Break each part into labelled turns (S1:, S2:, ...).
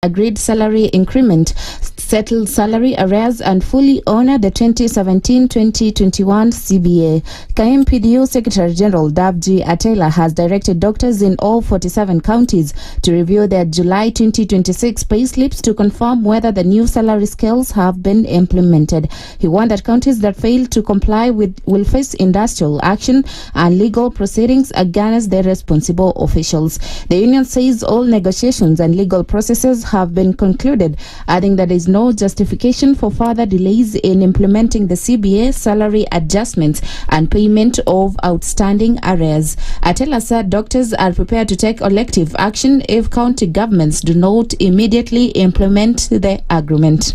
S1: agreed salary increment, settled salary arrears, and fully honor the 2017-2021 CBA. KMPDU Secretary General Nduh Atela has directed doctors in all 47 counties to review their July 2026 payslips to confirm whether the new salary scales have been implemented. He warned that counties that fail to comply will face industrial action and legal proceedings against their responsible officials. The union says all negotiations and legal processes have been concluded, adding that there is no justification for further delays in implementing the CBA salary adjustments and payment of outstanding arrears. Atela said doctors are prepared to take elective action if county governments do not immediately implement the agreement.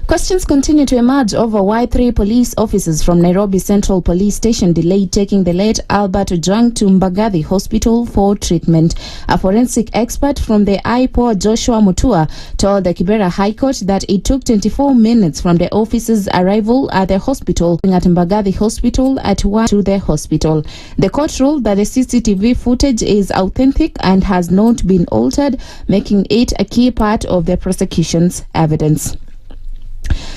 S1: Questions continue to emerge over why 3 police officers from Nairobi Central Police Station delayed taking the late Albert Ojwang to Mbagathi Hospital for treatment. A forensic expert from the IPO, Joshua Mutua, told the Kibera High Court that it took 24 minutes from the officers' arrival at the hospital at Mbagathi Hospital at 1 to the hospital. The court ruled that the CCTV footage is authentic and has not been altered, making it a key part of the prosecution's evidence.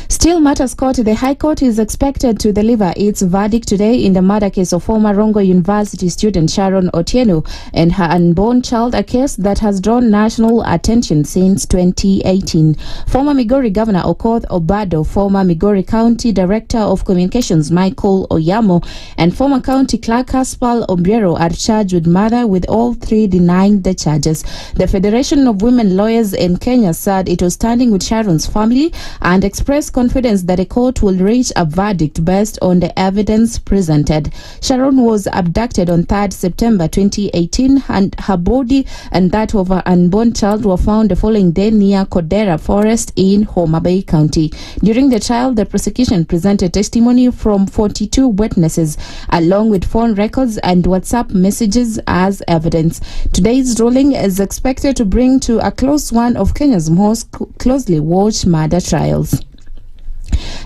S1: Still matters court. The High Court is expected to deliver its verdict today in the murder case of former Rongo University student Sharon Otieno and her unborn child, a case that has drawn national attention since 2018. Former Migori Governor Okoh Obado, former Migori County Director of Communications Michael Oyamo, and former County Clerk Kaspal Obiero are charged with murder, with all 3 denying the charges. The Federation of Women Lawyers in Kenya said it was standing with Sharon's family and expressed confidence that a court will reach a verdict based on the evidence presented. Sharon was abducted on 3rd September 2018, and her body and that of her unborn child were found the following day near Kodera Forest in Homa Bay County. During the trial, the prosecution presented testimony from 42 witnesses, along with phone records and WhatsApp messages as evidence. Today's ruling is expected to bring to a close one of Kenya's most closely watched murder trials.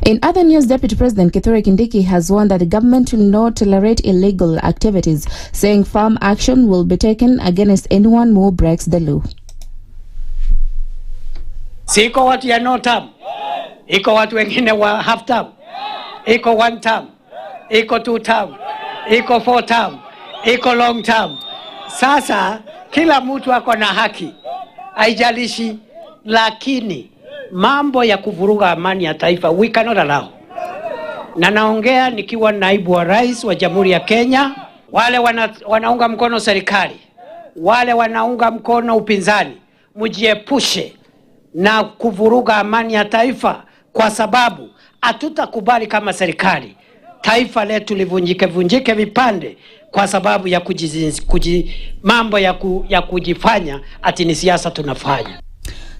S1: In other news, Deputy President Kithure Kindiki has warned that the government will not tolerate illegal activities, saying firm action will be taken against anyone who breaks the law.
S2: Siko watu ya no term, iko watu wengine wa half term, iko 1 term, iko 2 term, iko 4 term, iko long term. Sasa kila mtu ako na haki, haijalishi, lakini mambo ya kuvuruga amani ya taifa we cannot allow. Na naongea nikiwa naibu wa rais wa Jamhuri ya Kenya. Wale wanaunga mkono serikali, wale wanaunga mkono upinzani, mjiepushe na kuvuruga amani ya taifa, kwa sababu hatutakubali kama serikali taifa letu livunjike vipande kwa sababu ya mambo ya kujifanya ati ni siasa tunafanya.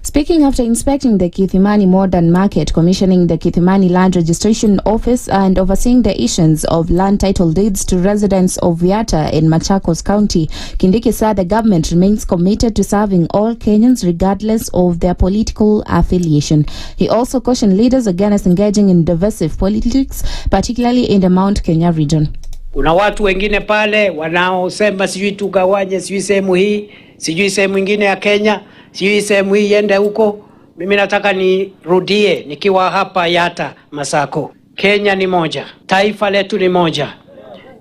S1: Speaking after inspecting the Kithimani Modern Market, commissioning the Kithimani Land Registration Office, and overseeing the issuance of land title deeds to residents of Viata in Machakos County, Kindiki said the government remains committed to serving all Kenyans regardless of their political affiliation. He also cautioned leaders against engaging in divisive politics, particularly in the Mount Kenya region.
S2: Kuna watu wengine pale wanaosema sijui tugawanye, sijui sehemu hii, sijui sehemu nyingine ya Kenya, sijui sehemu hii yende huko. Mimi nataka nirudie nikiwa hapa Yata Masako. Kenya ni moja, taifa letu ni moja.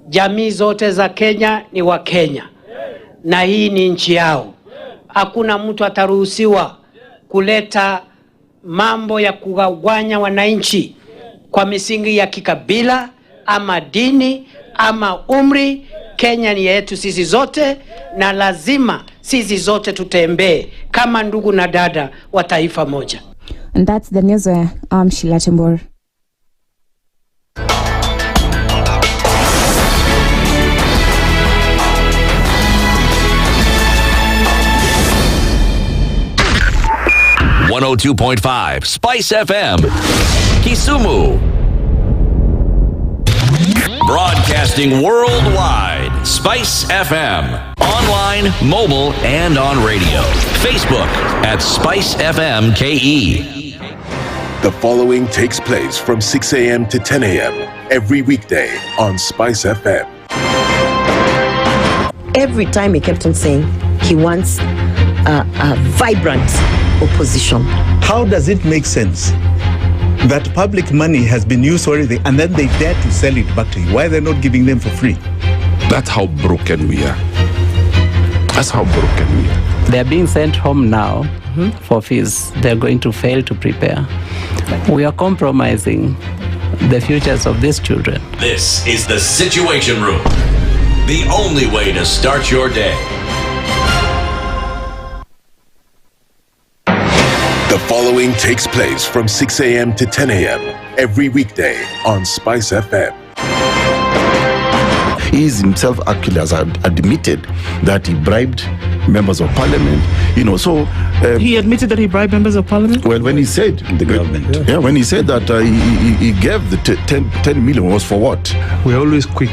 S2: Jamii zote za Kenya ni wa Kenya, na hii ni nchi yao. Hakuna mtu ataruhusiwa kuleta mambo ya kugawanya wananchi kwa misingi ya kikabila ama dini ama umri. Kenya ni yetu sisi zote, na lazima sisi zote tutembee kama ndugu na dada wa taifa moja.
S1: And that's the news. I'm Sheila Tembor.
S3: .5 Spice FM, Kisumu. Broadcasting worldwide, Spice FM. Online, mobile, and on radio. Facebook at Spice FM KE.
S4: The following takes place from 6 a.m. to 10 a.m. every weekday on Spice FM.
S5: Every time he kept on saying he wants a vibrant opposition.
S6: How does it make sense that public money has been used already and then they dare to sell it back to you? Why are they not giving them for free?
S7: That's how broken we are. That's how broken we are.
S8: They're being sent home now for fees. They're going to fail to prepare. We are compromising the futures of these children.
S3: This is the Situation Room, the only way to start your day.
S4: The following takes place from 6 a.m. to 10 a.m. every weekday on SpiceFM.
S7: He himself actually has admitted that he bribed members of parliament, so...
S9: he admitted that he bribed members of parliament?
S7: Well, when he said...
S6: The government.
S7: Yeah, when he said that he gave the 10 million was for what?
S9: We're always quick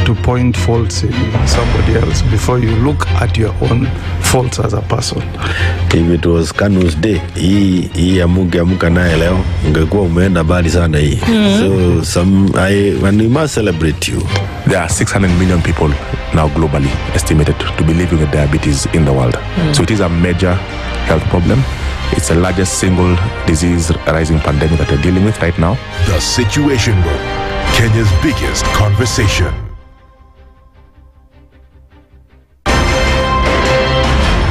S9: to point faults in somebody else before you look at your own faults as a person.
S10: If it was Kanu's day, hii amuka naye leo, ungekuwa umeenda bali sana hii. So when we must celebrate you.
S11: There are 600 million people now globally estimated to be living with diabetes in the world. So it is a major health problem. It's the largest single disease rising pandemic that we're dealing with right now.
S4: The Situation Room, Kenya's biggest conversation.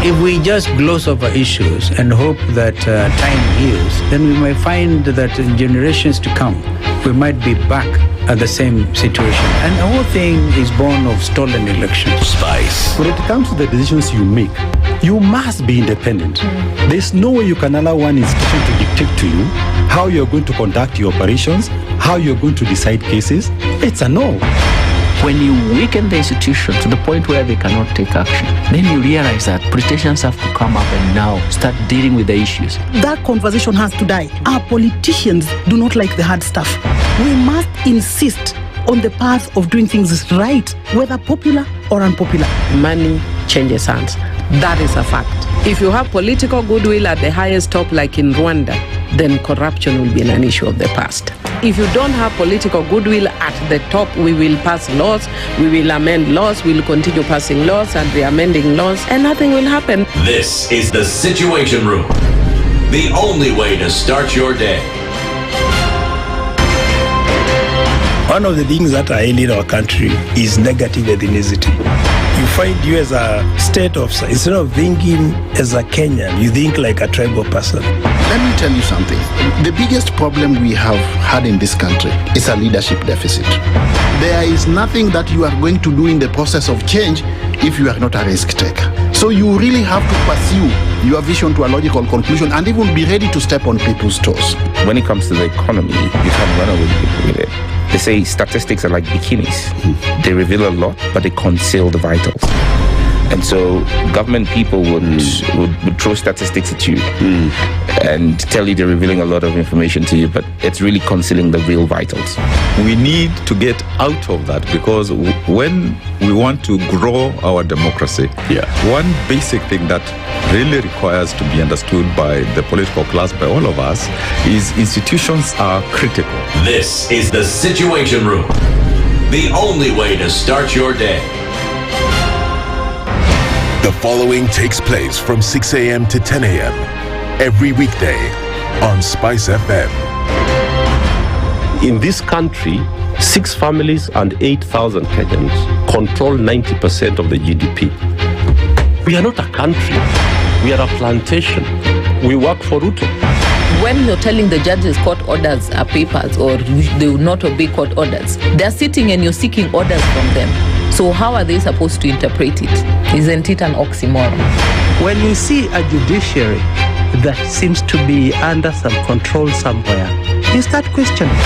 S12: If we just gloss over issues and hope that time heals, then we may find that in generations to come, we might be back at the same situation. And the whole thing is born of stolen elections.
S3: Spice.
S6: When it comes to the decisions you make, you must be independent. There's no way you can allow one institution to dictate to you how you're going to conduct your operations, how you're going to decide cases. It's a no.
S13: When you weaken the institution to the point where they cannot take action, then you realize that politicians have to come up and now start dealing with the issues.
S14: That conversation has to die. Our politicians do not like the hard stuff. We must insist on the path of doing things right, whether popular or unpopular.
S15: Money changes hands. That is a fact. If you have political goodwill at the highest top, like in Rwanda, then corruption will be an issue of the past. If you don't have political goodwill at the top, we will pass laws, we will amend laws, we will continue passing laws and re-amending laws, and nothing will happen.
S3: This is the Situation Room, the only way to start your day.
S16: One of the things that are ailing our country is negative ethnicity. You find you as a state officer, instead of thinking as a Kenyan, you think like a tribal person.
S17: Let me tell you something. The biggest problem we have had in this country is a leadership deficit. There is nothing that you are going to do in the process of change if you are not a risk taker. So you really have to pursue your vision to a logical conclusion and even be ready to step on people's toes.
S18: When it comes to the economy, you can run away with it. They say statistics are like bikinis. They reveal a lot, but they conceal the vitals. And so government people would throw statistics at you and tell you they're revealing a lot of information to you, but it's really concealing the real vitals.
S19: We need to get out of that, because when we want to grow our democracy, one basic thing that really requires to be understood by the political class, by all of us, is institutions are critical.
S3: This is the Situation Room, the only way to start your day.
S4: The following takes place from 6 a.m. to 10 a.m. every weekday on SpiceFM.
S20: In this country, 6 families and 8,000 Kenyans control 90% of the GDP. We are not a country. We are a plantation. We work for Ruto.
S21: When you're telling the judges court orders are papers or they will not obey court orders, they're sitting and you're seeking orders from them. So how are they supposed to interpret it? Isn't it an oxymoron?
S22: When you see a judiciary that seems to be under some control somewhere, you start questioning.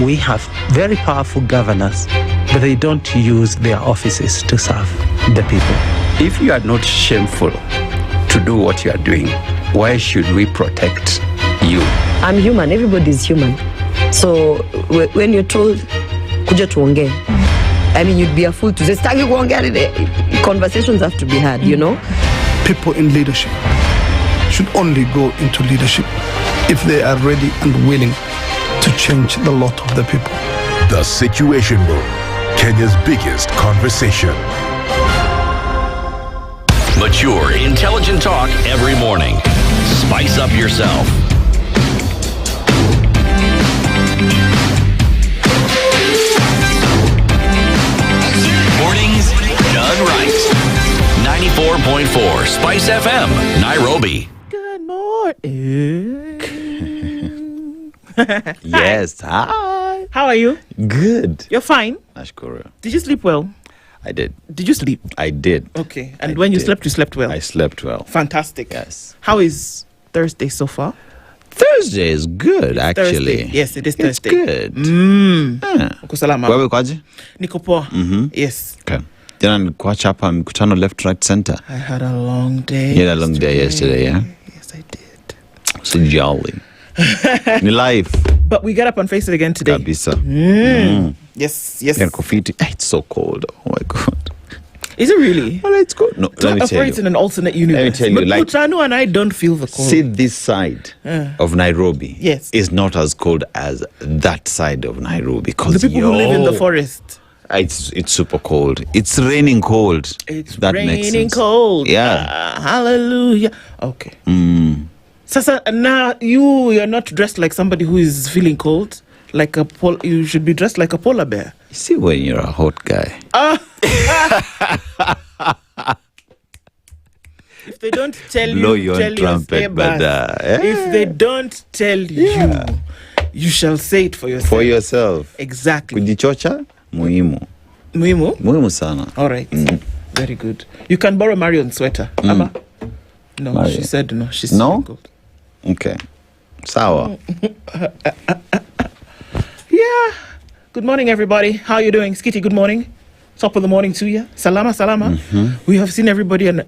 S22: We have very powerful governors, but they don't use their offices to serve the people.
S23: If you are not shameful to do what you are doing, why should we protect you?
S5: I'm human. Everybody's human. So when you're told, kuja tuongee, I mean, you'd be a fool to say, stagi kuongea. Conversations have to be had, you know?
S9: People in leadership should only go into leadership if they are ready and willing to change the lot of the people.
S4: The Situation Room, Kenya's biggest conversation.
S3: Mature, intelligent talk every morning. Spice up yourself. Mornings done right. 94.4 Spice FM, Nairobi.
S1: Good morning.
S2: Yes, hi.
S1: How are you?
S2: Good.
S1: You're fine?
S2: Nashukuru.
S1: Did you sleep well?
S2: I did.
S1: Did you sleep?
S2: I did.
S1: Okay. And when you slept well?
S2: I slept well.
S1: Fantastic.
S2: Yes.
S1: How is Thursday so far?
S2: Thursday is good, actually.
S1: Thursday. Yes, it is Thursday.
S2: It's good.
S1: Uko salama?
S2: Wewe kwaje?
S1: Niko poa. Yes.
S2: Okay. Jana nilikuwa chapa mkutano left, right, center.
S1: I had a long day.
S2: You had a long day yesterday, yeah?
S1: Yes, I did.
S2: So jolly. Ni life.
S1: But we get up and face it again today.
S2: Kabisa.
S1: Yes.
S2: It's so cold. Oh my God.
S1: Is it really?
S2: Well, it's good. No, let me tell
S1: operates
S2: you.
S1: in an alternate universe.
S2: Let me tell you,
S1: but
S2: like,
S1: Mutano and I don't feel the cold.
S2: See, this side of Nairobi is not as cold as that side of Nairobi.
S1: The people who live in the forest.
S2: It's super cold. It's raining cold.
S1: It's
S2: that makes
S1: raining
S2: sense.
S1: cold.
S2: Yeah.
S1: Hallelujah. Okay. So now you're not dressed like somebody who is feeling cold. You should be dressed like a polar bear.
S2: You see, when you're a hot guy.
S1: If they don't tell
S2: Blow
S1: you,
S2: your trumpet, but
S1: if they don't tell you, you shall say it for yourself.
S2: For yourself.
S1: Exactly.
S2: Kujichocha, muhimu. Muhimu sana.
S1: All right. Very good. You can borrow Marion's sweater. Ama? No,
S2: Marion.
S1: she said no. She's
S2: No?
S1: single.
S2: Okay. Sawa.
S1: Yeah. Good morning, everybody. How are you doing? Skitty, good morning. Top of the morning to you. Salama. We have seen everybody, and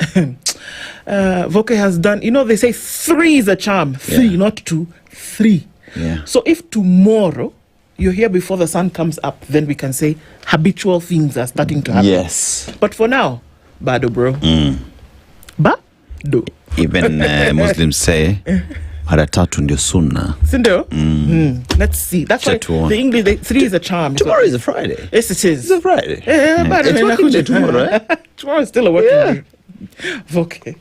S1: Voke has done, they say 3 is a charm. 3, not 2, 3.
S2: Yeah.
S1: So if tomorrow you're here before the sun comes up, then we can say habitual things are starting to happen.
S2: Yes.
S1: But for now, bado, bro. Bado.
S2: Even Muslims say, mara tatu ndio sunna.
S1: Sindo? Let's see. That's why the English, 3 is a charm.
S2: Tomorrow is a Friday.
S1: Yes, it is.
S2: It's a Friday.
S1: Yeah, but
S2: it's working day tomorrow, eh?
S1: Tomorrow is still a working day. Okay.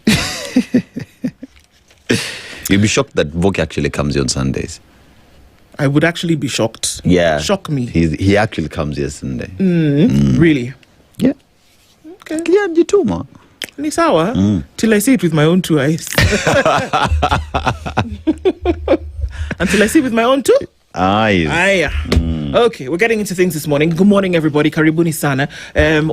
S2: You'll be shocked that Voke actually comes here on Sundays.
S1: I would actually be shocked.
S2: Yeah.
S1: Shock me.
S2: He actually comes here Sunday.
S1: Really?
S2: Yeah.
S1: Okay.
S2: Yeah, you too, man.
S1: Ni sawa. Till I see it with my own 2 eyes. Until I see it with my own 2
S2: eyes.
S1: Okay, we're getting into things this morning. Good morning, everybody. Karibuni sana.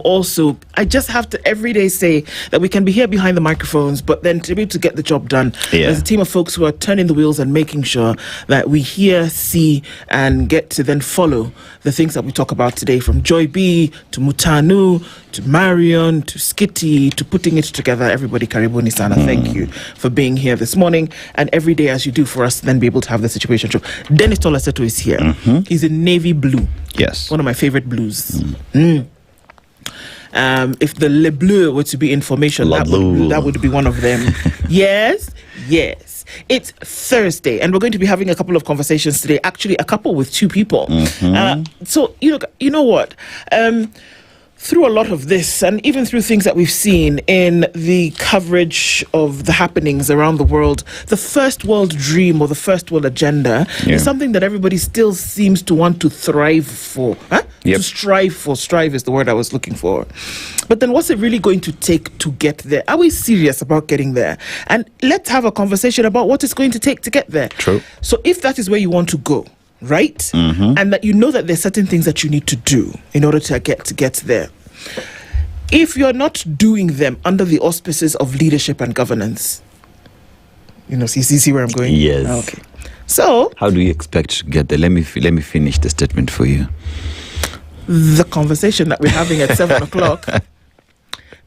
S1: Also, I just have to every day say that we can be here behind the microphones, but then to be able to get the job done, there's a team of folks who are turning the wheels and making sure that we hear, see, and get to then follow the things that we talk about today, from Joy B to Mutanu to Marion to Skitty to putting it together. Everybody, Karibuni sana. Thank you for being here this morning, and every day as you do for us, then be able to have the situation show. Dennis Aseto is here. He's in navy blue.
S2: Yes.
S1: One of my favorite blues. If the Le Bleu were to be in formation, that would be one of them. Yes. It's Thursday, and we're going to be having a couple of conversations today. Actually, a couple with 2 people. So, you know what? Through a lot of this, and even through things that we've seen in the coverage of the happenings around the world, the first world dream or the first world agenda is something that everybody still seems to want to thrive for. To strive for. Strive is the word I was looking for. But then what's it really going to take to get there? Are we serious about getting there? And let's have a conversation about what it's going to take to get there.
S2: True.
S1: So if that is where you want to go, right? And that you know that there's certain things that you need to do in order to get there. If you're not doing them under the auspices of leadership and governance, see where I'm going?
S2: Yes.
S1: Okay. So,
S2: how do you expect to get there? Let me finish the statement for you.
S1: The conversation that we're having at 7 o'clock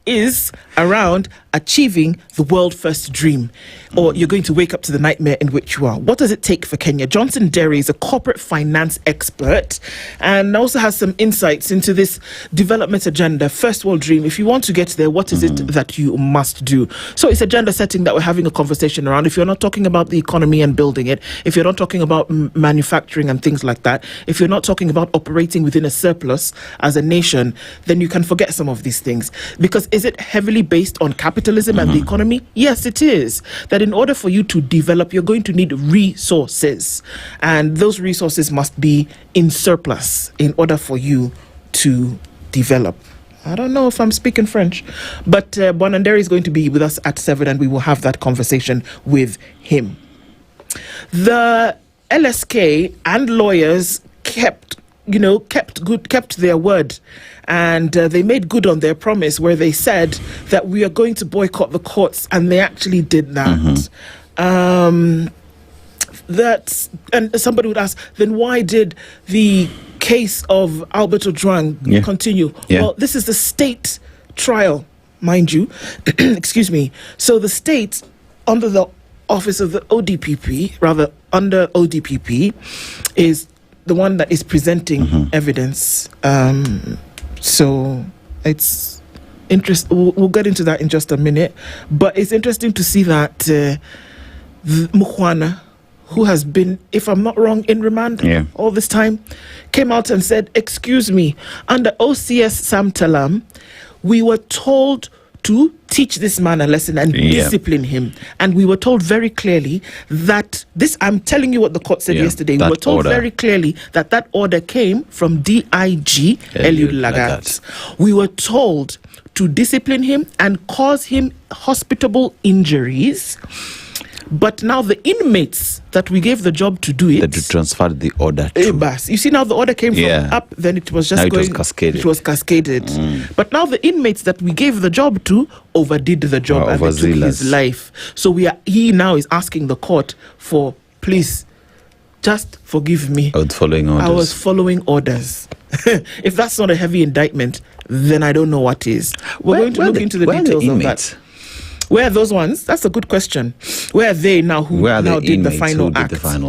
S1: is around achieving the world first dream, or you're going to wake up to the nightmare in which you are. What does it take for Kenya? Johnson Derry is a corporate finance expert and also has some insights into this development agenda, first world dream. If you want to get there, what is it that you must do? So it's agenda setting that we're having a conversation around. If you're not talking about the economy and building it, if you're not talking about manufacturing and things like that, if you're not talking about operating within a surplus as a nation, then you can forget some of these things, because is it heavily based on capitalism and the economy? Yes, it is. That in order for you to develop, you're going to need resources. And those resources must be in surplus in order for you to develop. I don't know if I'm speaking French, but Bonandere is going to be with us at 7, and we will have that conversation with him. The LSK and lawyers kept their word, and they made good on their promise where they said that we are going to boycott the courts, and they actually did that. And somebody would ask, then why did the case of Albert Ojwang continue? Well, this is the state trial, mind you. Excuse me. So the state, under the office of the ODPP, rather under ODPP, is the one that is presenting evidence. So it's interesting. We'll get into that in just a minute. But it's interesting to see that Mukhwana, who has been, if I'm not wrong, in remand all this time, came out and said, excuse me, under OCS Sam Talam, we were told to teach this man a lesson and discipline him. And we were told very clearly that this, I'm telling you what the court said yesterday, we were told very clearly that that order came from DIG Eliud Lagat. We were told to discipline him and cause him hospitable injuries. But now the inmates that we gave the job to do it,
S2: that transferred the order to.
S1: You see, now the order came from up, then it was just going. It was cascaded. But now the inmates that we gave the job to overdid the job and they took his life. So he now is asking the court for, please, just forgive me.
S2: I was following orders.
S1: If that's not a heavy indictment, then I don't know what is. We're going to look into the details of that. Where are those ones? That's a good question. Where are they now who now did the final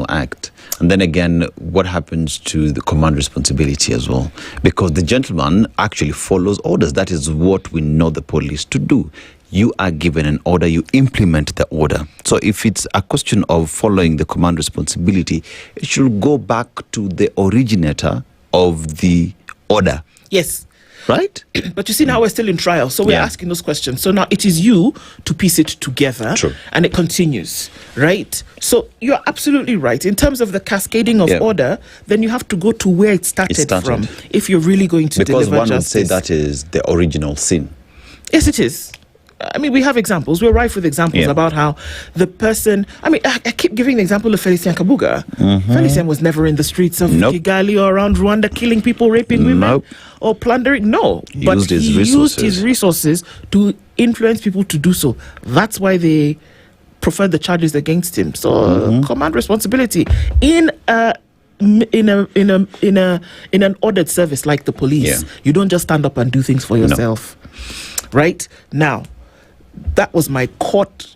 S1: act?
S2: And then again, what happens to the command responsibility as well? Because the gentleman actually follows orders. That is what we know the police to do. You are given an order, you implement the order. So if it's a question of following the command responsibility, it should go back to the originator of the order.
S1: Yes.
S2: Right?
S1: But you see, now we're still in trial, so we're asking those questions. So now it is you to piece it together.
S2: True.
S1: And it continues, right? So you're absolutely right. In terms of the cascading of order, then you have to go to where it started from if you're really going to deliver justice.
S2: Because one would say that is the original sin.
S1: Yes, it is. I mean, we have examples. We're rife with examples about how the person... I mean, I keep giving the example of Felicien Kabuga. Felicien was never in the streets of Kigali or around Rwanda killing people, raping women, or plundering. No. But he used his resources to influence people to do so. That's why they preferred the charges against him. So, command responsibility. In an ordered service like the police, you don't just stand up and do things for yourself. Right? Now, that was my court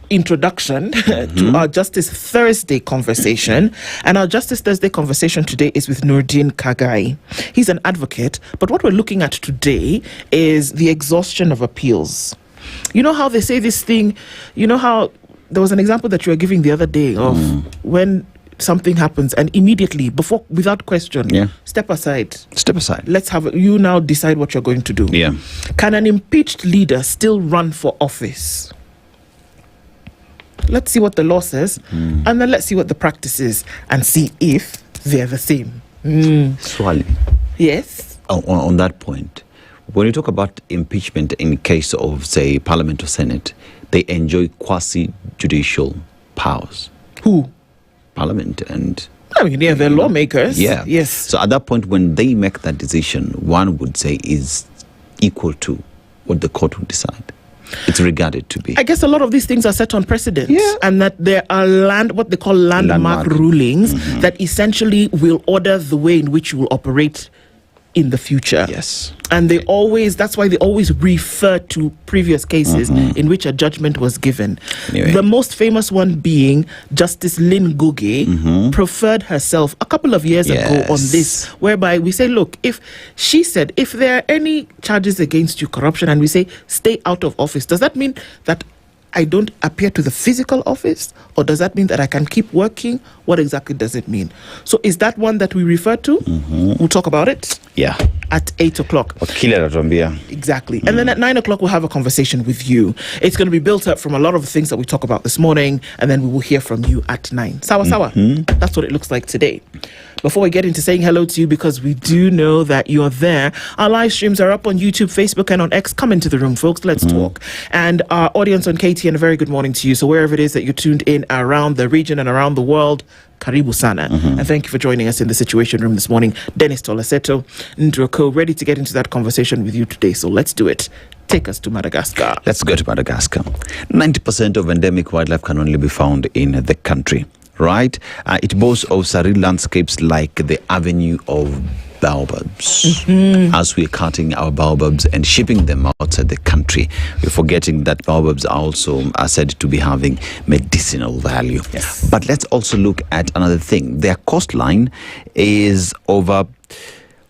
S1: introduction to our Justice Thursday conversation. And our Justice Thursday conversation today is with Nurdin Kagai. He's an advocate, but what we're looking at today is the exhaustion of appeals. You know how they say this thing, you know how there was an example that you were giving the other day of when something happens and immediately, without question, step aside. Let's have you now decide what you're going to do. Can an impeached leader still run for office? Let's see what the law says, and then let's see what the practice is, and see if they're the same.
S2: Swali.
S1: Yes.
S2: On that point, when you talk about impeachment in case of, say, Parliament or Senate, they enjoy quasi-judicial powers.
S1: Who?
S2: Parliament and...
S1: I mean, they're lawmakers. Yes.
S2: So at that point, when they make that decision, one would say is equal to what the court would decide. It's regarded to be.
S1: I guess a lot of these things are set on precedent, and that there are what they call landmark rulings that essentially will order the way in which you will operate in the future.
S2: Yes.
S1: And that's why they always refer to previous cases in which a judgment was given. Anyway. The most famous one being Justice Lynn Goge preferred herself a couple of years ago on this, whereby we say, look, if there are any charges against you, corruption, and we say, stay out of office, does that mean that I don't appear to the physical office, or does that mean that I can keep working? What exactly does it mean? So is that one that we refer to? We'll talk about it.
S2: Yeah.
S1: at 8 o'clock. Exactly. And then at 9 o'clock, we'll have a conversation with you. It's going to be built up from a lot of the things that we talk about this morning, and then we will hear from you at 9. Sawa. That's what it looks like today. Before we get into saying hello to you, because we do know that you're there, our live streams are up on YouTube, Facebook, and on X. Come into the room, folks. Let's talk. And our audience on KTN, a very good morning to you. So wherever it is that you're tuned in around the region and around the world, Karibu Sana. And thank you for joining us in the Situation Room this morning. Dennis Aseto, Nduh, Okoh, ready to get into that conversation with you today. So let's do it. Take us to Madagascar.
S2: Let's go to Madagascar. 90% of endemic wildlife can only be found in the country, right? It boasts of serene landscapes like the Avenue of Baobabs. As we're cutting our baobabs and shipping them outside the country, we're forgetting that baobabs are said to be having medicinal value.
S1: Yes.
S2: But let's also look at another thing. Their coastline is over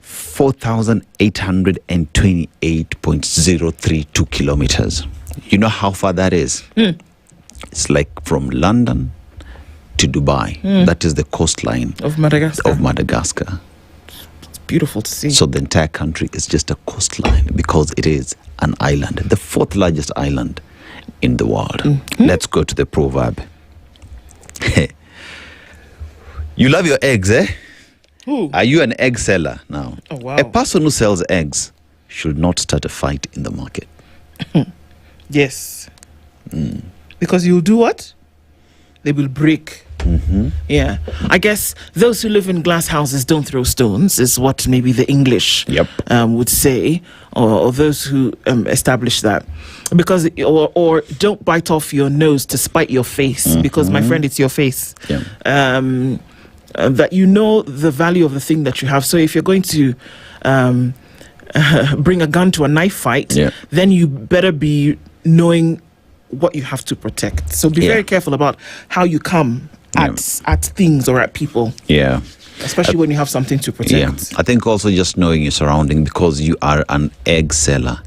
S2: 4,828.032 kilometers. You know how far that is? It's like from London to Dubai. That is the coastline
S1: of Madagascar.
S2: It's
S1: beautiful to see.
S2: So the entire country is just a coastline because it is an island, the 4th largest island in the world. Let's go to the proverb. You love your eggs, eh?
S1: Ooh.
S2: Are you an egg seller now?
S1: Oh, wow.
S2: A person who sells eggs should not start a fight in the market.
S1: Yes. Because you'll do what? They will break. Yeah. I guess those who live in glass houses don't throw stones is what maybe the English would say, or those who establish that. Because or don't bite off your nose to spite your face, because my friend, it's your face. That you know the value of the thing that you have. So if you're going to bring a gun to a knife fight, then you better be knowing what you have to protect. So be very careful about how you come at things or at people.
S2: Yeah.
S1: Especially when you have something to protect.
S2: Yeah. I think also just knowing your surrounding, because you are an egg seller,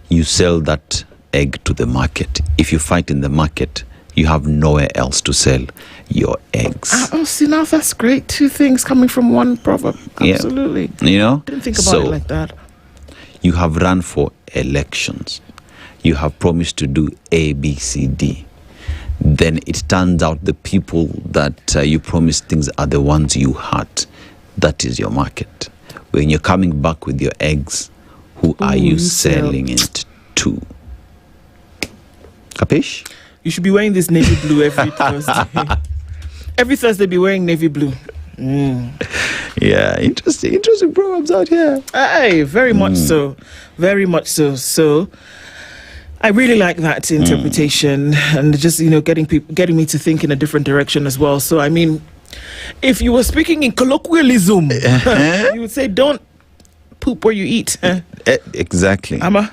S2: you sell that egg to the market. If you fight in the market, you have nowhere else to sell your eggs.
S1: Oh, see, now that's great. 2 things coming from one proverb. Absolutely.
S2: You know?
S1: Didn't think about it like that.
S2: You have run for elections. You have promised to do A, B, C, D. Then it turns out the people that you promised things are the ones you hurt. That is your market. When you're coming back with your eggs, who are you selling it to? Capish?
S1: You should be wearing this navy blue every Thursday. Every Thursday, be wearing navy blue.
S2: Yeah, interesting proverbs out here.
S1: Hey, very much so. Very much so. So I really like that interpretation, and just, getting me to think in a different direction as well. So I mean, if you were speaking in colloquialism, you would say, "Don't poop where you eat."
S2: Exactly.
S1: Ama.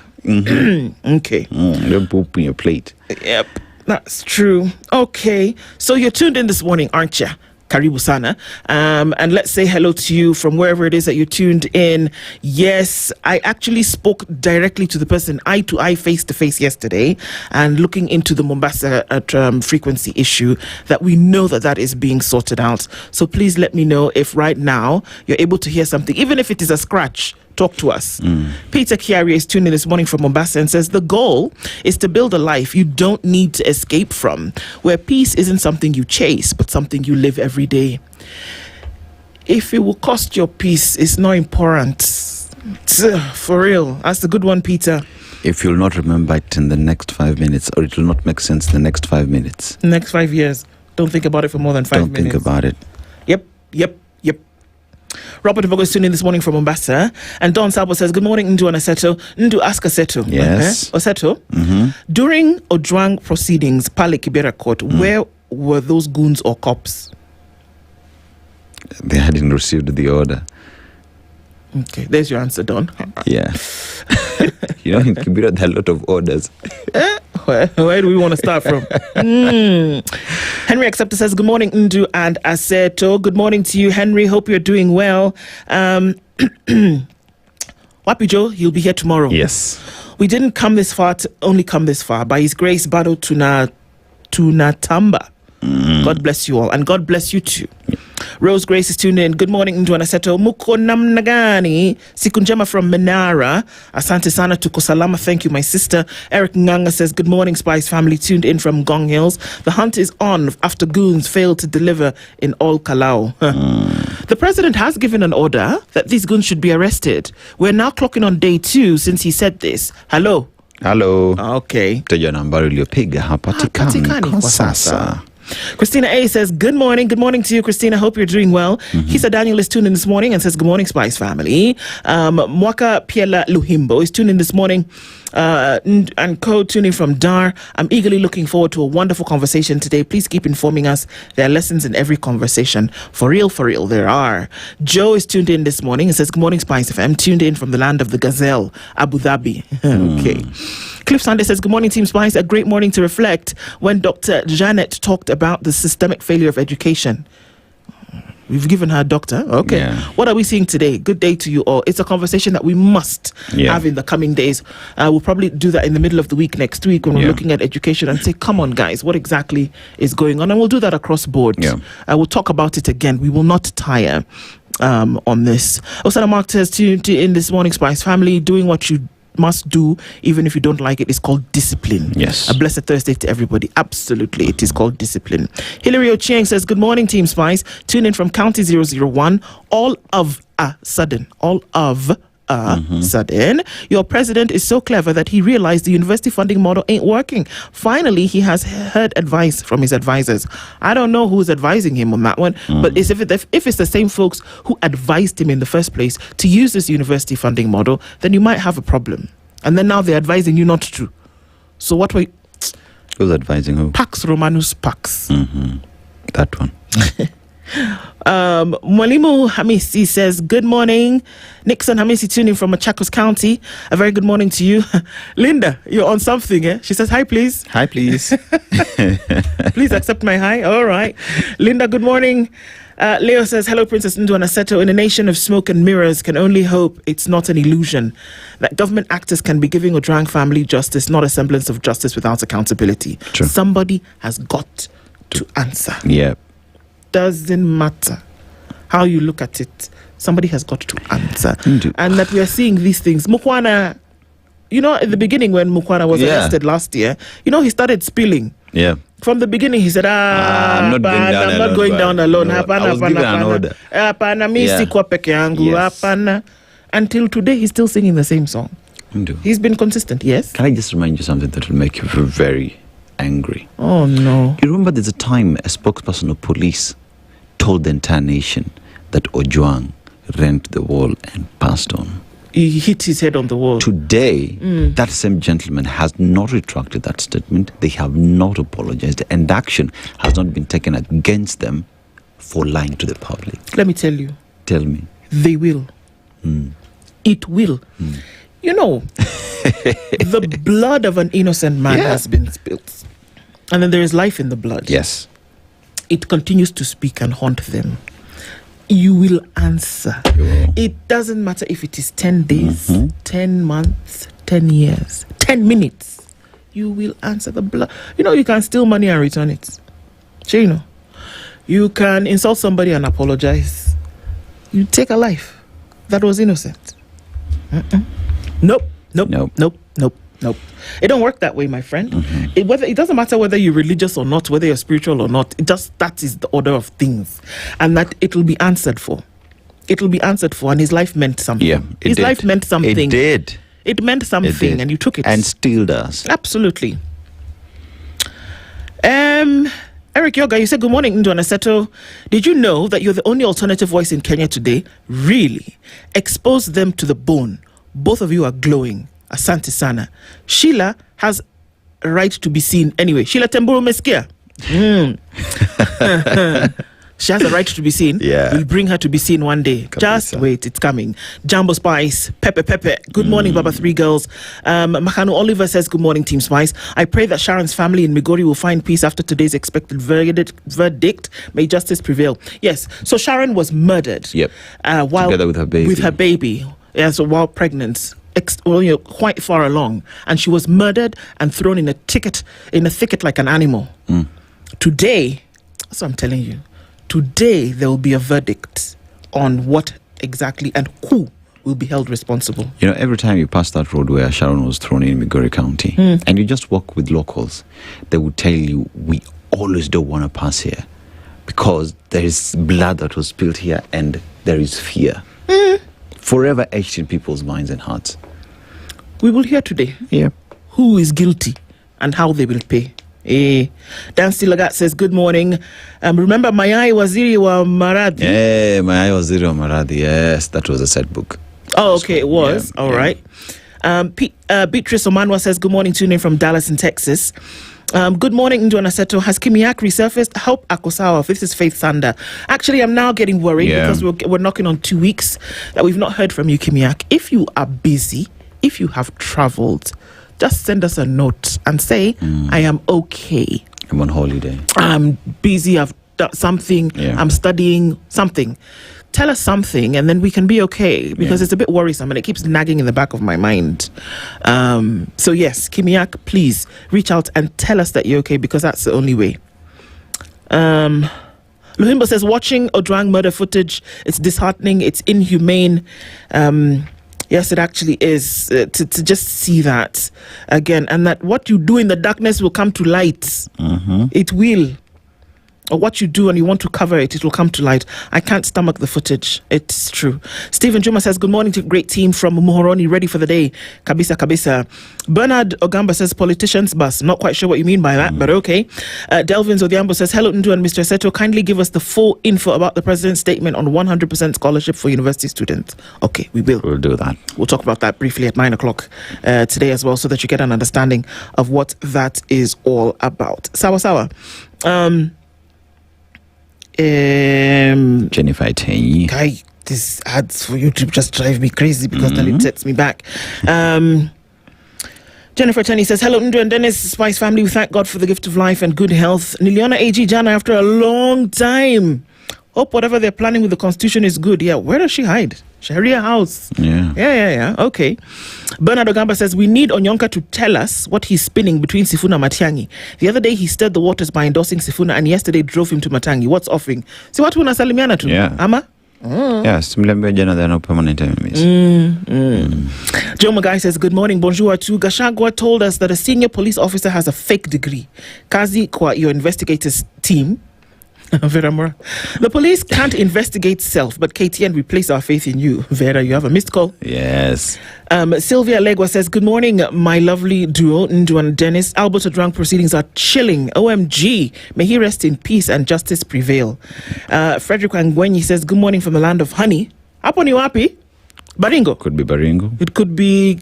S1: Okay.
S2: Don't poop in your plate.
S1: Yep, that's true. Okay, so you're tuned in this morning, aren't you? Karibu Sana. And let's say hello to you from wherever it is that you tuned in. Yes, I actually spoke directly to the person eye to eye, face to face yesterday, and looking into the Mombasa frequency issue, that we know that is being sorted out. So please let me know if right now you're able to hear something, even if it is a scratch. Talk to us. Peter Chiari is tuned in this morning from Mombasa and says the goal is to build a life you don't need to escape from, where peace isn't something you chase, but something you live every day. If it will cost your peace, it's not important. For real. That's the good one, Peter.
S2: If you'll not remember it in the next 5 minutes, or it will not make sense in the next 5 minutes.
S1: Next 5 years. Don't think about it for more than 5 minutes.
S2: Don't think about it.
S1: Yep. Robert Vogo is tuning in this morning from Mombasa. And Don Sabo says, good morning, Nduh and Aseto. Nduh, ask Aseto.
S2: Yes.
S1: Aseto, during Ojwang proceedings, Pale Kibera Court, where were those goons or cops?
S2: They hadn't received the order.
S1: Okay, there's your answer, Don.
S2: Yeah. In Kibera, there are a lot of orders.
S1: Where do we want to start from? Henry Acceptor says, good morning, Nduh and Aseto. Good morning to you, Henry. Hope you're doing well. Wapi Joe, he'll be here tomorrow.
S2: Yes.
S1: We didn't come this far to only come this far. By his grace, Bado Tunatamba. God bless you all. And God bless you too. Rose Grace is tuned in. Good morning, Nduh and Aseto. Muko namnagani. Sikunjema from Menara. Asante sana tuko salama. Thank you, my sister. Eric Nganga says, good morning, Spice family. Tuned in from Gong Hills. The hunt is on after goons failed to deliver in all Kalau. The president has given an order that these goons should be arrested. We're now clocking on day 2 since he said this. Hello. Okay.
S2: Teja nambari uliopiga hapatikani kwa sasa.
S1: Christina A says, good morning to you, Christina. Hope you're doing well. Kisa Daniel is tuned in this morning and says, good morning, Spice family. Mwaka Piela Luhimbo is tuned in this morning and tuning from Dar. I'm eagerly looking forward to a wonderful conversation today. Please keep informing us. There are lessons in every conversation. For real, there are. Joe is tuned in this morning and says, good morning, SpiceFM. Tuned in from the land of the gazelle, Abu Dhabi. Okay. Cliff Sunday says, good morning, Team Spice. A great morning to reflect when Dr. Janet talked about the systemic failure of education. We've given her a doctor. Okay. Yeah. What are we seeing today? Good day to you all. It's a conversation that we must have in the coming days. We'll probably do that in the middle of the week next week when we're looking at education and say, come on, guys, what exactly is going on? And we'll do that across board. We'll talk about it again. We will not tire on this. Osana Mark says, in this morning, Spice family, doing what you must do, even if you don't like it, is called discipline.
S2: Yes.
S1: A blessed Thursday to everybody. Absolutely, it is called discipline. Hilary Ochieng says, good morning, Team Spice. Tune in from County 001. All of a sudden, your president is so clever that he realized the university funding model ain't working. Finally, he has heard advice from his advisors. I don't know who's advising him on that one, but if it's the same folks who advised him in the first place to use this university funding model, then you might have a problem. And then now they're advising you not to. So what were you...
S2: Who's advising who?
S1: Pax Romanus Pax.
S2: That one.
S1: Mwalimu Hamisi says, good morning. Nixon Hamisi tuning from Machakos County. A very good morning to you. Linda, you're on something, eh? She says, hi, please.
S2: Hi, please.
S1: Please accept my hi. All right. Linda, good morning. Leo says, hello, Princess Nduh and Aseto. In a nation of smoke and mirrors, can only hope it's not an illusion that government actors can be giving Ojwang family justice, not a semblance of justice without accountability.
S2: True.
S1: Somebody has got to answer.
S2: Yeah.
S1: Doesn't matter how you look at it. Somebody has got to answer. And that we are seeing these things. Mukwana, at the beginning when Mukwana was arrested last year, he started spilling.
S2: Yeah.
S1: From the beginning, he said, I'm not going down alone. Until today, he's still singing the same song. He's been consistent, yes.
S2: Can I just remind you something that will make you very angry?
S1: Oh, no.
S2: You remember there's a time a spokesperson of police told the entire nation that Ojwang ran to the wall and passed on.
S1: He hit his head on the wall.
S2: Today, that same gentleman has not retracted that statement. They have not apologized. And action has not been taken against them for lying to the public.
S1: Let me tell you.
S2: Tell me.
S1: They will. It will. The blood of an innocent man has been spilled. And then there is life in the blood.
S2: Yes.
S1: It continues to speak and haunt them. You will answer. It doesn't matter if it is 10 days, 10 months, 10 years, 10 minutes. You will answer the blood. You can steal money and return it. You can insult somebody and apologize. You take a life that was innocent. Nope. It don't work that way, my friend. It doesn't matter whether you're religious or not, whether you're spiritual or not. That is the order of things, and that it will be answered for. It will be answered for, and his life meant something.
S2: Yeah,
S1: his life meant something.
S2: It did.
S1: It meant something, and you took it,
S2: and still does.
S1: Absolutely. Eric Yoga, you said good morning, Nduh and Aseto. Did you know that you're the only alternative voice in Kenya today? Really? Expose them to the bone. Both of you are glowing. Asante sana. Sheila has a right to be seen. Anyway, Sheila Temburu Meskia. She has a right to be seen.
S2: Yeah.
S1: We'll bring her to be seen one day. Just wait, it's coming. Jumbo Spice, Pepe. Good morning, Baba Three Girls. Makano Oliver says, good morning, Team Spice. I pray that Sharon's family in Migori will find peace after today's expected verdict. May justice prevail. Yes, so Sharon was murdered.
S2: Yep.
S1: Together
S2: with her baby.
S1: With her baby. Yeah, so while pregnant. Quite far along, and she was murdered and thrown in a thicket like an animal. Today, that's what I'm telling you. today there will be a verdict on what exactly and who will be held responsible.
S2: You know, every time you pass that road where Sharon was thrown in Migori County, and you just walk with locals, they will tell you, we always don't want to pass here because there is blood that was spilled here and there is fear. Forever etched in people's minds and hearts.
S1: We will hear today who is guilty and how they will pay. Dan Stilagat says, good morning. Remember Mayai Waziri wa Maradhi?
S2: Yeah, Mayai Waziri wa Maradhi. Yes, that was a set book.
S1: Oh, okay, it was. All right. Beatrice Omanwa says, good morning, tuning in from Dallas in Texas. Good morning, Nduh and Aseto. Has Kimiak resurfaced? Help Akosawa. This is Faith Thunder. Actually, I'm now getting worried because we're knocking on 2 weeks that we've not heard from you, Kimiak. If you are busy, if you have traveled, just send us a note and say, I am okay.
S2: I'm on holiday.
S1: I'm busy. I've done something. I'm studying something. Tell us something and then we can be okay, because it's a bit worrisome and it keeps nagging in the back of my mind. So yes, Kimiak, please reach out and tell us that you're okay, because that's the only way. Luhimbo says, watching Ojwang murder footage, it's disheartening, it's inhumane. Yes, it actually is, to just see that again, and that what you do in the darkness will come to light. It will. Or what you do and you want to cover it, it will come to light. I can't stomach the footage. It's true. Stephen Juma says, good morning to great team from Muhoroni, ready for the day. Kabisa, kabisa. Bernard Ogamba says, politicians bus. Not quite sure what you mean by that, but okay. Delvin Zodiambo says, hello, Nduh and Mr. Aseto. Kindly give us the full info about the president's statement on 100% scholarship for university students. Okay, we will.
S2: We'll do that.
S1: We'll talk about that briefly at 9 o'clock today as well, so that you get an understanding of what that is all about. Sawa.
S2: Jennifer Tenyi.
S1: Guy, this ads for YouTube just drive me crazy because then it sets me back. Jennifer Tenyi says, hello, Nduh and Dennis, Spice family. We thank God for the gift of life and good health. Niliona AG Jana after a long time. Hope whatever they're planning with the Constitution is good. Yeah, where does she hide? Sharia house. Yeah. Okay. Bernard Ogamba says, we need Onyonka to tell us what he's spinning between Sifuna and Matiang'i. The other day he stirred the waters by endorsing Sifuna, and yesterday drove him to Matiang'i. What's offering? See what una salimiana to?
S2: Yeah.
S1: Ama?
S2: Yes, they're not permanent enemies.
S1: Joe Magai says, good morning, bonjour to Gashagwa told us that a senior police officer has a fake degree. Kazi kwa your investigators team. Vera, the police can't investigate self, but KTN, we place our faith in you. Vera, you have a missed call.
S2: Yes.
S1: Sylvia Legua says, good morning, my lovely duo, Nduh and Dennis. Albert Ojwang proceedings are chilling. OMG. May he rest in peace and justice prevail. Frederick Angwenyi says, good morning from the land of honey. Hapo ni wapi? Baringo.
S2: Could be Baringo.
S1: It could be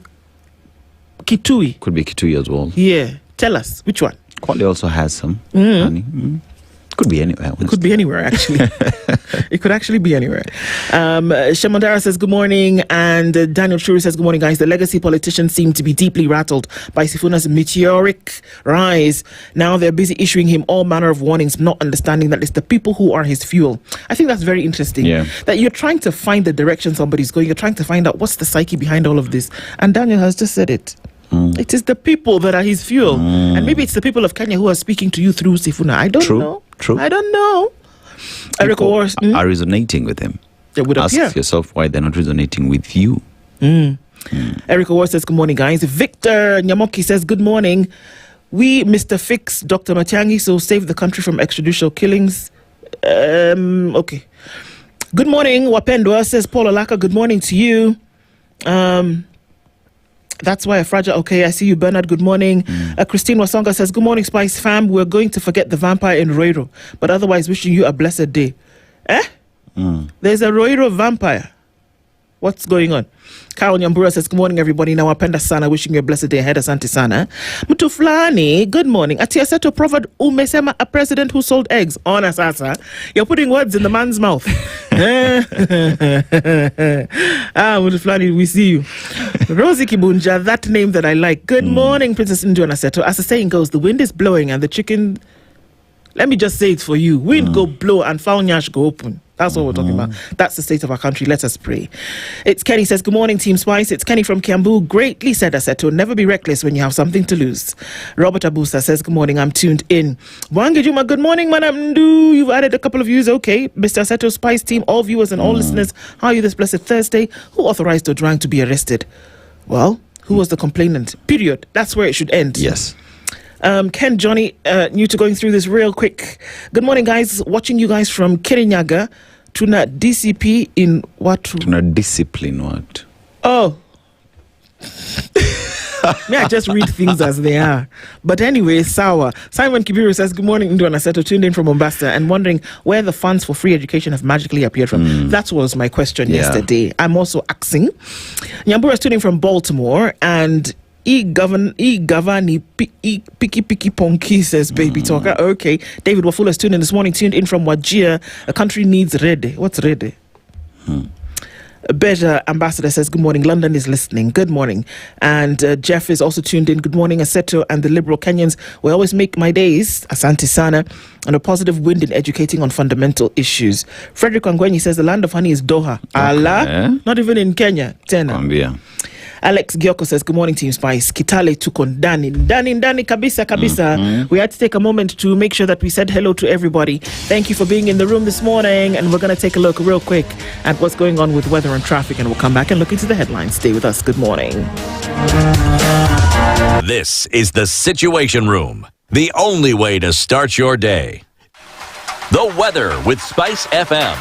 S1: Kitui.
S2: Could be Kitui as well.
S1: Yeah. Tell us, which one?
S2: Kwale also has some honey. Could be anywhere.
S1: It could be anywhere, actually. It could actually be anywhere. Shamandara says, good morning. And Daniel Shuri says, good morning, guys. The legacy politicians seem to be deeply rattled by Sifuna's meteoric rise. Now they're busy issuing him all manner of warnings, not understanding that it's the people who are his fuel. I think that's very interesting.
S2: Yeah.
S1: That you're trying to find the direction somebody's going. You're trying to find out what's the psyche behind all of this. And Daniel has just said it. It is the people that are his fuel. And maybe it's the people of Kenya who are speaking to you through Sifuna. I don't know.
S2: True.
S1: I don't know. Eric Owars
S2: are resonating with him.
S1: They would
S2: ask yourself why they're not resonating with you.
S1: Eric Owars says, good morning, guys. Victor Nyamoki says, good morning. We, Mr. Fix, Dr. Matiang'i, so save the country from extrajudicial killings. Okay. Good morning, Wapendwa, says Paul Alaka. Good morning to you. That's why a fragile. Okay, I see you, Bernard. Good morning. Christine Wasonga says, good morning, Spice fam. We're going to forget the vampire in Roiro, but otherwise wishing you a blessed day. There's a Roiro vampire. What's going on? Carol Nyambura says, good morning, everybody. Now, Apenda Sana, wishing you a blessed day ahead. Asante Sana. Mutuflani, good morning. Ati Aseto proverb umesema a president who sold eggs. Ona sasa. You're putting words in the man's mouth. Mutuflani, we see you. Rosie Kibunja, that name that I like. Good morning, Princess Nduh and Aseto. As the saying goes, the wind is blowing and the chicken... Let me just say it for you. Wind go blow and foul nyash go open. That's what we're talking about. That's the state of our country. Let us pray. It's Kenny says, good morning, Team Spice. It's Kenny from Kiambu. Greatly said, Aseto. Never be reckless when you have something to lose. Robert Abusa says, good morning. I'm tuned in. Wange Juma, good morning, Madam Nduh. You've added a couple of views. Okay. Mr. Aseto, Spice team, all viewers and all listeners, how are you this blessed Thursday? Who authorized Ojwang to be arrested? Well, who was the complainant? Period. That's where it should end.
S2: Yes.
S1: Ken Johnny, new to going through this real quick. Good morning, guys. Watching you guys from Kirinyaga. Tuna DCP in what?
S2: Tuna discipline what?
S1: Oh. May I just read things as they are? But anyway, Sawa. Simon Kibiru says, good morning, Nduh and Aseto, tuned in from Mombasa and wondering where the funds for free education have magically appeared from. That was my question yesterday. I'm also asking. Nyambura is tuning from Baltimore and Gavani Piki Ponki says baby talker. Okay. David Wafula is tuned in this morning, tuned in from Wajir. A country needs Rede. What's Rede? Beja Ambassador says, good morning. London is listening. Good morning. And Jeff is also tuned in. Good morning, Aseto and the liberal Kenyans. We always make my days, Asante Sana, and a positive wind in educating on fundamental issues. Frederick Wangwenyi says the land of honey is Doha. Okay. Allah, not even in Kenya. Tena. Alex Gyoko says, good morning, Team Spice. Kitale tukon Dani kabisa. We had to take a moment to make sure that we said hello to everybody. Thank you for being in the room this morning. And we're going to take a look real quick at what's going on with weather and traffic. And we'll come back and look into the headlines. Stay with us. Good morning.
S3: This is the Situation Room. The only way to start your day. The weather with Spice FM.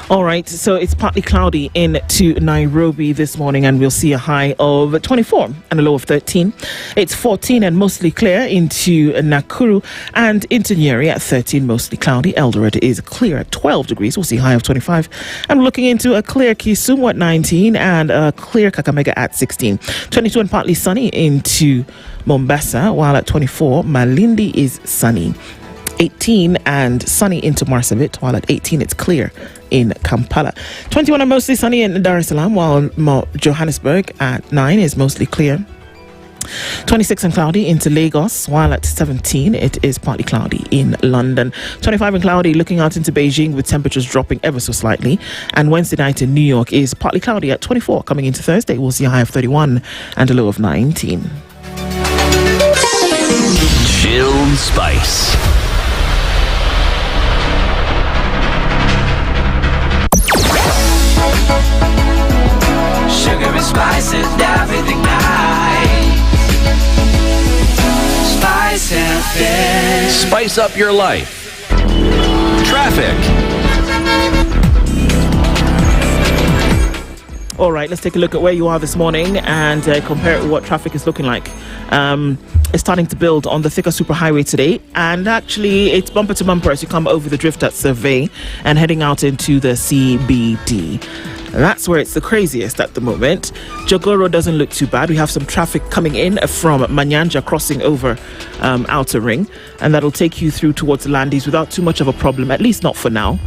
S1: All right, so it's partly cloudy into Nairobi this morning, and we'll see a high of 24 and a low of 13. It's 14 and mostly clear into Nakuru and into Nyeri at 13, mostly cloudy. Eldoret is clear at 12 degrees. We'll see a high of 25. I'm looking into a clear Kisumu at 19 and a clear Kakamega at 16. 22 and partly sunny into Mombasa, while at 24, Malindi is sunny. 18 and sunny into Marsabit, while at 18 it's clear in Kampala. 21 and mostly sunny in Dar es Salaam, while Johannesburg at 9 is mostly clear. 26 and cloudy into Lagos, while at 17 it is partly cloudy in London. 25 and cloudy looking out into Beijing with temperatures dropping ever so slightly. And Wednesday night in New York is partly cloudy at 24. Coming into Thursday, we'll see a high of 31 and a low of 19.
S3: Chilled Spice.
S7: Sugar and spices, everything nice. Spice FM.
S3: Spice up your life. Traffic.
S1: All right, let's take a look at where you are this morning and compare it with what traffic is looking like. It's starting to build on the thicker superhighway today, and actually it's bumper to bumper as you come over the drift at Survey and heading out into the CBD. That's where it's the craziest at the moment. Jogoro doesn't look too bad. We have some traffic coming in from Manyanja crossing over Outer Ring, and that'll take you through towards Landis without too much of a problem, at least not for now.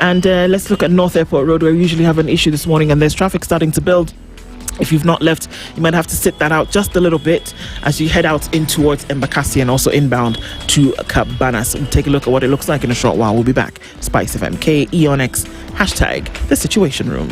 S1: And let's look at North Airport Road, where we usually have an issue this morning, and there's traffic starting to build. If you've not left, you might have to sit that out just a little bit as you head out in towards Embakasi and also inbound to Cabanas. We'll take a look at what it looks like in a short while. We'll be back. SpiceFM, KEONX, hashtag The Situation Room.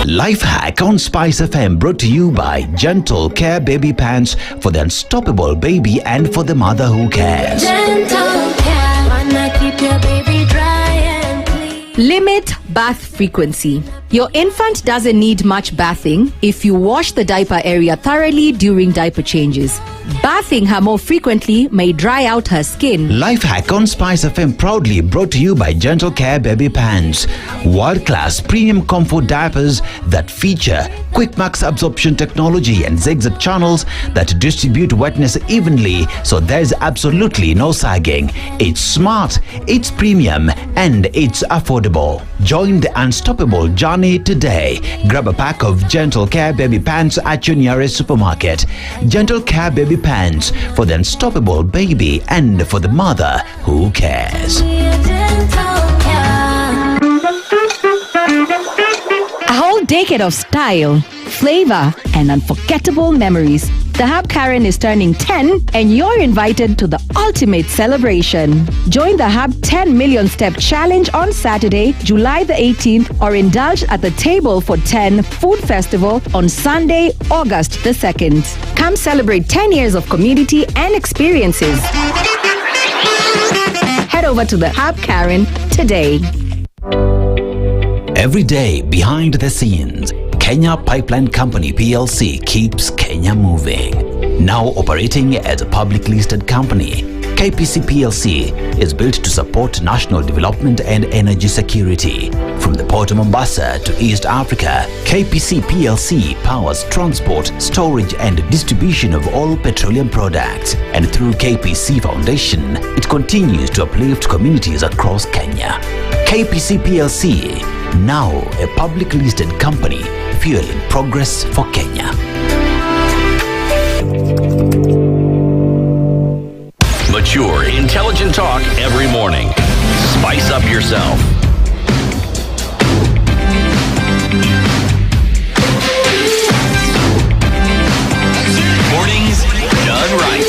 S8: Life hack on Spice FM, brought to you by Gentle Care Baby Pants for the unstoppable baby and for the mother who cares.
S10: Gentle Care, wanna keep your baby dry and clean.
S24: Limit bath frequency. Your infant doesn't need much bathing if you wash the diaper area thoroughly during diaper changes. Bathing her more frequently may dry out her skin.
S8: Life hack on Spice FM, proudly brought to you by Gentle Care Baby Pants. World-class premium comfort diapers that feature quick max absorption technology and zigzag channels that distribute wetness evenly, so there's absolutely no sagging. It's smart, it's premium, and it's affordable. Join the unstoppable journey today. Grab a pack of Gentle Care Baby Pants at your nearest supermarket. Gentle Care Baby Pants for the unstoppable baby and for the mother who cares.
S24: A whole decade of style, flavor, and unforgettable memories. The Hub Karen is turning 10 and you're invited to the ultimate celebration. Join the Hub 10 Million Step Challenge on Saturday, July the 18th, or indulge at the Table for 10 Food Festival on Sunday, August the 2nd. Come celebrate 10 years of community and experiences. Head over to the Hub Karen today.
S8: Every day behind the scenes, Kenya Pipeline Company PLC keeps Kenya moving. Now operating as a public listed company, KPC PLC is built to support national development and energy security. From the Port of Mombasa to East Africa, KPC PLC powers transport, storage and distribution of all petroleum products. And through KPC Foundation, it continues to uplift communities across Kenya. KPC PLC, now a public listed company, fueling progress for Kenya.
S3: Mature, intelligent talk every morning. Spice up yourself. Mornings done right.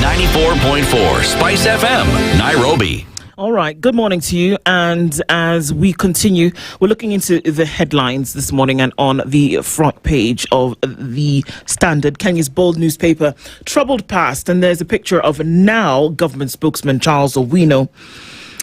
S3: 94.4 Spice FM, Nairobi.
S1: All right, good morning to you. And as we continue, we're looking into the headlines this morning, and on the front page of the Standard, Kenya's bold newspaper, troubled past, and there's a picture of now government spokesman Charles Owino.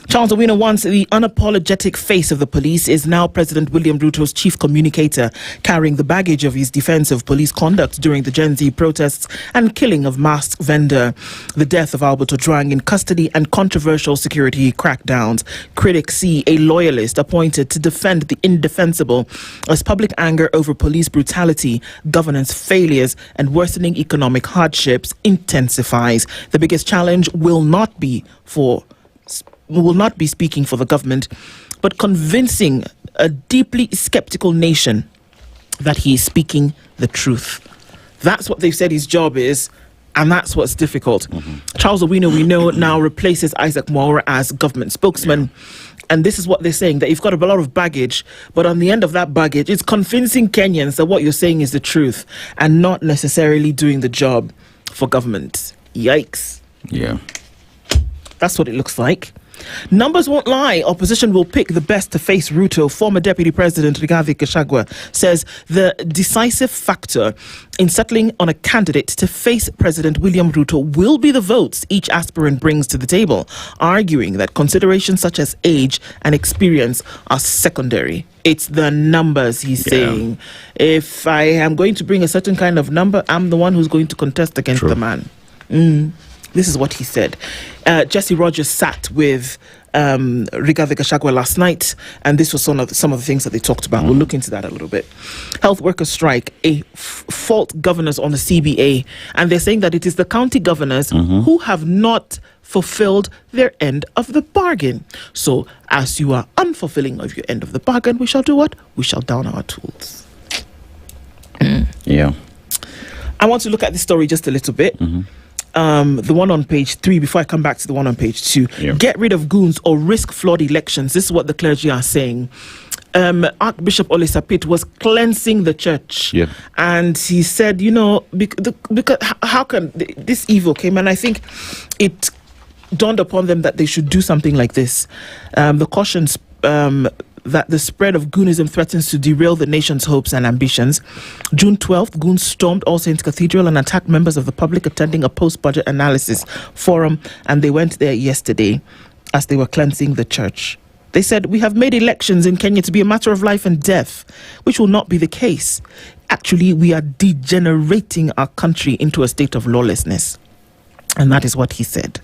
S1: Charles Owino, once the unapologetic face of the police, is now President William Ruto's chief communicator, carrying the baggage of his defense of police conduct during the Gen Z protests and killing of masked vendor, the death of Albert Ojwang in custody, and controversial security crackdowns. Critics see a loyalist appointed to defend the indefensible as public anger over police brutality, governance failures, and worsening economic hardships intensifies. The biggest challenge will not be speaking for the government, but convincing a deeply skeptical nation that he is speaking the truth. That's what they've said his job is, and that's what's difficult. Charles Owino, we know, now replaces Isaac Mwaura as government spokesman. And this is what they're saying, that you've got a lot of baggage, but on the end of that baggage, it's convincing Kenyans that what you're saying is the truth and not necessarily doing the job for government. Yikes.
S2: Yeah.
S1: That's what it looks like. Numbers won't lie. Opposition will pick the best to face Ruto. Former Deputy President Rigathi Gachagua says the decisive factor in settling on a candidate to face President William Ruto will be the votes each aspirant brings to the table, arguing that considerations such as age and experience are secondary. It's the numbers, he's saying. If I am going to bring a certain kind of number, I'm the one who's going to contest against the man. This is what he said. Jesse Rogers sat with Rigathi Gachagua last night, and this was some of the things that they talked about. We'll look into that a little bit. Health workers strike, a fault governors on the CBA, and they're saying that it is the county governors who have not fulfilled their end of the bargain. So as you are unfulfilling of your end of the bargain, we shall do what? We shall down our tools.
S2: Yeah.
S1: I want to look at this story just a little bit. The one on page 3, before I come back to the one on page 2. Get rid of goons or risk flawed elections. This is what the clergy are saying. Archbishop Ole Sapit was cleansing the church. And he said, you know, because how can this evil came? And I think it dawned upon them that they should do something like this. The cautions that the spread of goonism threatens to derail the nation's hopes and ambitions. June 12th, goons stormed All Saints Cathedral and attacked members of the public attending a post-budget analysis forum, and they went there yesterday as they were cleansing the church. They said, we have made elections in Kenya to be a matter of life and death, which will not be the case. Actually, we are degenerating our country into a state of lawlessness. And that is what he said.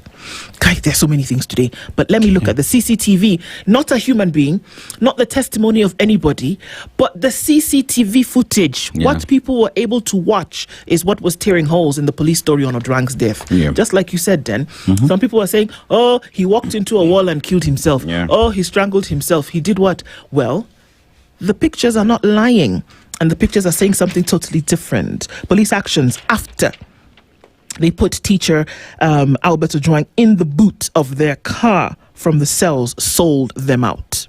S1: Guys, there's so many things today, but let me look at the CCTV. Not a human being, not the testimony of anybody, but the CCTV footage. What people were able to watch is what was tearing holes in the police story on Ojwang's death. Just like you said, Dan. Some people were saying, oh, he walked into a wall and killed himself. Oh, he strangled himself. He did what? Well, the pictures are not lying, and the pictures are saying something totally different. Police actions after they put teacher Albert Ojwang in the boot of their car from the cells, sold them out.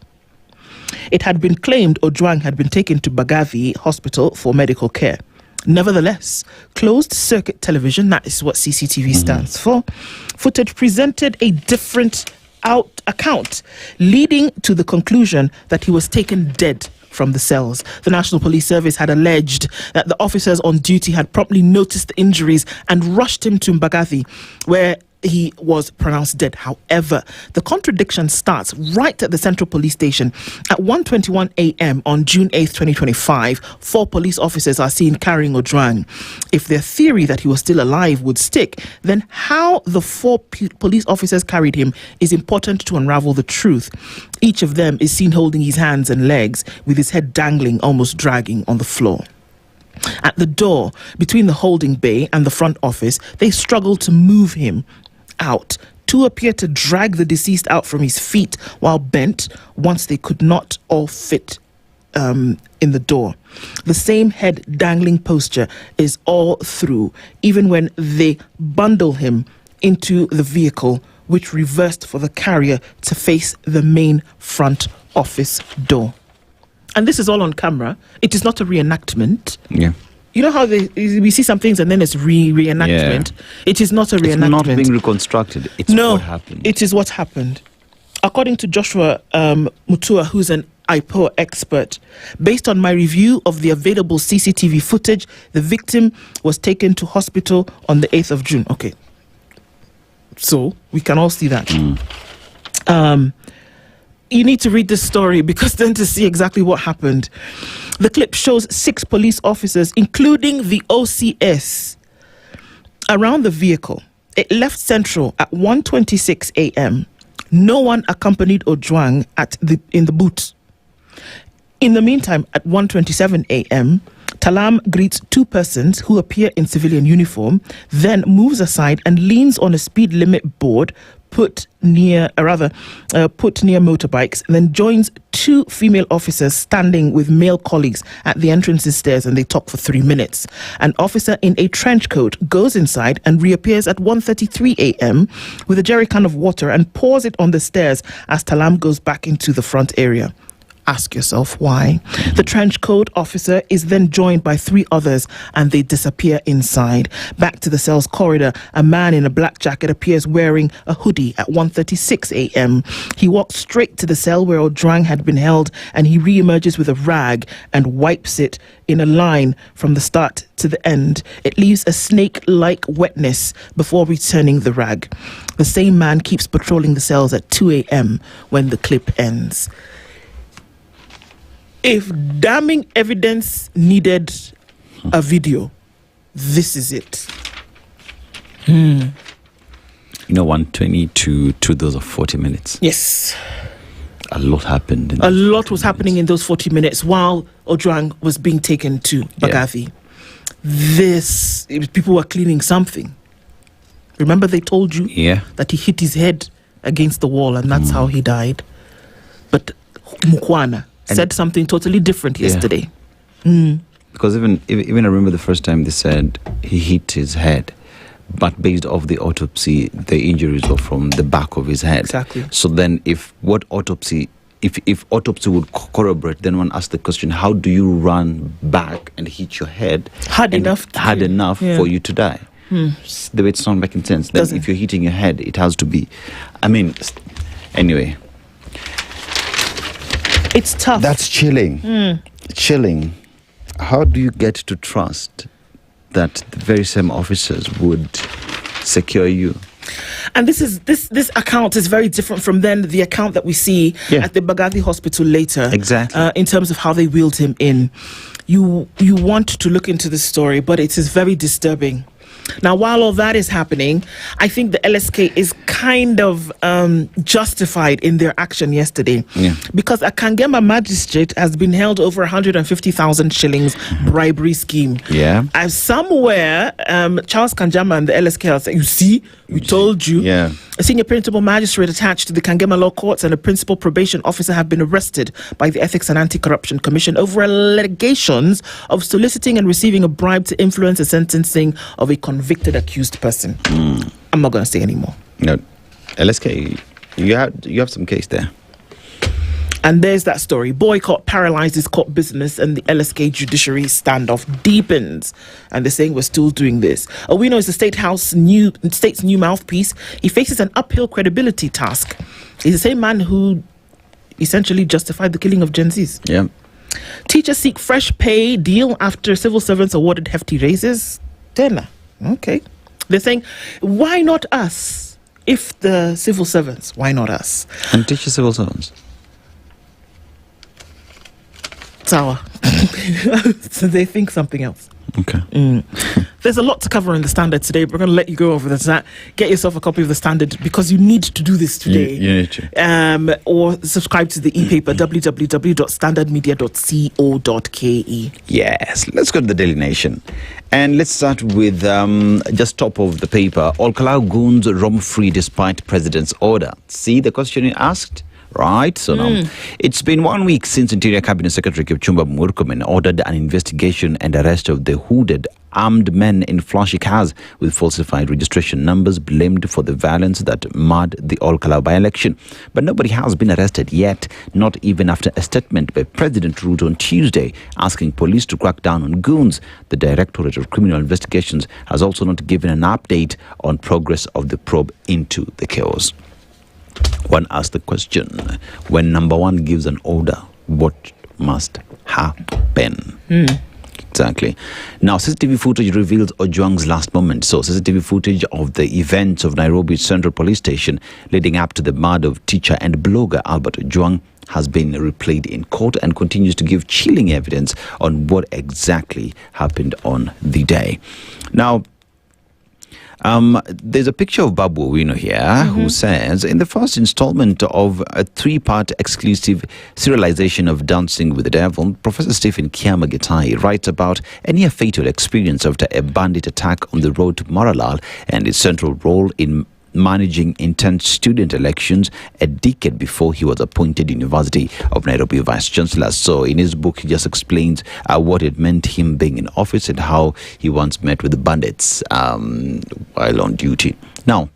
S1: It had been claimed Ojwang had been taken to Bagavi Hospital for medical care. Nevertheless, closed circuit television, that is what CCTV stands for, footage presented a different account, leading to the conclusion that he was taken dead from the cells. The National Police Service had alleged that the officers on duty had promptly noticed the injuries and rushed him to Mbagathi, where he was pronounced dead. However, the contradiction starts right at the Central Police Station. At 1:21 a.m. on June 8th, 2025, 4 police officers are seen carrying Ojwang. If their theory that he was still alive would stick, then how the 4 police officers carried him is important to unravel the truth. Each of them is seen holding his hands and legs, with his head dangling, almost dragging on the floor. At the door between the holding bay and the front office, they struggle to move him out. 2 appear to drag the deceased out from his feet while bent, once they could not all fit in the door. The same head dangling posture is all through, even when they bundle him into the vehicle, which reversed for the carrier to face the main front office door. And this is all on camera. It is not a reenactment.
S2: Yeah.
S1: You know how we see some things and then it's reenactment? Yeah. It is not a reenactment.
S2: It's not being reconstructed. It's what happened.
S1: It is what happened. According to Joshua Mutua, who's an IPO expert, based on my review of the available CCTV footage, the victim was taken to hospital on the 8th of June. Okay. So we can all see that. You need to read this story because then to see exactly what happened. The clip shows 6 police officers, including the OCS, around the vehicle. It left Central at 1:26 a.m. No one accompanied Ojwang in the boot. In the meantime, at 1:27 a.m., Talam greets 2 persons who appear in civilian uniform, then moves aside and leans on a speed limit board put near motorbikes, and then joins 2 female officers standing with male colleagues at the entrance's stairs, and they talk for 3 minutes. An officer in a trench coat goes inside and reappears at 1:33 a.m. with a jerry can of water and pours it on the stairs as Talam goes back into the front area. Ask yourself why. The trench coat officer is then joined by 3 others and they disappear inside. Back to the cell's corridor, a man in a black jacket appears wearing a hoodie at 1:36 a.m. He walks straight to the cell where Ojwang had been held, and he re-emerges with a rag and wipes it in a line from the start to the end. It leaves a snake-like wetness before returning the rag. The same man keeps patrolling the cells at 2 a.m. when the clip ends. If damning evidence needed a video, this is it.
S2: You know, 1:20 to those of 40 minutes.
S1: Yes.
S2: A lot happened.
S1: A lot was happening in those 40 minutes while Ojwang was being taken to Bagavi. People were cleaning something. Remember they told you that he hit his head against the wall and that's how he died. But Mukwana said something totally different yesterday.
S2: Because even I remember the first time they said he hit his head, but based off the autopsy, the injuries were from the back of his head.
S1: Exactly.
S2: So then if autopsy would corroborate, then one asks the question, how do you run back and hit your head
S1: hard enough
S2: for you to die? The way it's not making sense. Then if you're hitting your head, it has to be. Anyway.
S1: It's tough.
S2: That's chilling. Chilling. How do you get to trust that the very same officers would secure you?
S1: And this account is very different from then the account that we see at the Bagavi hospital later.
S2: Exactly.
S1: In terms of how they wheeled him in. You want to look into this story, but it is very disturbing. Now, while all that is happening, I think the LSK is kind of justified in their action yesterday. Because a Kangema magistrate has been held over 150,000 shillings bribery scheme. As somewhere, Charles Kanjama and the LSK are saying, you see, we told you. A senior principal magistrate attached to the Kangema Law Courts and a principal probation officer have been arrested by the Ethics and Anti-Corruption Commission over allegations of soliciting and receiving a bribe to influence the sentencing of a convicted accused person. I'm not going to say anymore.
S2: No, LSK, you have some case there.
S1: And there's that story. Boycott paralyzes court business and the LSK judiciary standoff deepens. And they're saying we're still doing this. Owino is the state's new mouthpiece. He faces an uphill credibility task. He's the same man who essentially justified the killing of Gen Zs.
S2: Yeah.
S1: Teachers seek fresh pay deal after civil servants awarded hefty raises. Tena. Okay. They're saying, why not us? If the civil servants, why not us?
S2: And teacher civil servants.
S1: Sour. So they think something else.
S2: Okay.
S1: There's a lot to cover in the Standard today. We're going to let you go over that. Get yourself a copy of the Standard because you need to do this today.
S2: You need to.
S1: Or subscribe to the e-paper, www.standardmedia.co.ke.
S2: Yes. Let's go to the Daily Nation. And let's start with just top of the paper. All Kalau goons roam free despite president's order. See the question you asked? Right, so now it's been 1 week since Interior Cabinet Secretary Kipchumba Murkomen ordered an investigation and arrest of the hooded armed men in flashy cars with falsified registration numbers blamed for the violence that marred the All Kalau by-election. But nobody has been arrested yet, not even after a statement by President Ruto on Tuesday asking police to crack down on goons. The Directorate of Criminal Investigations has also not given an update on progress of the probe into the chaos. One asked the question, when number one gives an order, what must happen? Exactly. Now, CCTV footage reveals Ojwang's last moment. So, CCTV footage of the events of Nairobi's Central Police Station leading up to the murder of teacher and blogger Albert Ojwang has been replayed in court and continues to give chilling evidence on what exactly happened on the day. Now, there's a picture of Babu Owino here who says, in the first installment of a 3-part exclusive serialization of Dancing with the Devil, Professor Stephen Kiama Gitahi writes about a near-fatal experience after a bandit attack on the road to Maralal and his central role in managing intense student elections a decade before he was appointed University of Nairobi Vice Chancellor. So in his book, he just explains what it meant him being in office and how he once met with the bandits while on duty. Now,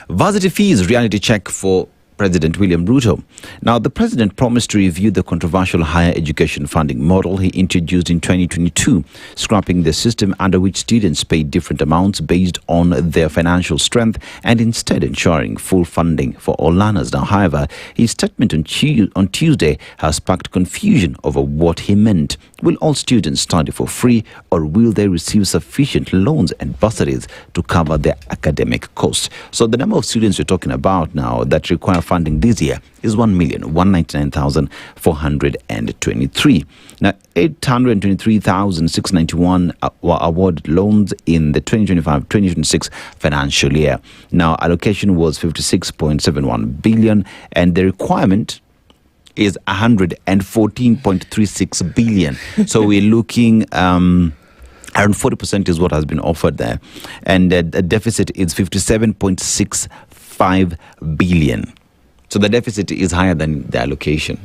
S2: varsity fees reality check for President William Ruto. Now, the president promised to review the controversial higher education funding model he introduced in 2022, scrapping the system under which students paid different amounts based on their financial strength and instead ensuring full funding for all learners. Now, however, his statement on Tuesday has sparked confusion over what he meant. Will all students study for free, or will they receive sufficient loans and bursaries to cover their academic costs? So the number of students we're talking about now that require funding this year is 1,199,423. Now, 823,691 were awarded loans in the 2025-2026 financial year. Now, allocation was 56.71 billion, and the requirement is 114.36 billion. So we're looking around 40% is what has been offered there, and the deficit is 57.65 billion. So the deficit is higher than the allocation.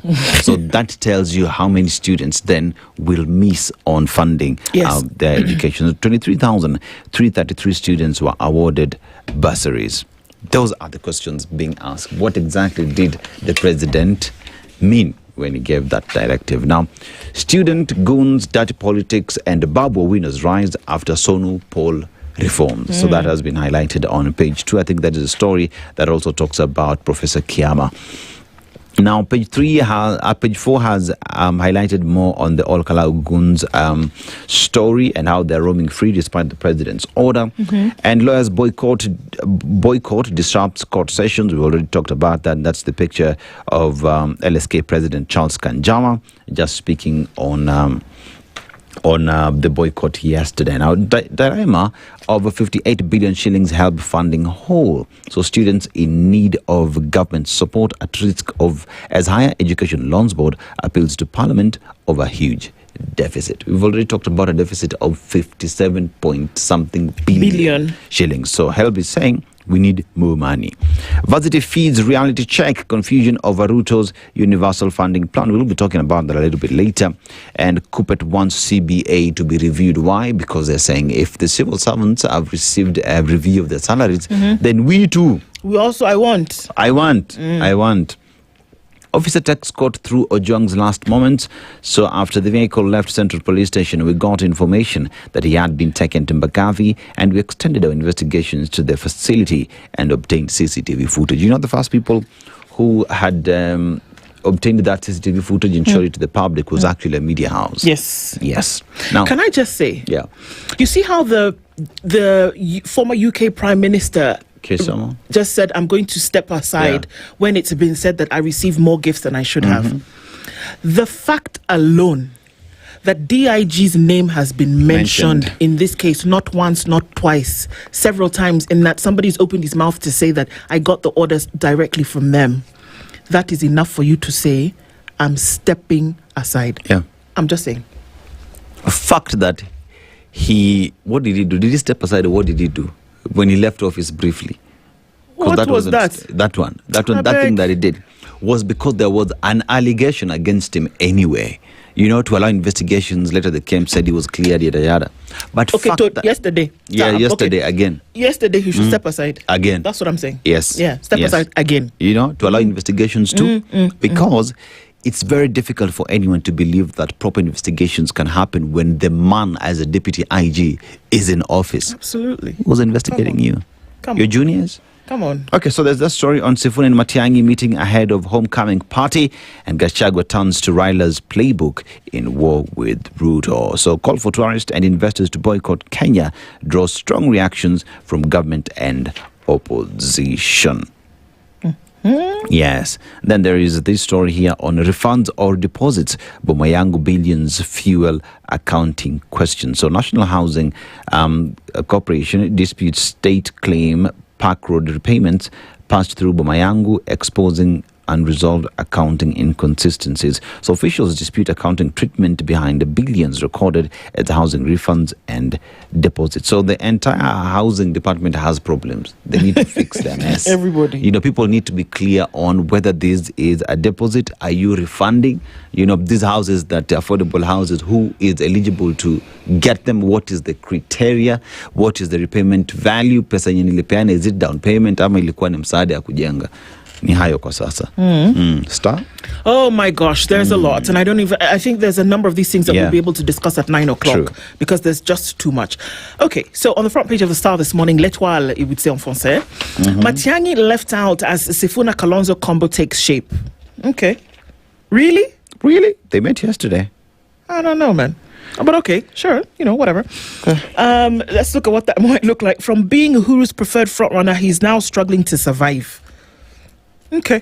S2: So that tells you how many students then will miss on funding their education. So 23,333 students were awarded bursaries. Those are the questions being asked. What exactly did the president mean when he gave that directive? Now, student goons, dirty politics, and Babu Owino's rise after Sonu poll reform. So that has been highlighted on page 2. I think that is a story that also talks about Professor Kiama. Now, page 4 has highlighted more on the All Kalau goons story and how they're roaming free despite the president's order. And lawyers boycott disrupts court sessions. We've already talked about that. That's the picture of LSK President Charles Kanjama just speaking on the boycott yesterday. Now, dilemma of 58 billion shillings help funding whole. So students in need of government support at risk of, as Higher Education Loans Board appeals to Parliament over huge deficit. We've already talked about a deficit of 57 point something billion shillings. So HELB is saying we need more money. Varsity feeds reality check, confusion over Ruto's universal funding plan. We'll be talking about that a little bit later. And Kupet wants CBA to be reviewed. Why? Because they're saying if the civil servants have received a review of their salaries, then we too.
S1: We also, I want.
S2: Officer takes court through Ojwang's last moments. So after the vehicle left Central Police Station, we got information that he had been taken to Mbagathi, and we extended our investigations to the facility and obtained CCTV footage. You know, the first people who had obtained that CCTV footage and showed it to the public was actually a media house.
S1: Yes.
S2: Now,
S1: can I just say,
S2: yeah,
S1: you see how the former UK Prime Minister just said, I'm going to step aside when it's been said that I received more gifts than I should have. The fact alone that DIG's name has been mentioned in this case, not once, not twice, several times, in that somebody's opened his mouth to say that I got the orders directly from them, that is enough for you to say, I'm stepping aside.
S2: Yeah.
S1: I'm just saying.
S2: A fact that what did he do? Did he step aside, or what did he do when he left office briefly?
S1: What was that?
S2: That thing that he did was because there was an allegation against him anyway. You know, to allow investigations. Later, the camp said he was cleared, yada yada. But
S1: yesterday.
S2: Yeah, yesterday again.
S1: Yesterday, he should step aside
S2: again.
S1: That's what I'm saying.
S2: Yes.
S1: Yeah, step aside again.
S2: You know, to allow investigations too, because it's very difficult for anyone to believe that proper investigations can happen when the man, as a deputy IG, is in office.
S1: Absolutely.
S2: Who's investigating you? Your juniors?
S1: Come on.
S2: Okay, so there's that story on Sifuna and Matiang'i meeting ahead of homecoming party, and Gachagua turns to Raila's playbook in war with Ruto. So call for tourists and investors to boycott Kenya draws strong reactions from government and opposition. Yes. Then there is this story here on refunds or deposits. Bomayangu Billions fuel accounting question. So National Housing Corporation disputes state claim Park Road repayments passed through Bomayangu, exposing unresolved accounting inconsistencies. So officials dispute accounting treatment behind the billions recorded as housing refunds and deposits. So the entire housing department has problems. They need to fix their mess.
S1: Everybody.
S2: You know, people need to be clear on whether this is a deposit. Are you refunding? You know, these houses that are affordable houses, who is eligible to get them? What is the criteria? What is the repayment value? Pesa yenye nilipeana, is it down payment ama ilikuwa ni msaada ya kujenga? Ni hayo kwa sasa. Star?
S1: Oh my gosh, there's a lot. And I think there's a number of these things that we'll be able to discuss at 9 o'clock because there's just too much. Okay, so on the front page of the Star this morning, l'étoile, it would say en français, Matiang'i left out as Sifuna Kalonzo combo takes shape. Okay. Really?
S2: They met yesterday.
S1: I don't know, man. But okay, sure, you know, whatever. Let's look at what that might look like. From being Uhuru's preferred frontrunner, he's now struggling to survive. Okay.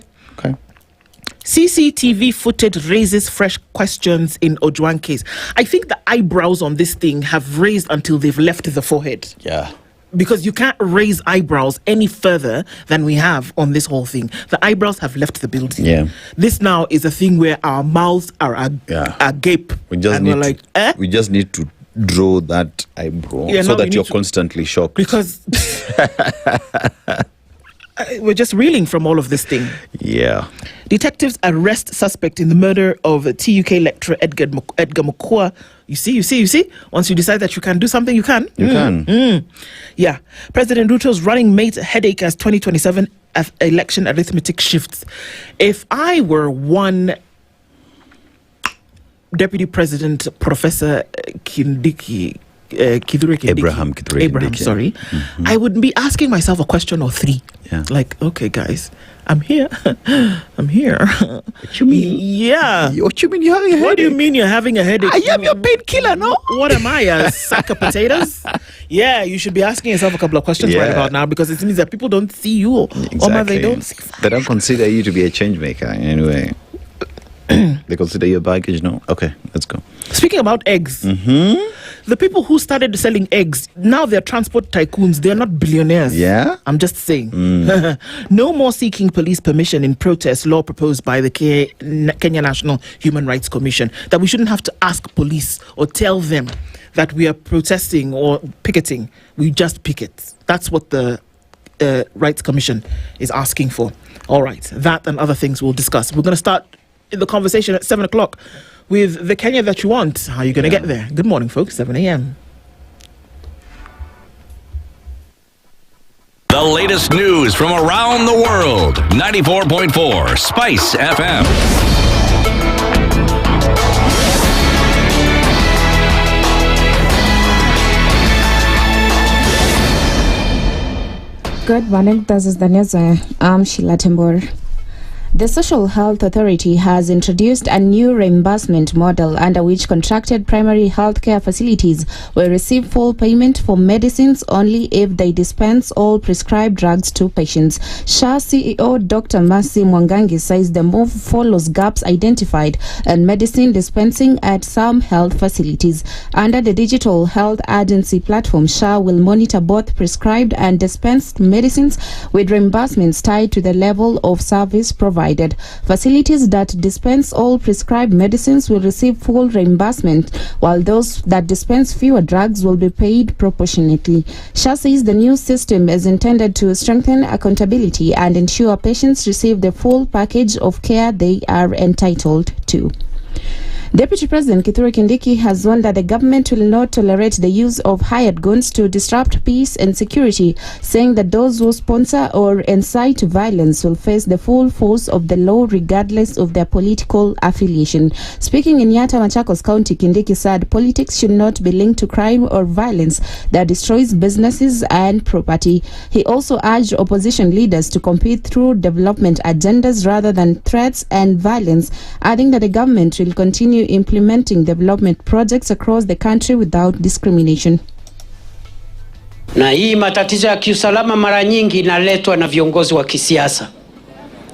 S1: CCTV footage raises fresh questions in Ojwang case. I think the eyebrows on this thing have raised until they've left the forehead.
S2: Yeah.
S1: Because you can't raise eyebrows any further than we have on this whole thing. The eyebrows have left the building.
S2: Yeah.
S1: This now is a thing where our mouths are agape.
S2: We just need to draw that eyebrow so that you're constantly shocked.
S1: Because we're just reeling from all of this thing.
S2: Yeah.
S1: Detectives arrest suspect in the murder of TUK lecturer Edgar Mokua. You see? Once you decide that you can do something, you can.
S2: You can.
S1: Yeah. President Ruto's running mate headache as 2027 election arithmetic shifts. If I were one Deputy President, Professor Abraham, sorry, I would be asking myself a question or three.
S2: Yeah.
S1: Like, okay, guys, I'm here.
S2: What you mean?
S1: Yeah.
S2: What you mean you're having a headache?
S1: What do you mean you're having a headache?
S2: I am your painkiller, no?
S1: What am I, a sack of potatoes? Yeah, you should be asking yourself a couple of questions right about now, because it means that people don't see you. Or they don't see.
S2: They don't consider you to be a change maker anyway. They consider you a baggage, no? Okay, let's go.
S1: Speaking about eggs, the people who started selling eggs, now they're transport tycoons. They're not billionaires.
S2: Yeah?
S1: I'm just saying. No more seeking police permission in protest, law proposed by the Kenya National Human Rights Commission, that we shouldn't have to ask police or tell them that we are protesting or picketing. We just picket. That's what the Rights Commission is asking for. All right, that and other things we'll discuss. We're going to start the conversation at 7 o'clock with the Kenya that you want. How are you going to get there? Good morning, folks. 7 a.m.
S3: The The latest news from around the world. 94.4 Spice FM.
S6: Good morning, this is the news. I'm Sheila Tembor. The Social Health Authority has introduced a new reimbursement model under which contracted primary healthcare facilities will receive full payment for medicines only if they dispense all prescribed drugs to patients. SHA CEO Dr. Mercy Mwangangi says the move follows gaps identified in medicine dispensing at some health facilities. Under the Digital Health Agency platform, SHA will monitor both prescribed and dispensed medicines with reimbursements tied to the level of service provided. Facilities that dispense all prescribed medicines will receive full reimbursement, while those that dispense fewer drugs will be paid proportionately. SHA says the new system is intended to strengthen accountability and ensure patients receive the full package of care they are entitled to. Deputy President Kithure Kindiki has warned that the government will not tolerate the use of hired guns to disrupt peace and security, saying that those who sponsor or incite violence will face the full force of the law regardless of their political affiliation. Speaking in Yatta, Machakos County, Kindiki said politics should not be linked to crime or violence that destroys businesses and property. He also urged opposition leaders to compete through development agendas rather than threats and violence, adding that the government will continue implementing development projects across the country without discrimination.
S11: Na hii matatizo ya kiusalama mara nyingi inaletwa na viongozi wa kisiasa.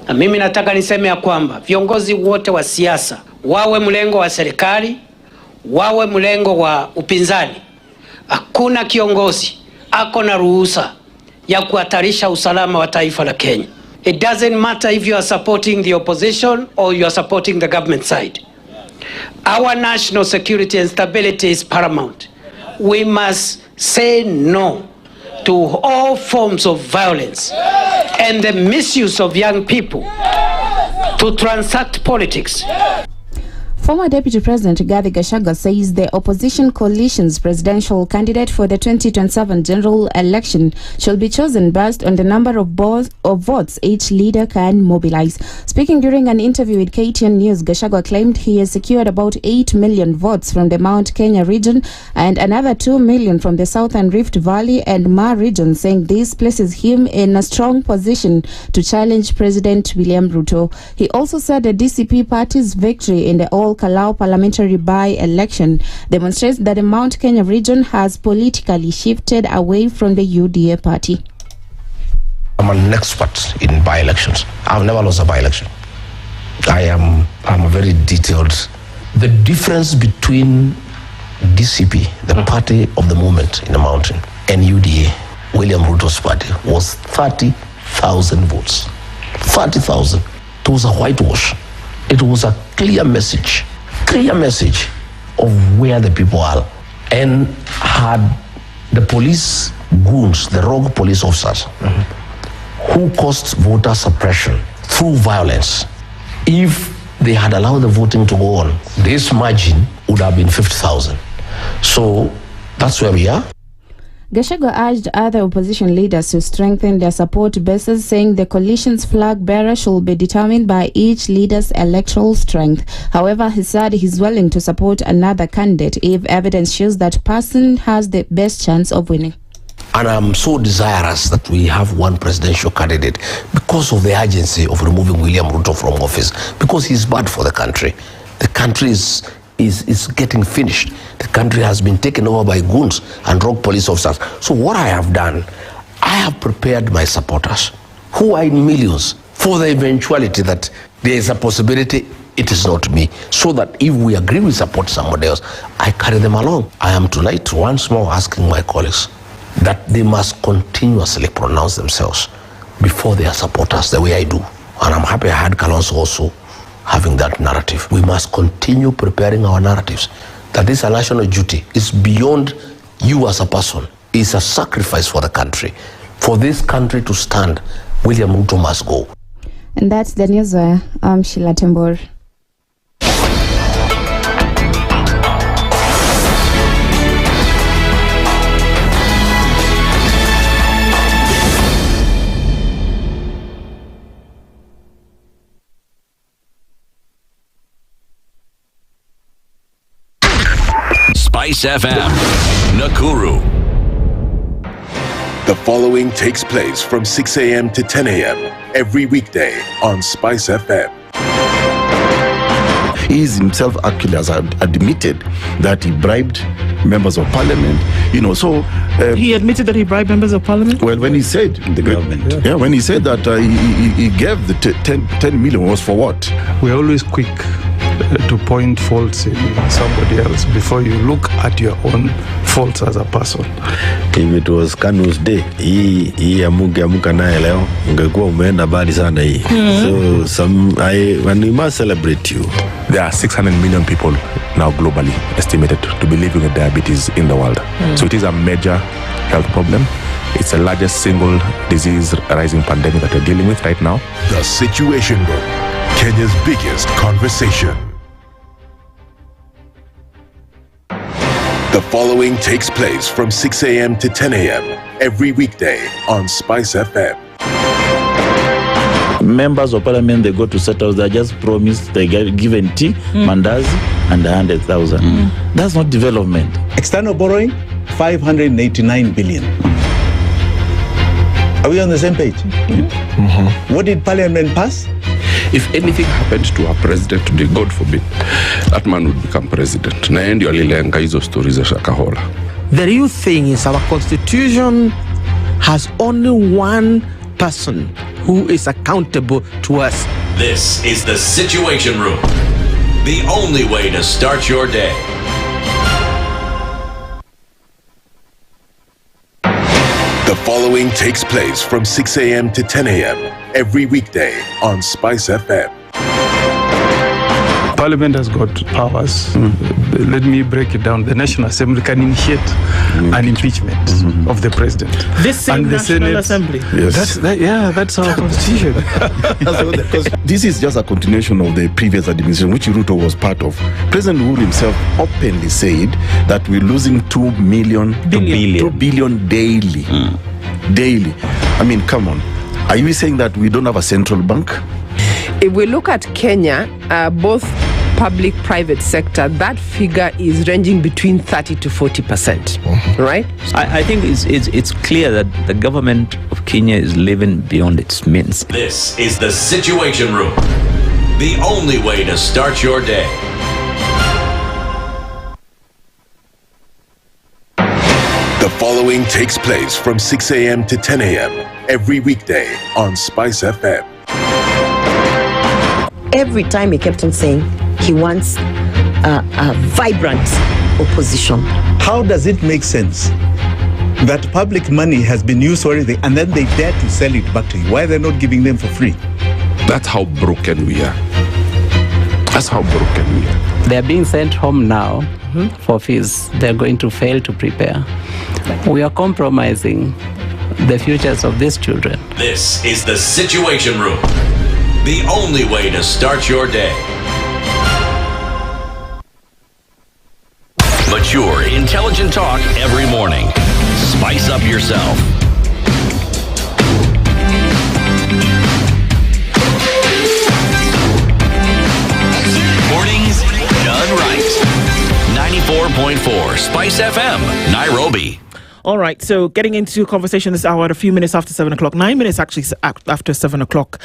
S11: Na mimi nataka niseme ya kwamba viongozi wote wa siasa, wawe mlengo wa serikali, wawe mlengo wa upinzani, hakuna kiongozi ako na ruhusa ya kuhatarisha usalama wa taifa la Kenya. It doesn't matter if you are supporting the opposition or you are supporting the government side. Our national security and stability is paramount. We must say no to all forms of violence and the misuse of young people to transact politics.
S6: Former Deputy President Rigathi Gachagua says the opposition coalition's presidential candidate for the 2027 general election shall be chosen based on the number of votes each leader can mobilize. Speaking during an interview with KTN News, Gachagua claimed he has secured about 8 million votes from the Mount Kenya region and another 2 million from the Southern Rift Valley and Ma region, saying this places him in a strong position to challenge President William Ruto. He also said the DCP party's victory in the Kalau parliamentary by-election demonstrates that the Mount Kenya region has politically shifted away from the UDA party.
S12: I'm an expert in by-elections. I've never lost a by-election. I'm a very detailed. The difference between DCP, the party of the movement in the mountain, and UDA, William Ruto's party, was 30,000 votes. 30,000. It was a whitewash. It was a clear message of where the people are. And had the police goons, the rogue police officers, who caused voter suppression through violence, if they had allowed the voting to go on, this margin would have been 50,000. So that's where we are.
S6: Gachagua urged other opposition leaders to strengthen their support bases, saying the coalition's flag bearer should be determined by each leader's electoral strength. However, he said he's willing to support another candidate if evidence shows that person has the best chance of winning.
S12: And I'm so desirous that we have one presidential candidate because of the urgency of removing William Ruto from office, because he's bad for the country. The country is getting finished. The country has been taken over by goons and rogue police officers. So what I have done, I have prepared my supporters, who are in millions, for the eventuality that there is a possibility it is not me. So that if we agree we support somebody else, I carry them along. I am tonight once more asking my colleagues that they must continuously pronounce themselves before their supporters the way I do. And I'm happy I had Kalonzo also having that narrative. We must continue preparing our narratives. That this is a national duty. It's beyond you as a person. It's a sacrifice for the country. For this country to stand, William Ruto must go.
S6: And that's the news. I'm Sheila Tembor.
S3: Spice FM, Nakuru.
S4: The following takes place from 6 a.m. to 10 a.m. every weekday on Spice FM.
S17: He is himself actually has admitted that he bribed members of parliament, so...
S1: he admitted that he bribed members of parliament?
S17: Well, when he said...
S2: The government.
S17: Yeah, when he said that he gave the 10 million was for what?
S9: We're always quick to point faults in somebody else before you look at your own faults as a person.
S13: If it was Kanu's day, hii amuka naye leo, ungekuwa umeenda bali sana hii. So when we must celebrate you.
S14: There are 600 million people now globally estimated to be living with diabetes in the world. So it is a major health problem. It's the largest single disease rising pandemic that we're dealing with right now.
S4: The Situation Room, Kenya's biggest conversation. The following takes place from 6 a.m. to 10 a.m. every weekday on Spice FM.
S15: Members of parliament, they go to settle, they just promised they get given tea, mandazi, and 100,000. That's not development.
S16: External borrowing, 589 billion. Are we on the same page? What did parliament pass?
S18: If anything happens to our president today, God forbid, that man would become president. Na ndio alilenga hizo stories za Shakahola.
S25: The real thing is our constitution has only one person who is accountable to us.
S3: This is the Situation Room, the only way to start your day.
S4: The following takes place from 6 a.m. to 10 a.m. every weekday on Spice FM.
S9: Parliament has got powers. Let me break it down. The National Assembly can initiate an impeachment of the president.
S1: This same National Assembly.
S9: Yes. That's our constitution.
S17: This is just a continuation of the previous administration, which Ruto was part of. President Uhuru himself openly said that we're losing 2 billion daily. Daily. I mean, come on. Are you saying that we don't have a central bank?
S26: If we look at Kenya, both public-private sector, that figure is ranging between 30 to 40%, right?
S27: I think it's clear that the government of Kenya is living beyond its means.
S3: This is the Situation Room, the only way to start your day.
S4: The following takes place from 6 a.m. to 10 a.m. every weekday on Spice FM.
S5: Every time he kept on saying he wants a vibrant opposition.
S16: How does it make sense that public money has been used already and then they dare to sell it back to you? Why are they not giving them for free?
S18: That's how broken we are. That's how broken we are.
S27: They are being sent home now for fees. They're going to fail to prepare. We are compromising the futures of these children.
S3: This is the Situation Room, the only way to start your day. Mature, intelligent talk every morning. Spice up yourself. Mornings done right. 94.4 Spice FM, Nairobi.
S1: All right, so getting into conversation this hour at a few minutes after 7 o'clock, 9 minutes actually after 7 o'clock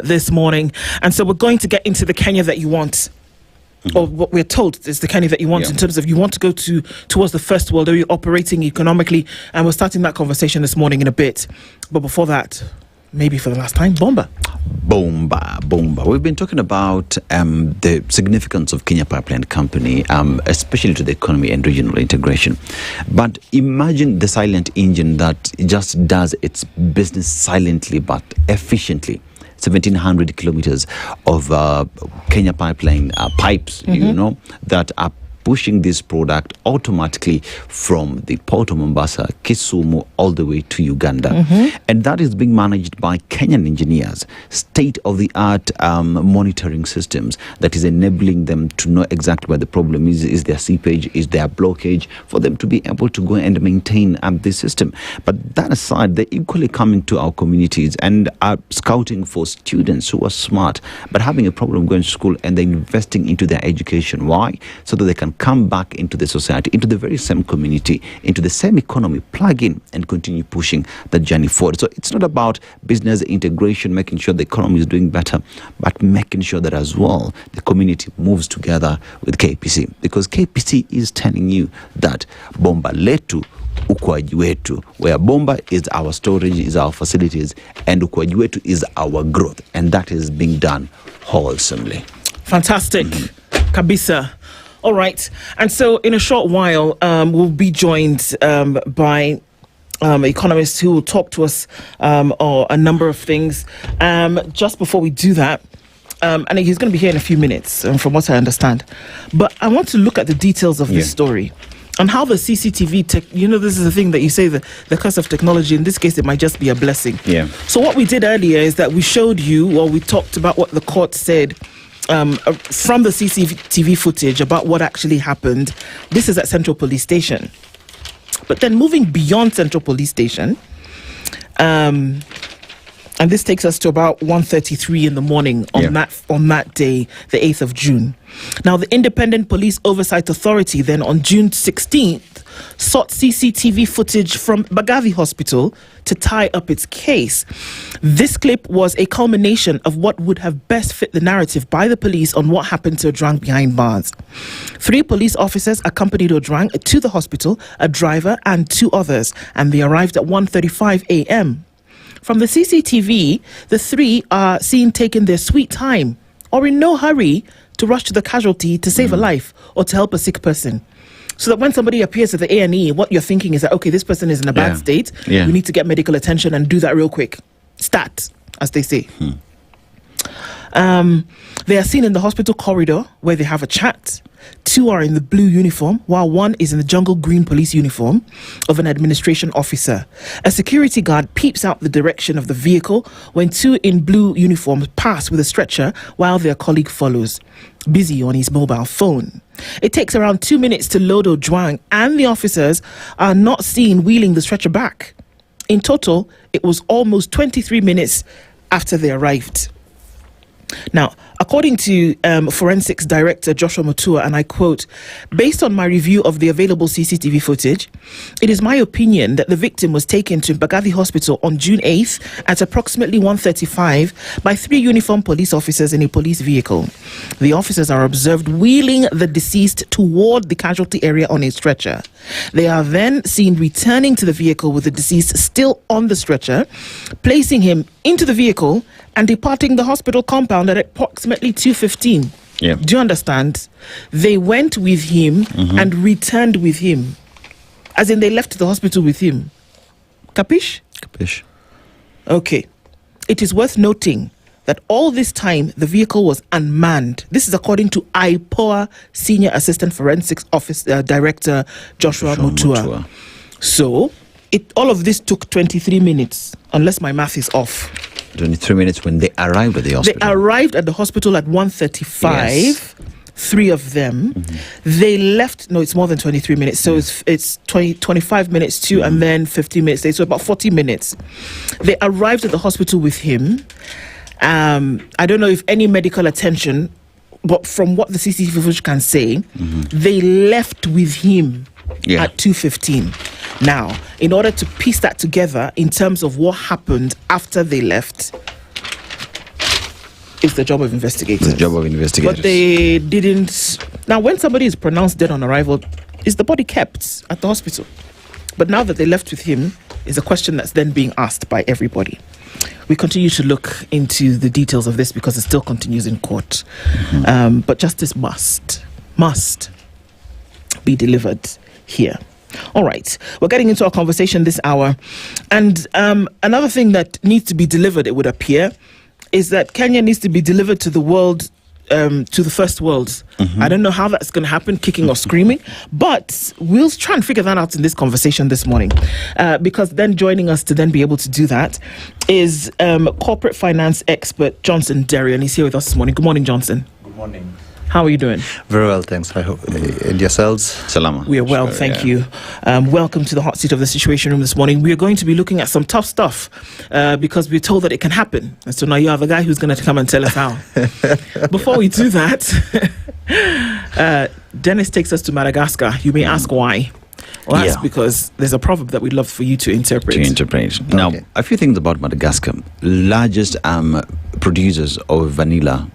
S1: this morning. And so we're going to get into the Kenya that you want. Or what we're told is the Kenya that you want in terms of you want to go towards the first world, are you operating economically? And we're starting that conversation this morning in a bit. But before that, maybe for the last time, Bomba.
S2: We've been talking about the significance of Kenya Pipeline Company, especially to the economy and regional integration. But imagine the silent engine that just does its business silently but efficiently. 1,700 kilometers of Kenya Pipeline pipes, that are pushing this product automatically from the port of Mombasa, Kisumu, all the way to Uganda. And that is being managed by Kenyan engineers, state-of-the-art monitoring systems that is enabling them to know exactly where the problem is there seepage, is there blockage, for them to be able to go and maintain this system. But that aside, they're equally coming to our communities and are scouting for students who are smart, but having a problem going to school, and they're investing into their education. Why? So that they can come back into the society, into the very same community, into the same economy, plug in and continue pushing the journey forward. So it's not about business integration, making sure the economy is doing better, but making sure that as well the community moves together with KPC, because KPC is telling you that bomba letu ukuaji wetu, where bomba is our storage, is our facilities, and ukuaji wetu is our growth, and that is being done wholesomely.
S1: Fantastic. Kabisa. All right. And so in a short while, we'll be joined by economists who will talk to us on a number of things. Just before we do that, and he's going to be here in a few minutes, from what I understand. But I want to look at the details of this story and how the CCTV this is the thing that you say, the curse of technology. In this case, it might just be a blessing.
S2: Yeah.
S1: So what we did earlier is that we showed you, or we talked about what the court said from the CCTV footage about what actually happened. This is at Central Police Station. But then moving beyond Central Police Station, and this takes us to about 1:33 in the morning on that day, the 8th of June. Now, the Independent Police Oversight Authority then on June 16th sought CCTV footage from Bagavi Hospital to tie up its case. This clip was a culmination of what would have best fit the narrative by the police on what happened to Ojwang behind bars. 3 police officers accompanied Ojwang to the hospital, a driver and 2 others, and they arrived at 1:35 a.m. From the CCTV, the 3 are seen taking their sweet time or in no hurry to rush to the casualty to save a life or to help a sick person. So that when somebody appears at the A&E, what you're thinking is that, okay, this person is in a bad state.
S2: Yeah.
S1: We need to get medical attention and do that real quick. Stat, as they say. They are seen in the hospital corridor where they have a chat. 2 are in the blue uniform, while 1 is in the jungle green police uniform of an administration officer. A security guard peeps out the direction of the vehicle when 2 in blue uniforms pass with a stretcher while their colleague follows, busy on his mobile phone. It takes around 2 minutes to load Ojwang, and the officers are not seen wheeling the stretcher back. In total, it was almost 23 minutes after they arrived. Now, according to Forensics Director Joshua Mutua, and I quote, "Based on my review of the available CCTV footage, it is my opinion that the victim was taken to Bagavi Hospital on June 8th at approximately 1:35 by 3 uniformed police officers in a police vehicle. The officers are observed wheeling the deceased toward the casualty area on a stretcher. They are then seen returning to the vehicle with the deceased still on the stretcher, placing him into the vehicle and departing the hospital compound at approximately 2:15.
S2: Yeah.
S1: Do you understand? They went with him and returned with him. As in, they left the hospital with him. Capish?
S2: Capish.
S1: Okay. It is worth noting that all this time, the vehicle was unmanned. This is according to IPOA Senior Assistant Forensics Office Director Joshua Mutua. So, all of this took 23 minutes, unless my math is off.
S2: 23 minutes when they arrived at the hospital.
S1: They arrived at the hospital at 1:35. Yes. 3 of them. They left. No, it's more than 23 minutes. So it's 25 minutes too, and then 15 minutes later. So about 40 minutes. They arrived at the hospital with him. I don't know if any medical attention, but from what the CCTV footage can say, they left with him at 2:15. Now, in order to piece that together in terms of what happened after they left, it's the job of investigators.
S2: It's the job of investigators.
S1: But they didn't. Now, when somebody is pronounced dead on arrival, is the body kept at the hospital? But now that they left with him, is a question that's then being asked by everybody. We continue to look into the details of this because it still continues in court. But justice must be delivered here. All right, we're getting into our conversation this hour. And another thing that needs to be delivered, it would appear, is that Kenya needs to be delivered to the world, to the first world. I don't know how that's going to happen, kicking or screaming, but we'll try and figure that out in this conversation this morning. Because then joining us to then be able to do that is corporate finance expert Johnson Derry, and he's here with us this morning. Good morning, Johnson.
S7: Good morning.
S1: How are you doing?
S16: Very well, thanks. I hope. And yourselves?
S2: Salama.
S1: We are well, thank you. Welcome to the hot seat of the Situation Room this morning. We are going to be looking at some tough stuff because we're told that it can happen. And so now you have a guy who's going to come and tell us how. Before we do that, Dennis takes us to Madagascar. You may ask why. Well, that's because there's a proverb that we'd love for you to interpret.
S2: Now, a few things about Madagascar. Largest producers of vanilla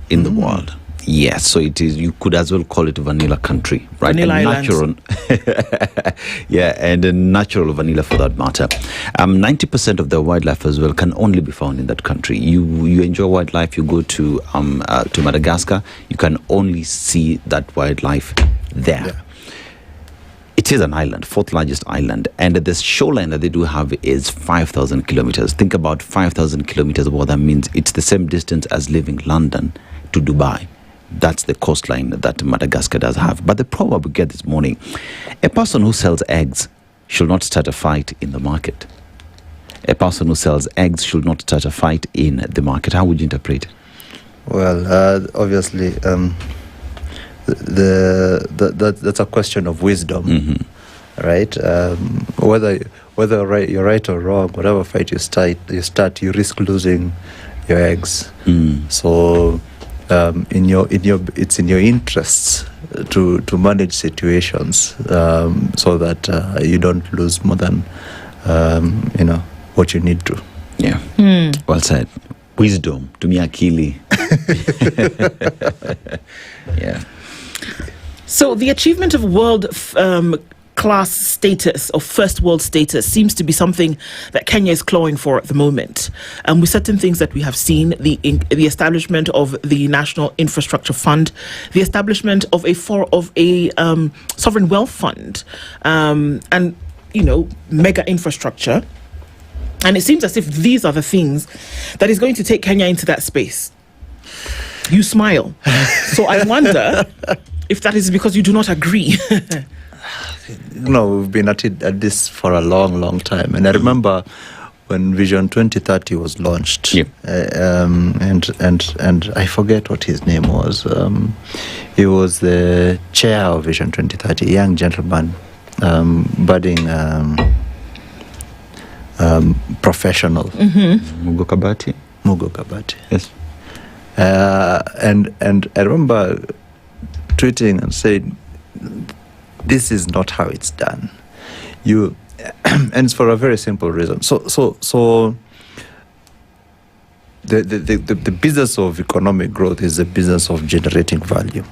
S2: in the world. Yes, so it is. You could as well call it vanilla country, right?
S1: Vanilla
S2: natural, and a natural vanilla for that matter. 90% of the wildlife as well can only be found in that country. You enjoy wildlife. You go to Madagascar. You can only see that wildlife there. Yeah. It is an island, fourth largest island, and the shoreline that they do have is 5,000 kilometers. Think about 5,000 kilometers. What that means, it's the same distance as leaving London to Dubai. That's the coastline that Madagascar does have. But the problem we get this morning, a person who sells eggs should not start a fight in the market. A person who sells eggs should not start a fight in the market. How would you interpret it?
S16: Well, obviously, that's a question of wisdom, right? Whether you're right or wrong, whatever fight you start, you risk losing your eggs. So it's in your interests to manage situations so that you don't lose more than what you need to.
S2: Yeah. Well said. Wisdom. To me, akili. Yeah.
S1: So the achievement of world class status or first world status seems to be something that Kenya is clawing for at the moment. With certain things that we have seen, the establishment of the National Infrastructure Fund, the establishment of a sovereign wealth fund, and mega infrastructure. And it seems as if these are the things that is going to take Kenya into that space. You smile. So I wonder if that is because you do not agree.
S16: We've been at this for a long, long time. And I remember when Vision 2030 was launched, and I forget what his name was. He was the chair of Vision 2030, a young gentleman, budding professional.
S2: Mugo
S16: Kabati. Yes. And I remember tweeting and saying, this is not how it's done. And it's for a very simple reason. So the business of economic growth is the business of generating value.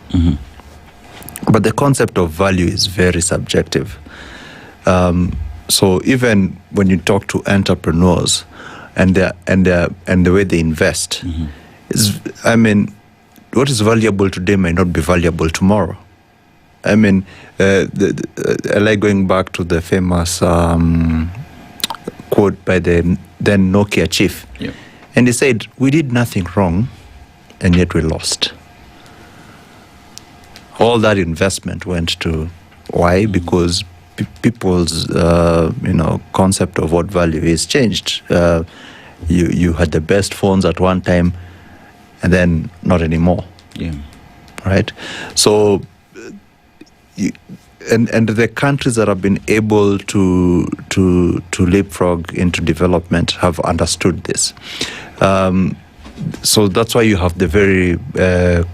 S16: But the concept of value is very subjective. So even when you talk to entrepreneurs and the way they invest, what is valuable today may not be valuable tomorrow. I like going back to the famous quote by the then Nokia chief. Yeah. And he said, we did nothing wrong, and yet we lost. All that investment went to, why? Because people's concept of what value is changed. You had the best phones at one time, and then not anymore.
S2: Yeah.
S16: Right? So and the countries that have been able to leapfrog into development have understood this. So that's why you have the very the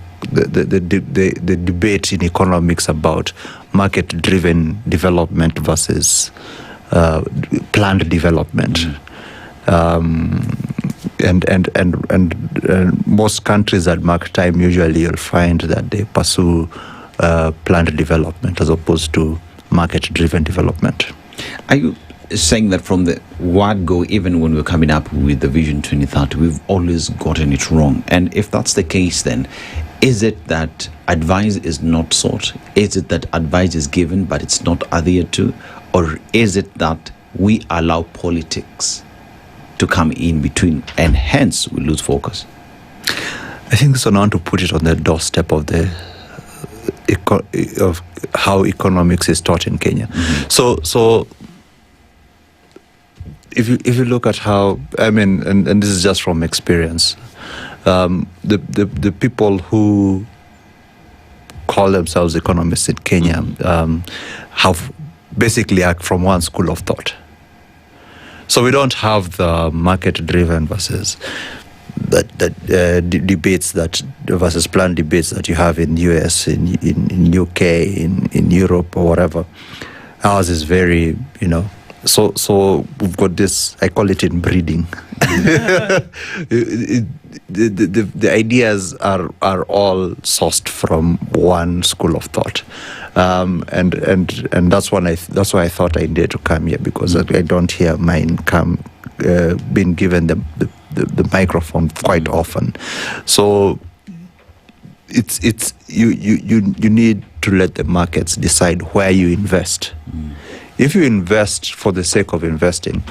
S16: debate in economics about market-driven development versus planned development. And most countries that mark time, usually you'll find that they pursue planned development as opposed to market-driven development.
S2: Are you saying that from the word go, even when we're coming up with the Vision 2030, we've always gotten it wrong? And if that's the case, then is it that advice is not sought? Is it that advice is given but it's not adhered to? Or is it that we allow politics to come in between and hence we lose focus?
S16: I think so. Now to put it on the doorstep of of how economics is taught in Kenya. So if you look at how, and this is just from experience, the people who call themselves economists in Kenya have basically act from one school of thought. So we don't have the market-driven versus debates versus planned debates that you have in US, in UK, in Europe or whatever. Ours is very, So we've got this. I call it inbreeding. The ideas are all sourced from one school of thought, and that's why I thought I needed to come here, because I don't hear mine being given the microphone quite often. So it's you need to let the markets decide where you invest. If you invest for the sake of investing,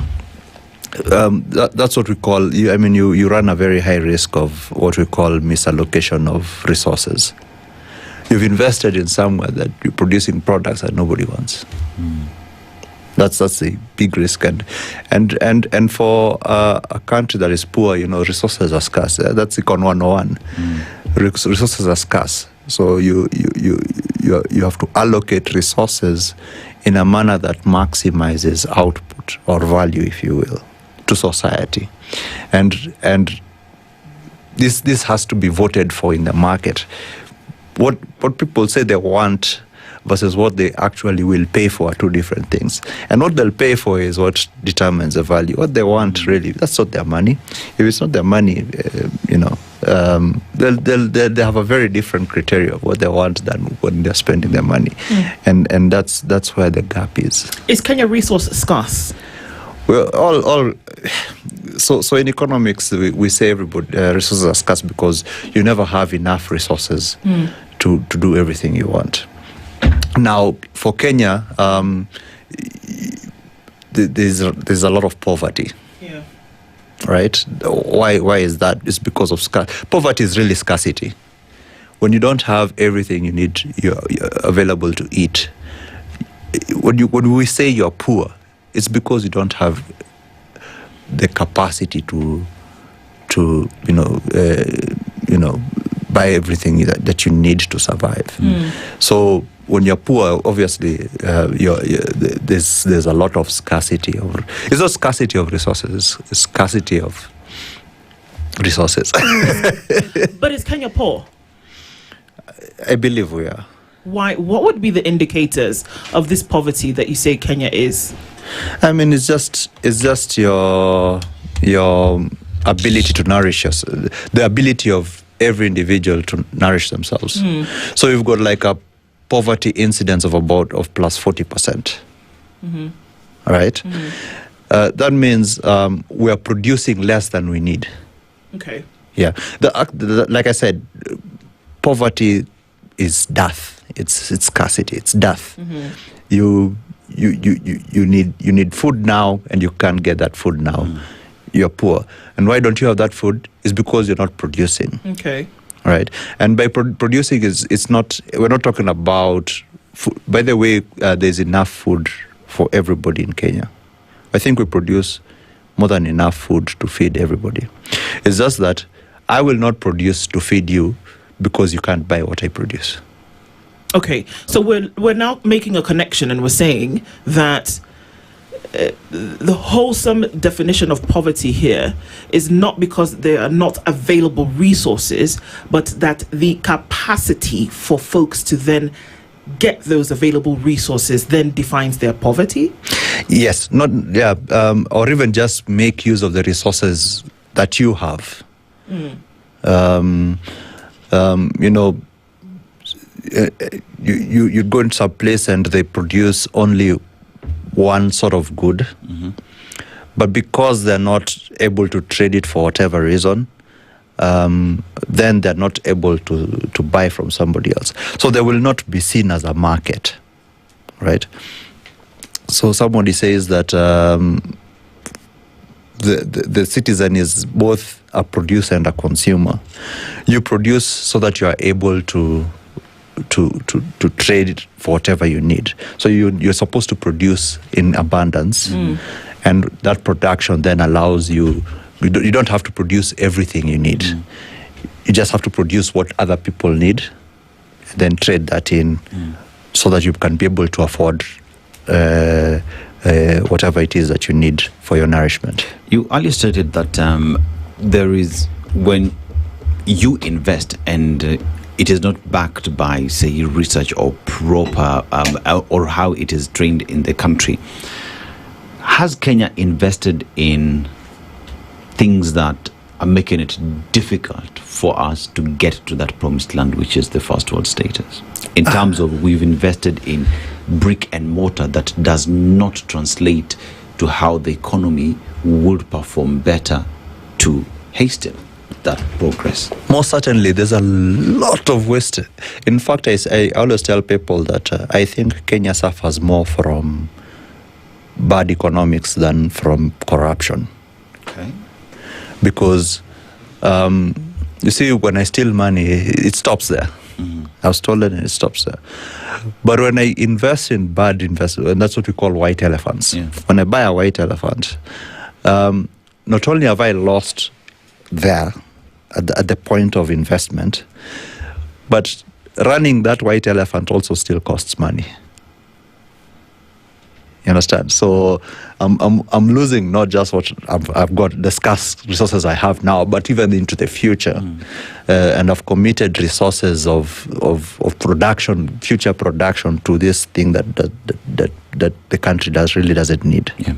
S16: that's what we call. You run a very high risk of what we call misallocation of resources. You've invested in somewhere that you're producing products that nobody wants. That's a big risk, and for a country that is poor, resources are scarce. That's Econ 101. Resources are scarce, so you have to allocate resources in a manner that maximizes output or value, if you will, to society, and this has to be voted for in the market. What people say they want versus what they actually will pay for are two different things. And what they'll pay for is what determines the value. What they want, really, that's not their money. If it's not their money, they'll have a very different criteria of what they want than when they're spending their money. And that's where the gap is.
S1: Is Kenya resource scarce?
S16: Well, so in economics, we say everybody resources are scarce because you never have enough resources to do everything you want. Now, for Kenya, there's a lot of poverty.
S1: Yeah.
S16: Right? Why is that? It's because of poverty is really scarcity. When you don't have everything you need, you're available to eat. When we say you're poor, it's because you don't have the capacity to buy everything that you need to survive. So when you're poor, obviously, there's a lot of scarcity. It's not scarcity of resources, it's scarcity of resources.
S1: But is Kenya poor?
S16: I believe we are.
S1: Why? What would be the indicators of this poverty that you say Kenya is?
S16: It's just your ability to nourish yourself, the ability of every individual to nourish themselves. So you've got like a poverty incidence of plus 40%. Right? That means we are producing less than we need.
S1: Okay.
S16: Yeah. Like I said, poverty is death. It's scarcity. It's death. You need food now, and you can't get that food now. You're poor. And why don't you have that food? It's because you're not producing.
S1: Okay.
S16: Right? And by producing, we're not talking about food. By the way, there's enough food for everybody in Kenya. I think we produce more than enough food to feed everybody. It's just that I will not produce to feed you because you can't buy what I produce.
S1: Okay, so we're now making a connection, and we're saying that the wholesome definition of poverty here is not because there are not available resources, but that the capacity for folks to then get those available resources then defines their poverty?
S16: Yes, or even just make use of the resources that you have. You go into some place and they produce only one sort of good, but because they're not able to trade it for whatever reason, then they're not able to buy from somebody else. So they will not be seen as a market, right? So somebody says that the citizen is both a producer and a consumer. You produce so that you are able to trade it for whatever you need. So you're supposed to produce in abundance, and that production then allows you don't have to produce everything you need. You just have to produce what other people need, then trade that in so that you can be able to afford whatever it is that you need for your nourishment.
S2: You earlier stated that there is, when you invest and it is not backed by, say, research or proper or how it is trained in the country. Has Kenya invested in things that are making it difficult for us to get to that promised land, which is the first world status? In terms of, we've invested in brick and mortar that does not translate to how the economy would perform better to hasten that progress.
S16: Most certainly, there's a lot of waste. In fact, I always tell people that I think Kenya suffers more from bad economics than from corruption.
S2: Okay.
S16: Because, you see, when I steal money, it stops there. I've stolen and it stops there. But when I invest in bad investment, and that's what we call white elephants. Yeah. When I buy a white elephant, not only have I lost there at the point of investment, but running that white elephant also still costs money. You understand? So I'm losing not just what I've got, the scarce resources I have now, but even into the future. And I've committed resources of production, future production, to this thing that the country really doesn't need.
S2: Yeah.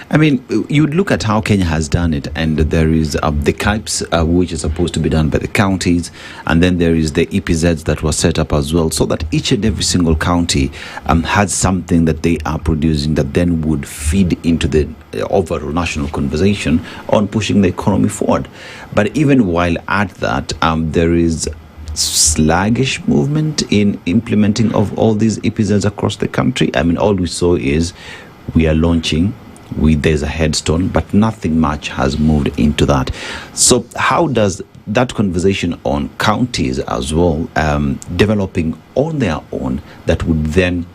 S2: I mean, you look at how Kenya has done it, and there is the CAIPs, which is supposed to be done by the counties, and then there is the EPZs that were set up as well, so that each and every single county had something that they are producing that then would feed into the overall national conversation on pushing the economy forward. But even while at that, there is sluggish movement in implementing of all these EPZs across the country. I mean, all we saw is we are launching, there's a headstone, but nothing much has moved into that. So how does that conversation on counties as well, developing on their own, that would then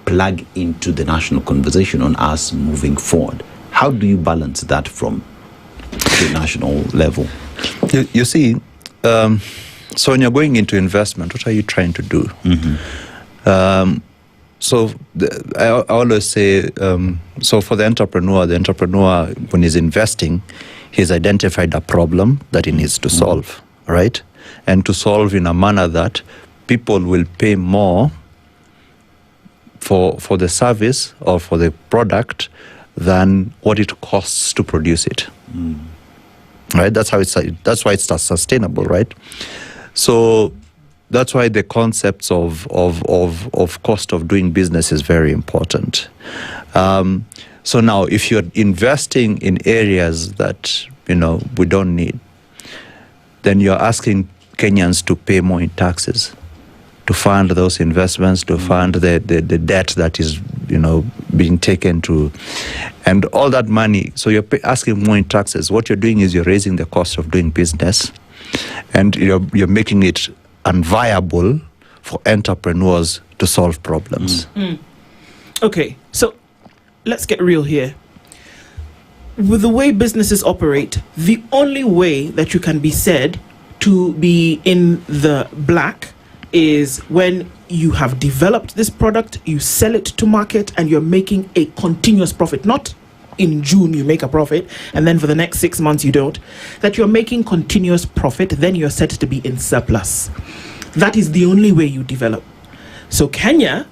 S2: plug into the national conversation on us moving forward? How do you balance that from the national level?
S16: You see, so when you're going into investment, what are you trying to do? So I always say, so for the entrepreneur, when he's investing, he's identified a problem that he needs to solve, right? And to solve in a manner that people will pay more for the service or for the product than what it costs to produce it. Right? That's why it's sustainable, right? So that's why the concepts of cost of doing business is very important. So now, if you're investing in areas that we don't need, then you're asking Kenyans to pay more in taxes to fund those investments, to fund the debt that is being taken to, and all that money. So you're asking more in taxes. What you're doing is you're raising the cost of doing business, and you're making it unviable for entrepreneurs to solve problems.
S1: Okay, so let's get real here. With the way businesses operate, the only way that you can be said to be in the black is when you have developed this product, you sell it to market, and you're making a continuous profit. Not in June you make a profit and then for the next 6 months you don't. That you're making continuous profit, then you're set to be in surplus. That is the only way you develop. So Kenya,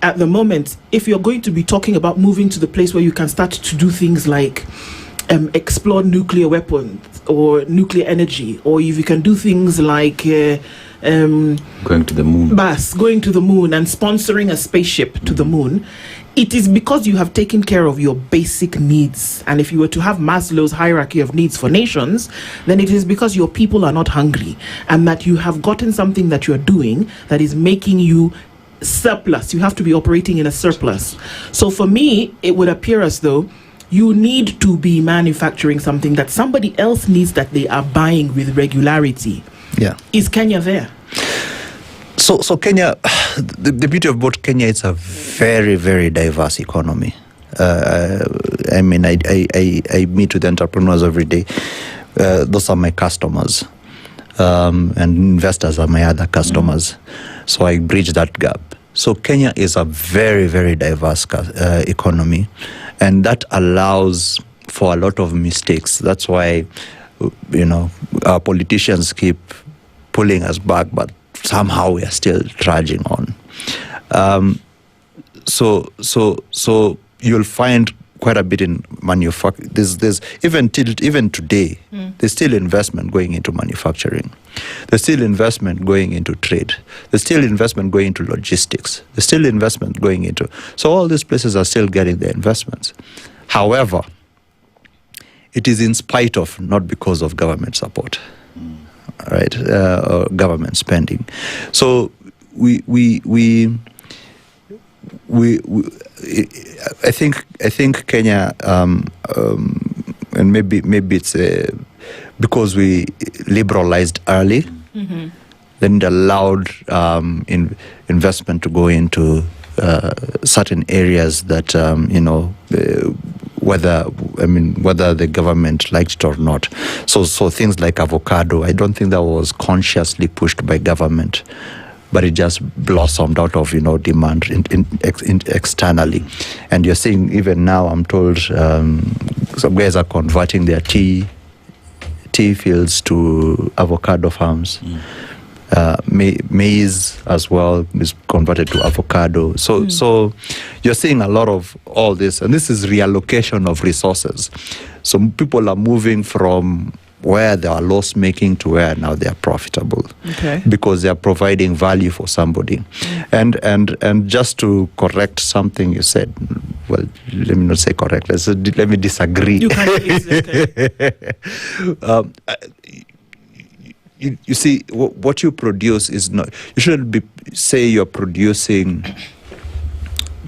S1: at the moment, if you're going to be talking about moving to the place where you can start to do things like explore nuclear weapons or nuclear energy, or if you can do things like
S2: going to the moon.
S1: Going to the moon and sponsoring a spaceship to the moon, it is because you have taken care of your basic needs. And if you were to have Maslow's hierarchy of needs for nations, then it is because your people are not hungry and that you have gotten something that you're doing that is making you surplus. You have to be operating in a surplus. So for me, it would appear as though you need to be manufacturing something that somebody else needs, that they are buying with regularity.
S16: Yeah.
S1: Is Kenya there?
S16: So Kenya, the beauty of both Kenya, it's a very, very diverse economy. I mean, I meet with entrepreneurs every day. Those are my customers. And investors are my other customers. So I bridge that gap. So Kenya is a very, very diverse economy, and that allows for a lot of mistakes. That's why, our politicians keep pulling us back, but somehow we are still trudging on. So you'll find quite a bit in manufacturing. There's even today, there's still investment going into manufacturing. There's still investment going into trade. There's still investment going into logistics. There's still investment going into. So all these places are still getting their investments. However, it is in spite of, not because of government support, right? Or government spending. So I think Kenya, and maybe it's because we liberalized early, then it allowed investment to go into certain areas that whether the government liked it or not. So things like avocado, I don't think that was consciously pushed by government, but it just blossomed out of demand externally. And you're seeing even now, I'm told some guys are converting their tea fields to avocado farms. Maize as well is converted to avocado. So you're seeing a lot of all this, and this is reallocation of resources. So people are moving from where they are loss making to where now they are profitable, because they are providing value for somebody. And just to correct something you said, well, let me not say correct, let me disagree. You can you see, what you produce is not, you shouldn't say you're producing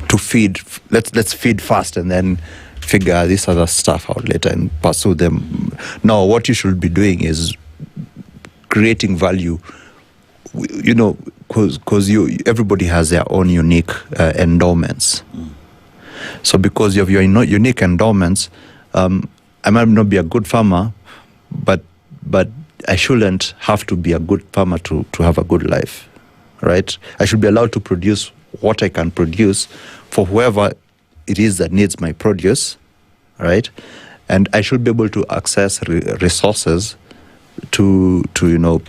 S16: to feed. Let's feed first and then figure this other stuff out later and pursue them. No, what you should be doing is creating value. Because everybody has their own unique endowments. So because of your unique endowments, I might not be a good farmer, but I shouldn't have to be a good farmer to have a good life, right? I should be allowed to produce what I can produce for whoever it is that needs my produce, right? And I should be able to access resources to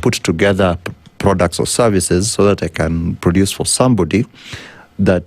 S16: put together products or services so that I can produce for somebody that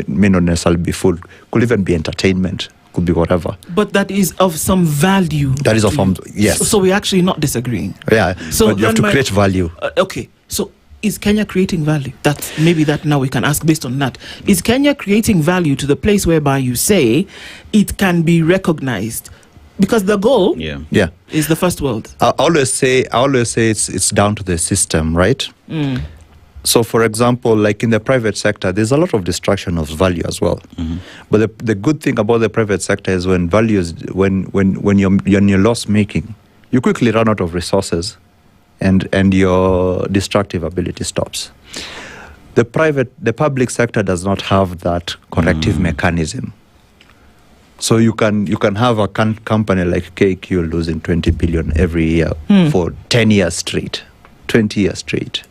S16: may not necessarily be food, could even be entertainment, could be whatever.
S1: But that is of some value.
S16: That is of some, yes.
S1: So we're actually not disagreeing.
S16: Yeah, so but you have to create value.
S1: Okay, so is Kenya creating value? That's maybe that now we can ask based on that. Is Kenya creating value to the place whereby you say it can be recognized? Because the goal is the first world.
S16: I always say it's down to the system, right? So, for example, like in the private sector, there's a lot of destruction of value as well. But the good thing about the private sector is when you're in your loss making, you quickly run out of resources, and your destructive ability stops. The public sector does not have that corrective mechanism. So you can have a company like KQ losing 20 billion every year for 10 years straight, 20 years straight.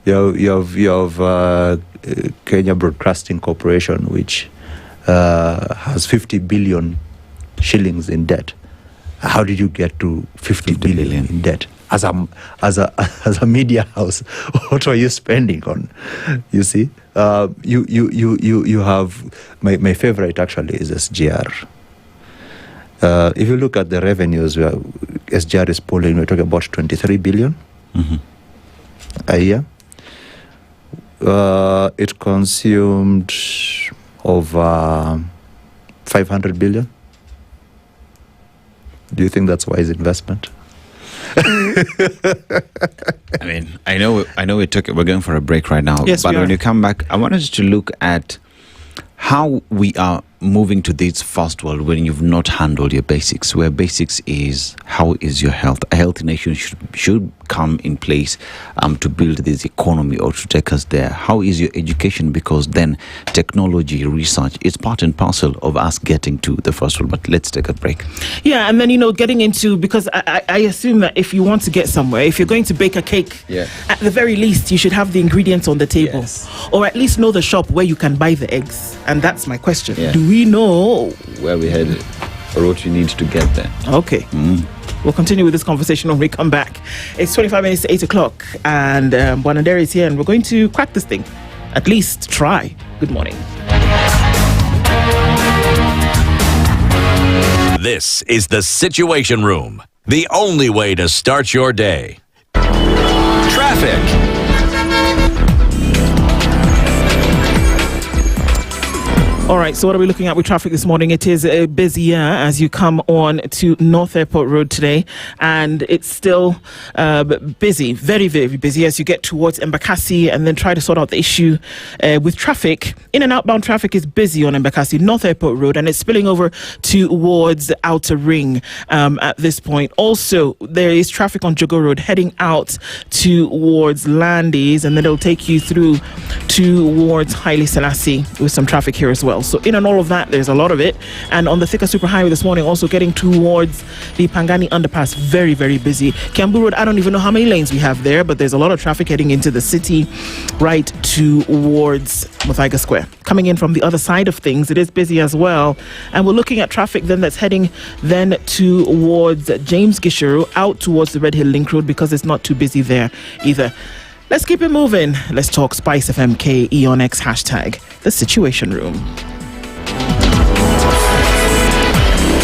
S16: You have Kenya Broadcasting Corporation, which has 50 billion shillings in debt. How did you get to 50 billion in debt? As a media house, what are you spending on? You see, you have my favorite actually is SGR. If you look at the revenues, SGR is pulling, we're talking about 23 billion a year. It consumed over 500 billion. Do you think that's wise investment?
S2: I mean, I know we're going for a break right now.
S1: Yes,
S2: but when you come back, I want us to look at how we are moving to this first world when you've not handled your basics, where basics is how is your health. A healthy nation should come in place to build this economy or to take us there? How is your education? Because then technology, research, is part and parcel of us getting to the first world. But let's take a break.
S1: Yeah, and then, getting into, because I assume that if you want to get somewhere, if you're going to bake a cake, at the very least, you should have the ingredients on the table. Or at least know the shop where you can buy the eggs. And that's my question. Do we know
S2: where we headed or what you need to get there?
S1: Okay. We'll continue with this conversation when we come back. It's 25 minutes to 8 o'clock, and Buanadere is here, and we're going to crack this thing. At least try. Good morning.
S3: This is the Situation Room, the only way to start your day. Traffic.
S1: All right, so what are we looking at with traffic this morning? It is busier as you come on to North Airport Road today, and it's still busy, very, very busy as you get towards Embakasi and then try to sort out the issue with traffic. In and outbound traffic is busy on Embakasi, North Airport Road, and it's spilling over towards the Outer Ring at this point. Also, there is traffic on Jogo Road heading out towards Landis, and then it'll take you through towards Haile Selassie with some traffic here as well. So in and all of that, there's a lot of it. And on the Thika Superhighway this morning, also getting towards the Pangani Underpass, very, very busy. Kiambu Road, I don't even know how many lanes we have there, but there's a lot of traffic heading into the city right towards Muthaiga Square. Coming in from the other side of things, it is busy as well. And we're looking at traffic then that's heading then towards James Gishiru, out towards the Red Hill Link Road, because it's not too busy there either. Let's keep it moving. Let's talk SpiceFM KE on X hashtag the Situation Room.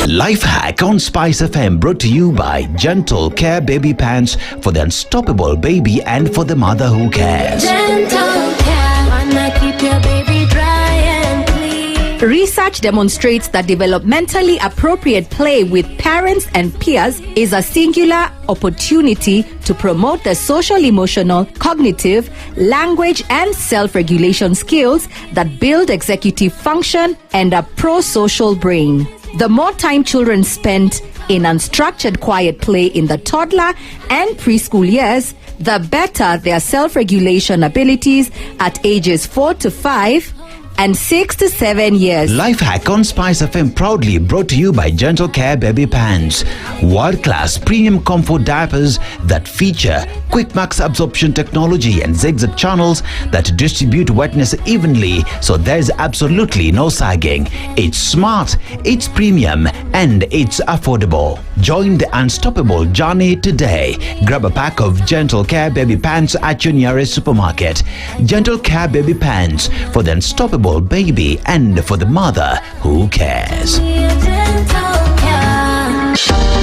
S8: Life hack on SpiceFM, brought to you by Gentle Care Baby Pants for the unstoppable baby and for the mother who cares.
S7: Gentle Care, wanna keep your baby dry and clean.
S24: Research demonstrates that developmentally appropriate play with parents and peers is a singular opportunity to promote the social, emotional, cognitive, language, and self-regulation skills that build executive function and a pro-social brain. The more time children spend in unstructured quiet play in the toddler and preschool years, the better their self-regulation abilities at ages 4 to 5 and 6 to 7 years.
S8: Life hack on SpiceFM, proudly brought to you by Gentle Care Baby Pants, world-class premium comfort diapers that feature quick max absorption technology and zigzag channels that distribute wetness evenly, so there's absolutely no sagging. It's smart, it's premium, and it's affordable. Join the unstoppable journey today. Grab a pack of Gentle Care Baby Pants at your nearest supermarket. Gentle Care Baby Pants for the unstoppable baby and for the mother who cares.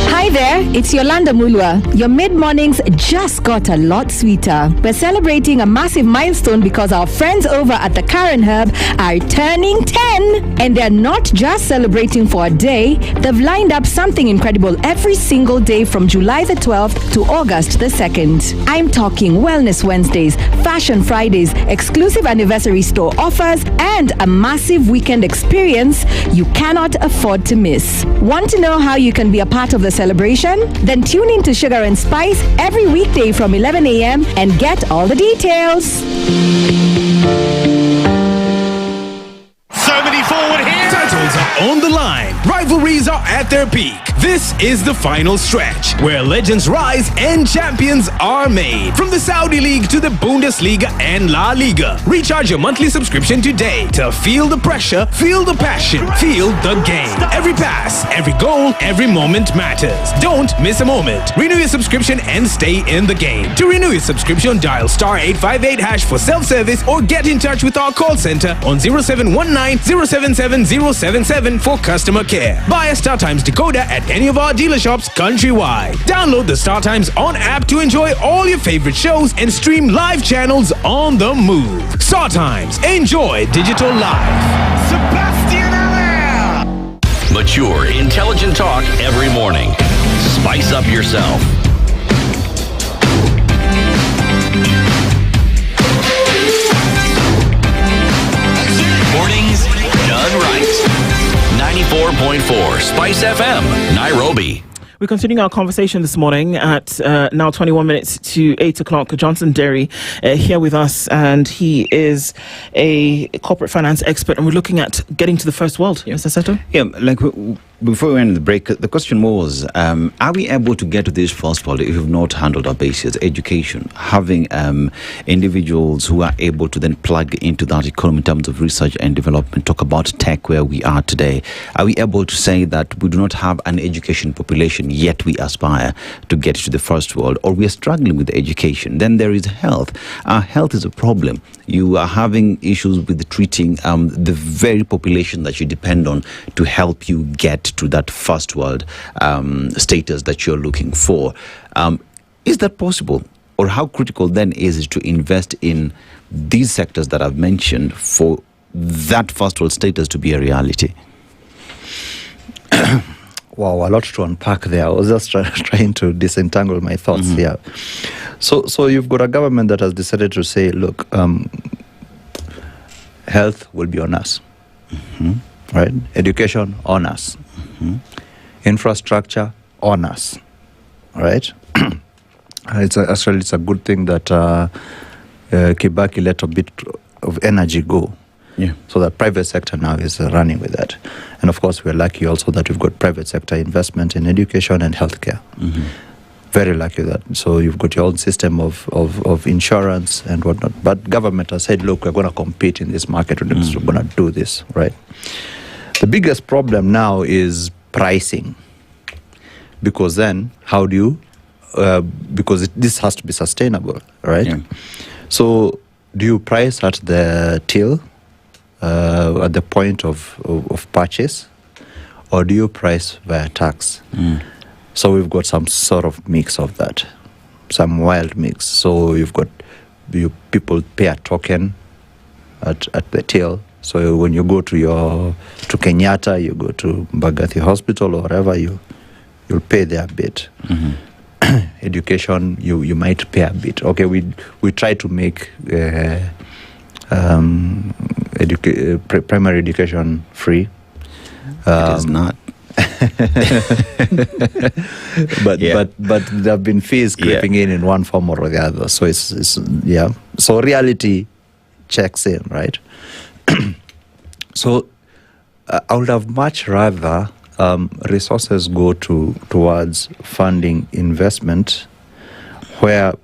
S24: Hi there, it's Yolanda Mulwa. Your mid-mornings just got a lot sweeter. We're celebrating a massive milestone because our friends over at the Karen Hub are turning 10. And they're not just celebrating for a day, they've lined up something incredible every single day from July the 12th to August the 2nd. I'm talking Wellness Wednesdays, Fashion Fridays, exclusive anniversary store offers, and a massive weekend experience you cannot afford to miss. Want to know how you can be a part of the celebration? Then tune in to Sugar and Spice every weekday from 11 a.m. and get all the details.
S10: So many forward here. Titles are on the line. Rivalries are at their peak. This is the final stretch where legends rise and champions are made. From the Saudi League to the Bundesliga and La Liga. Recharge your monthly subscription today to feel the pressure, feel the passion, feel the game. Every pass, every goal, every moment matters. Don't miss a moment. Renew your subscription and stay in the game. To renew your subscription, dial *858# for self-service or get in touch with our call center on 0719 077 077 for customer care. Buy a StarTimes decoder at any of our dealer shops countrywide. Download the StarTimes On app to enjoy all your favorite shows and stream live channels on the move. StarTimes, enjoy digital life. Sebastian Allaire.
S3: Mature, intelligent talk every morning. Spice up yourself. Mornings done right. 94.4 Spice FM, Nairobi.
S1: We're continuing our conversation this morning at now 21 minutes to 8 o'clock. Johnson Derry here with us, and he is a corporate finance expert, and we're looking at getting to the first world. Yes, Aseto?
S2: Yeah, like before we went the break, the question was, are we able to get to this first world if we've not handled our basics, education, having individuals who are able to then plug into that economy in terms of research and development, talk about tech where we are today? Are we able to say that we do not have an education population, yet we aspire to get to the first world, or we are struggling with education? Then there is health. Our health is a problem. You are having issues with treating the very population that you depend on to help you get to that first world status that you're looking for. Is that possible? Or how critical then is it to invest in these sectors that I've mentioned for that first world status to be a reality?
S16: Wow, a lot to unpack there. I was just trying to disentangle my thoughts here. So you've got a government that has decided to say, look, health will be on us, right? Education on us, infrastructure on us, right? It's a good thing that Kibaki let a bit of energy go.
S2: Yeah.
S16: So the private sector now is running with that. And of course, we're lucky also that we've got private sector investment in education and healthcare. Very lucky that. So you've got your own system of insurance and whatnot. But government has said, look, we're going to compete in this market. We're going to do this, right? The biggest problem now is pricing. Because then, how do you... because this has to be sustainable, right? Yeah. So do you price at the till? At the point of purchase, or do you price via tax? So we've got some sort of mix of that, some wild mix. So you've got people pay a token at the till. So when you go to Kenyatta, you go to Mbagathi Hospital or wherever, you'll pay their bit. Education, you might pay a bit. Okay, we try to make primary education free.
S2: It is not.
S16: but there have been fees creeping in one form or the other. So it's yeah. So reality checks in, right? So I would have much rather resources go towards funding investment where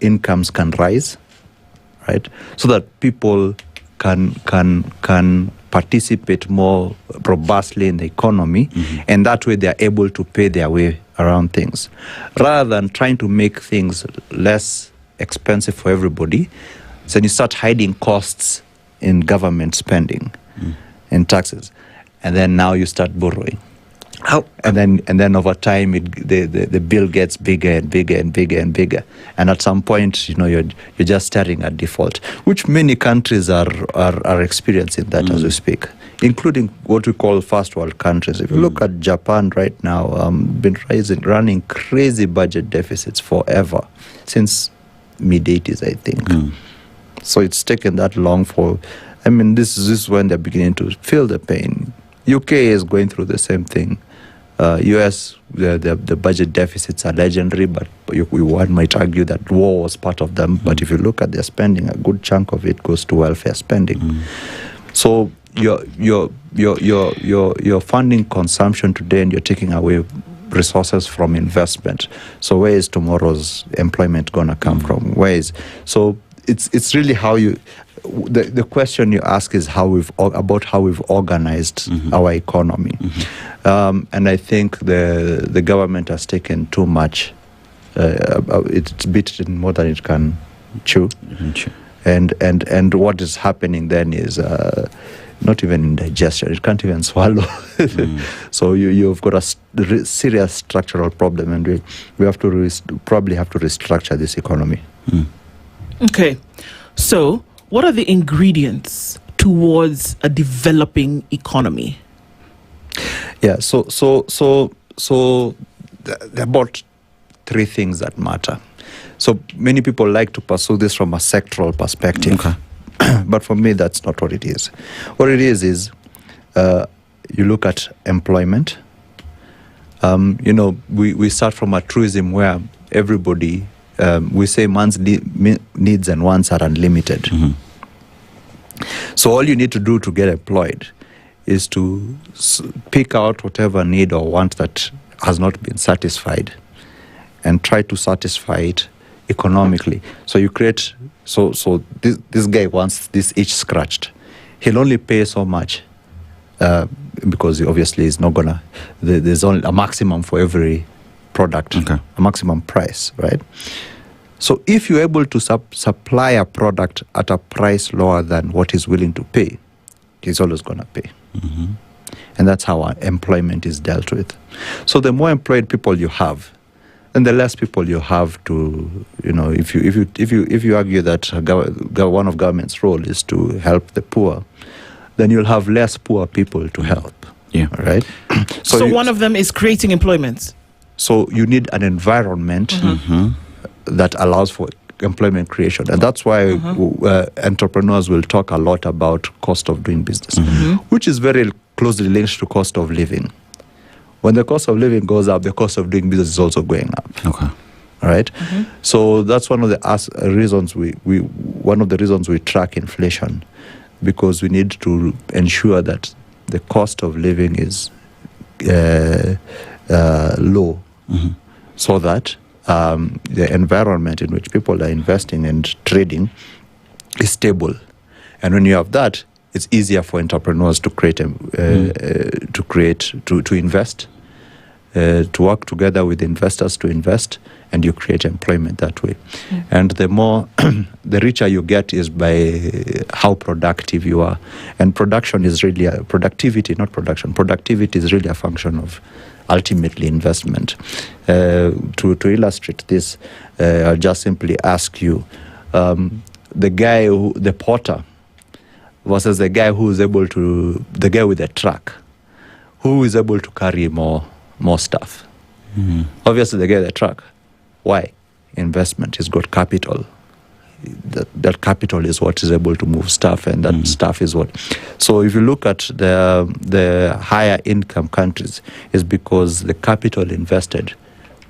S16: incomes can rise, right? So that people can participate more robustly in the economy, and that way they are able to pay their way around things, rather than trying to make things less expensive for everybody. So you start hiding costs in government spending and taxes, and then now you start borrowing. And then over time the bill gets bigger and bigger and bigger and bigger, and at some point you're just staring at default, which many countries are experiencing that as we speak, including what we call first world countries. If you look at Japan right now, been running crazy budget deficits forever, since mid-80s, I think. So it's taken that long this is when they're beginning to feel the pain. UK is going through the same thing. US, the budget deficits are legendary, but one might argue that war was part of them. But if you look at their spending, a good chunk of it goes to welfare spending. So you're funding consumption today, and you're taking away resources from investment. So where is tomorrow's employment gonna come from? So it's really how you. The question you ask is about how we've organized our economy, and I think the government has taken too much. It's bitten more than it can chew, and what is happening then is not even indigestion. It can't even swallow. So you've got a serious structural problem, and we have to probably have to restructure this economy.
S1: Okay, so what are the ingredients towards a developing economy?
S16: Yeah, so there are about three things that matter. So many people like to pursue this from a sectoral perspective. Okay. But for me, that's not what it is. What it is you look at employment, We start from a truism where everybody, we say man's needs and wants are unlimited.
S2: Mm-hmm.
S16: So all you need to do to get employed is to pick out whatever need or want that has not been satisfied and try to satisfy it economically. So you create, so this guy wants this itch scratched. He'll only pay so much because obviously it's not gonna, there's only a maximum for every product, a maximum price, right? So if you're able to supply a product at a price lower than what he's willing to pay, he's always gonna pay.
S2: Mm-hmm.
S16: And that's how employment is dealt with. So the more employed people you have, and the less people you have to, if you argue that one of government's role is to help the poor, then you'll have less poor people to help.
S2: Yeah.
S16: Right?
S1: So one of them is creating employment.
S16: So you need an environment that allows for employment creation. And that's why entrepreneurs will talk a lot about cost of doing business, which is very closely linked to cost of living. When the cost of living goes up, the cost of doing business is also going up.
S2: Okay.
S16: All right. So that's one of the reasons one of the reasons we track inflation, because we need to ensure that the cost of living is low, so that the environment in which people are investing and trading is stable. And when you have that, it's easier for entrepreneurs to invest, to work together with investors to invest, and you create employment that way. And the more, the richer you get is by how productive you are. And production is really productivity, not production. Productivity is really a function of ultimately investment. To illustrate this, I'll just simply ask you, the porter versus the guy the guy with the truck, who is able to carry more stuff? Obviously the guy with the truck. Why? Investment. He's got capital. That capital is what is able to move stuff, and that stuff is what. So if you look at the higher income countries, is because the capital invested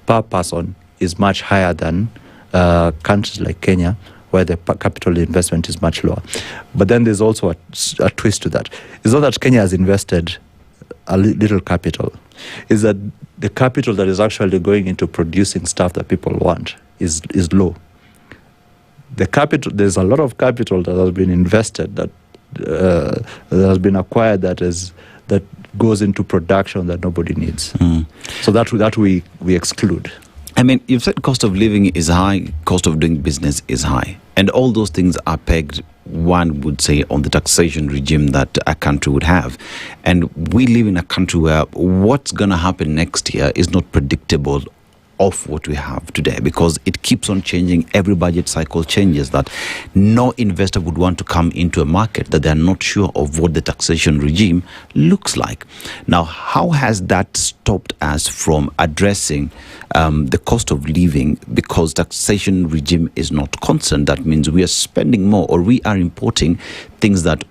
S16: per person is much higher than countries like Kenya, where the capital investment is much lower. But then there's also a twist to that. It's not that Kenya has invested a little capital. Is that the capital that is actually going into producing stuff that people want is low. There's a lot of capital that has been invested, that has been acquired, that goes into production that nobody needs. So that we exclude.
S2: I mean, you've said cost of living is high, cost of doing business is high. And all those things are pegged, one would say, on the taxation regime that a country would have. And we live in a country where what's going to happen next year is not predictable of what we have today, because it keeps on changing. Every budget cycle changes. That no investor would want to come into a market that they're not sure of what the taxation regime looks like. Now, how has that stopped us from addressing the cost of living? Because taxation regime is not constant. That means we are spending more, or we are importing things that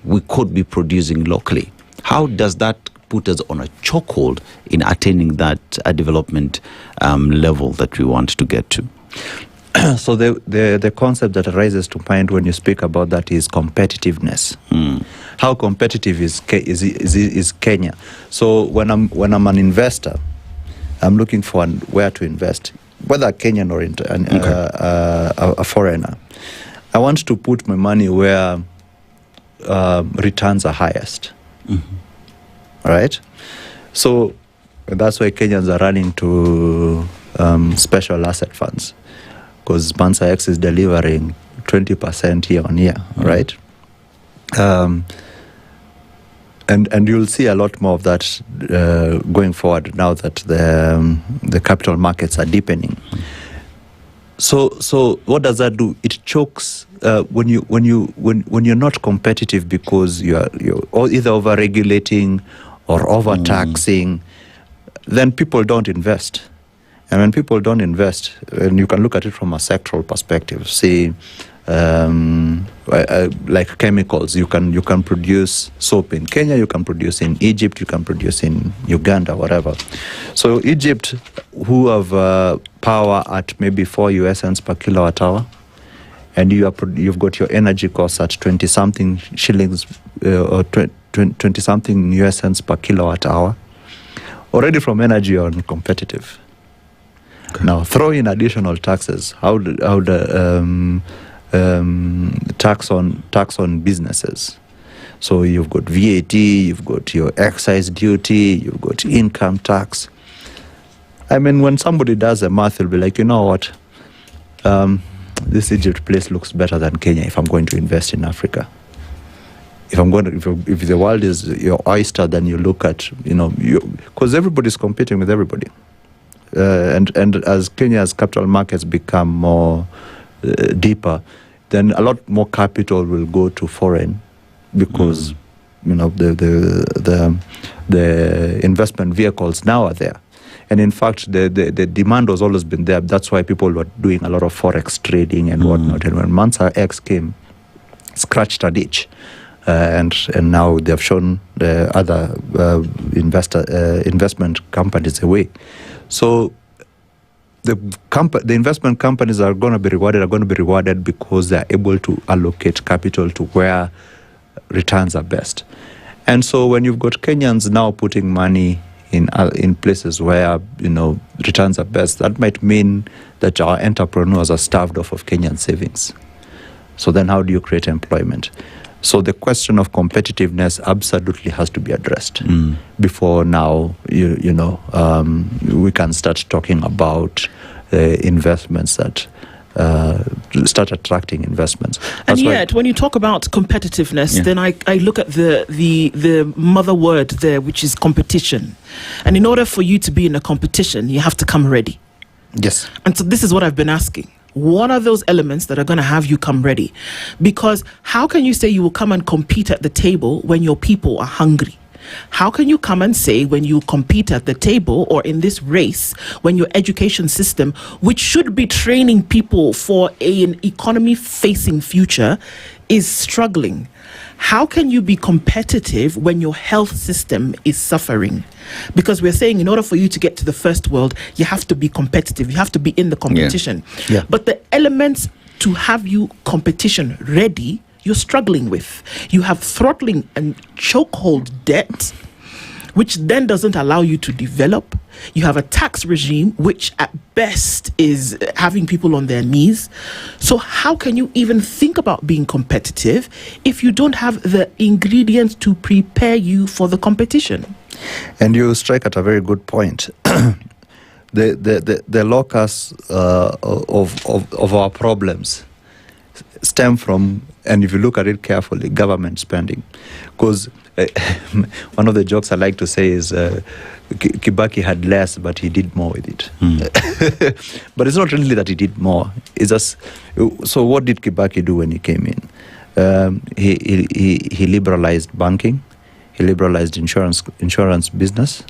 S2: we could be producing locally. How does that put us on a chokehold in attaining that development level that we want to get to?
S16: So the concept that arises to mind when you speak about that is competitiveness. How competitive is Kenya? So when I'm an investor, I'm looking for where to invest, whether Kenyan or a foreigner. I want to put my money where returns are highest. Right? So that's why Kenyans are running to special asset funds, because Bansa X is delivering 20% year on year, right? And you'll see a lot more of that going forward now that the capital markets are deepening. So what does that do? It chokes when you're not competitive because you're either over-regulating or over-taxing, then people don't invest. And when people don't invest, and you can look at it from a sectoral perspective, say like chemicals. You can produce soap in Kenya, you can produce in Egypt, you can produce in Uganda, whatever. So Egypt, who have power at maybe 4 US cents per kilowatt hour, and you've got your energy costs at 20-something shillings or 20-something US cents per kilowatt hour. Already from energy you're competitive. Okay. Now throw in additional taxes. How the tax on businesses. So you've got VAT, you've got your excise duty, you've got income tax. I mean, when somebody does the math, they'll be like, you know what? This Egypt place looks better than Kenya if I'm going to invest in Africa. If the world is your oyster, then you look at, because everybody's competing with everybody. And as Kenya's capital markets become more deeper, then a lot more capital will go to foreign, because the investment vehicles now are there. And in fact, the demand has always been there. That's why people were doing a lot of forex trading and whatnot. And when Mansa X came, scratched a ditch. And now they've shown the other investment companies the way. So the investment companies are going to be rewarded because they're able to allocate capital to where returns are best. And so when you've got Kenyans now putting money in places where returns are best, that might mean that our entrepreneurs are starved off of Kenyan savings. So then how do you create employment? So the question of competitiveness absolutely has to be addressed before now, we can start talking about investments that start attracting investments.
S1: That's when you talk about competitiveness, then I look at the mother word there, which is competition. And in order for you to be in a competition, you have to come ready.
S16: Yes.
S1: And so this is what I've been asking. What are those elements that are going to have you come ready? Because how can you say you will come and compete at the table when your people are hungry? How can you come and say when you compete at the table or in this race when your education system, which should be training people for an economy-facing future, is struggling? How can you be competitive when your health system is suffering? Because we're saying in order for you to get to the first world, you have to be competitive. You have to be in the competition.
S2: Yeah.
S1: But the elements to have you competition ready, you're struggling with. You have throttling and chokehold debt, which then doesn't allow you to develop. You have a tax regime, which at best is having people on their knees. So how can you even think about being competitive if you don't have the ingredients to prepare you for the competition?
S16: And you strike at a very good point. The locus of our problems stem from, and if you look at it carefully, government spending. Because one of the jokes I like to say is Kibaki had less, but he did more with it. But it's not really that he did more. It's just, so what did Kibaki do when he came in? He liberalized banking. He liberalized insurance business.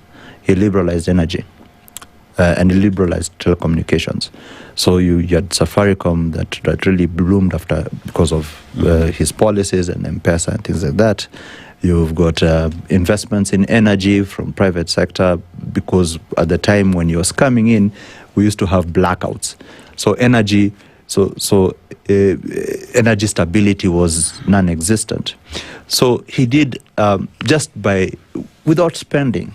S16: He liberalized energy. And he liberalized telecommunications. So you had Safaricom that really bloomed because of his policies and M-Pesa and things like that. You've got investments in energy from private sector, because at the time when he was coming in, we used to have blackouts. So energy stability was non-existent. So he did without spending,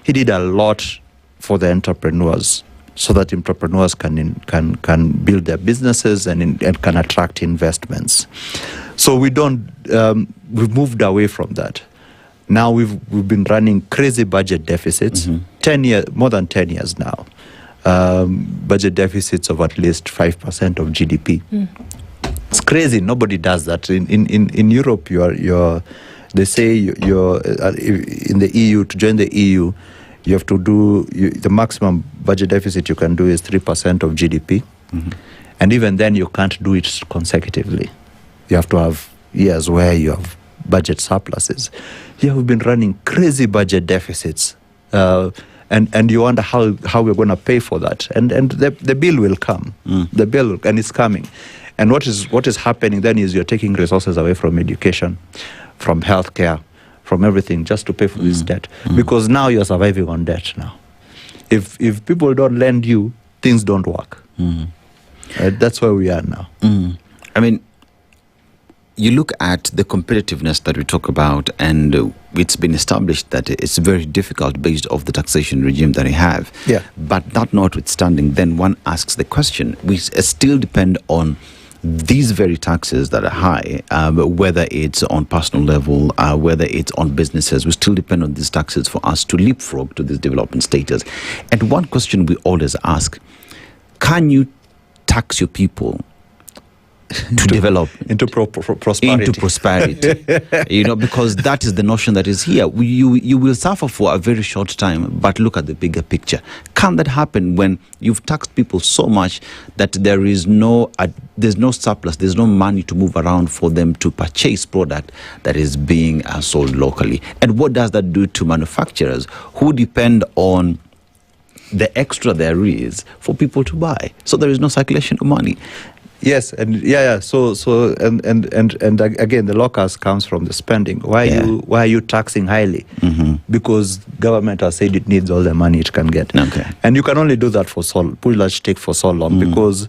S16: he did a lot for the entrepreneurs, so that entrepreneurs can build their businesses and can attract investments. So we've moved away from that. Now we've been running crazy budget deficits, more than 10 years now. Budget deficits of at least 5% of GDP. It's crazy. Nobody does that. In Europe, they say you're in the EU. To join the EU, you have to do the maximum budget deficit you can do is 3% of GDP, and even then you can't do it consecutively. You have to have years where you have budget surpluses. Here we've been running crazy budget deficits, and you wonder how we're going to pay for that. And the bill will come. The bill, and it's coming. And what is happening then is you're taking resources away from education, from healthcare, from everything, just to pay for this debt. Because now you're surviving on debt now. If people don't lend you, things don't work. That's where we are now.
S2: I mean, you look at the competitiveness that we talk about, and it's been established that it's very difficult based off the taxation regime that we have.
S16: Yeah.
S2: But that notwithstanding, then one asks the question, we still depend on these very taxes that are high, whether it's on personal level, whether it's on businesses, we still depend on these taxes for us to leapfrog to this development status. And one question we always ask, can you tax your people to develop
S16: into prosperity?
S2: Into prosperity, because that is the notion that is here. You will suffer for a very short time, but look at the bigger picture. Can that happen when you've taxed people so much that there's no surplus, there's no money to move around for them to purchase product that is being sold locally? And what does that do to manufacturers who depend on the extra there is for people to buy? So there is no circulation of money.
S16: Yes, and So again, the locus comes from the spending. Why are you taxing highly? Because government has said it needs all the money it can get.
S2: Okay.
S16: And you can only do that for so long because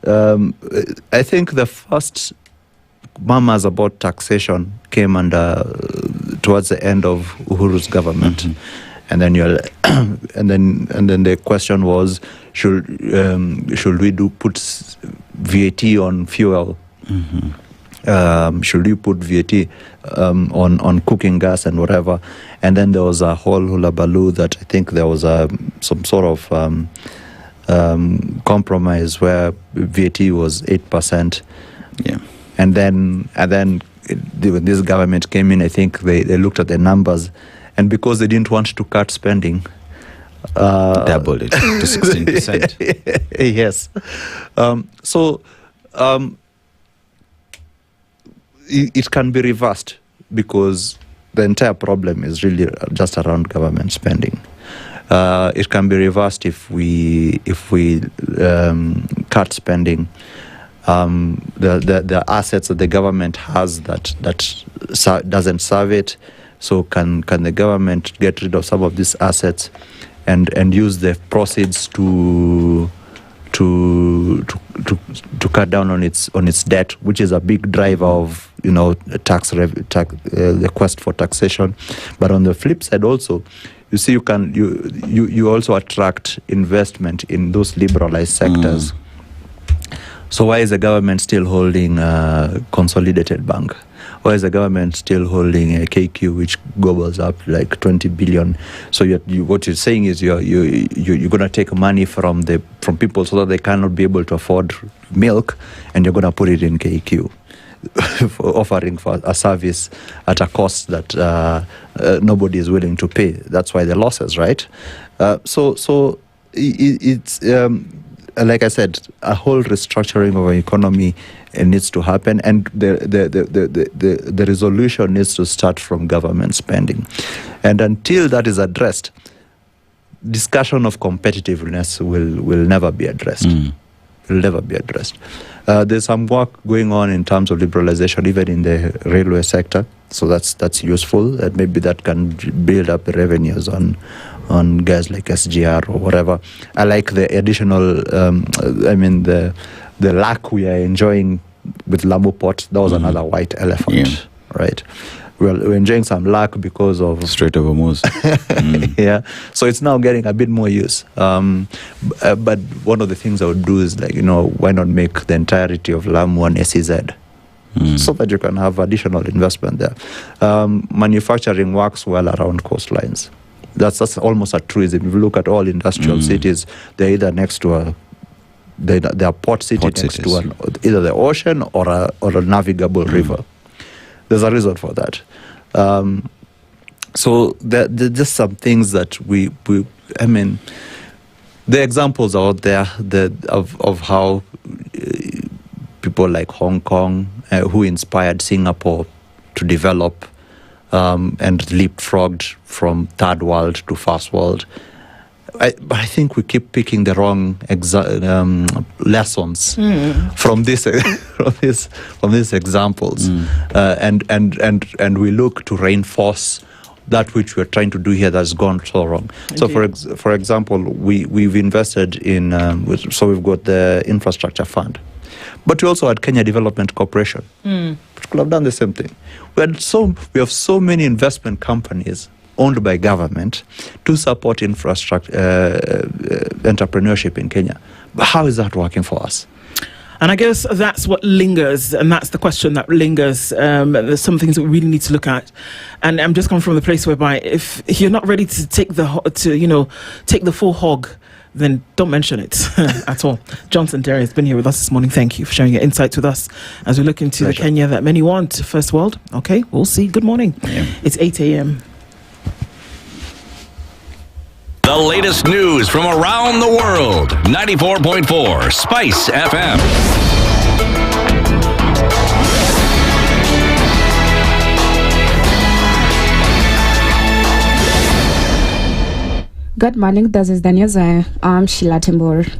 S16: I think the first murmurs about taxation came towards the end of Uhuru's government. And then and then the question was, should we put VAT on fuel? Should we put VAT on cooking gas and whatever? And then there was a whole hullabaloo that I think there was some sort of compromise where VAT was 8%.
S2: Yeah.
S16: And then when this government came in, I think they looked at the numbers. And because they didn't want to cut spending,
S2: doubled it to 16%.
S16: Yes. It can be reversed because the entire problem is really just around government spending. It can be reversed if we cut spending. The assets that the government has that doesn't serve it. So can the government get rid of some of these assets and use the proceeds to cut down on its debt, which is a big driver of the quest for taxation. But on the flip side, also, you see, you also attract investment in those liberalized sectors. So why is the government still holding a Consolidated Bank? Why is the government still holding a KQ, which gobbles up like 20 billion? So what you're saying is you're going to take money from people so that they cannot be able to afford milk, and you're going to put it in KQ, offering for a service at a cost that nobody is willing to pay. That's why the losses, right? So it's like I said, a whole restructuring of our economy needs to happen, and the resolution needs to start from government spending. And until that is addressed, discussion of competitiveness will never be addressed. Will never be addressed. There's some work going on in terms of liberalization, even in the railway sector. So that's useful, and maybe that can build up the revenues on guys like SGR or whatever. I like the additional, the luck we are enjoying with Lamu Port. That was another white elephant, right? We're enjoying some luck because of
S2: Strait of Hormuz.
S16: Yeah, so it's now getting a bit more use. But one of the things I would do is why not make the entirety of Lamu an SEZ? So that you can have additional investment there. Manufacturing works well around coastlines. That's almost a truism. If you look at all industrial cities, they're either next to they are port city next to either the ocean or a navigable river. There's a reason for that. So there's just some things that the examples are out there of how people like Hong Kong, who inspired Singapore to develop and leapfrogged from third world to first world, I think we keep picking the wrong lessons from these examples, and we look to reinforce that which we're trying to do here that's gone so wrong. So, for example, we've invested in so we've got the infrastructure fund, but we also had Kenya Development Corporation, which could have done the same thing. We have so many investment companies owned by government to support infrastructure entrepreneurship in Kenya. But how is that working for us?
S1: And I guess that's what lingers, and that's the question that lingers. There's some things that we really need to look at, and I'm just coming from the place whereby if you're not ready to take the full hog, then don't mention it at all. Johnson Derry has been here with us this morning. Thank you for sharing your insights with us as we look into the Kenya that many want. First world. Okay, we'll see. Good morning. Yeah. It's 8 a.m.
S3: The latest news from around the world. 94.4 Spice FM.
S6: Good morning, this is the news. I'm Sheila Tembor.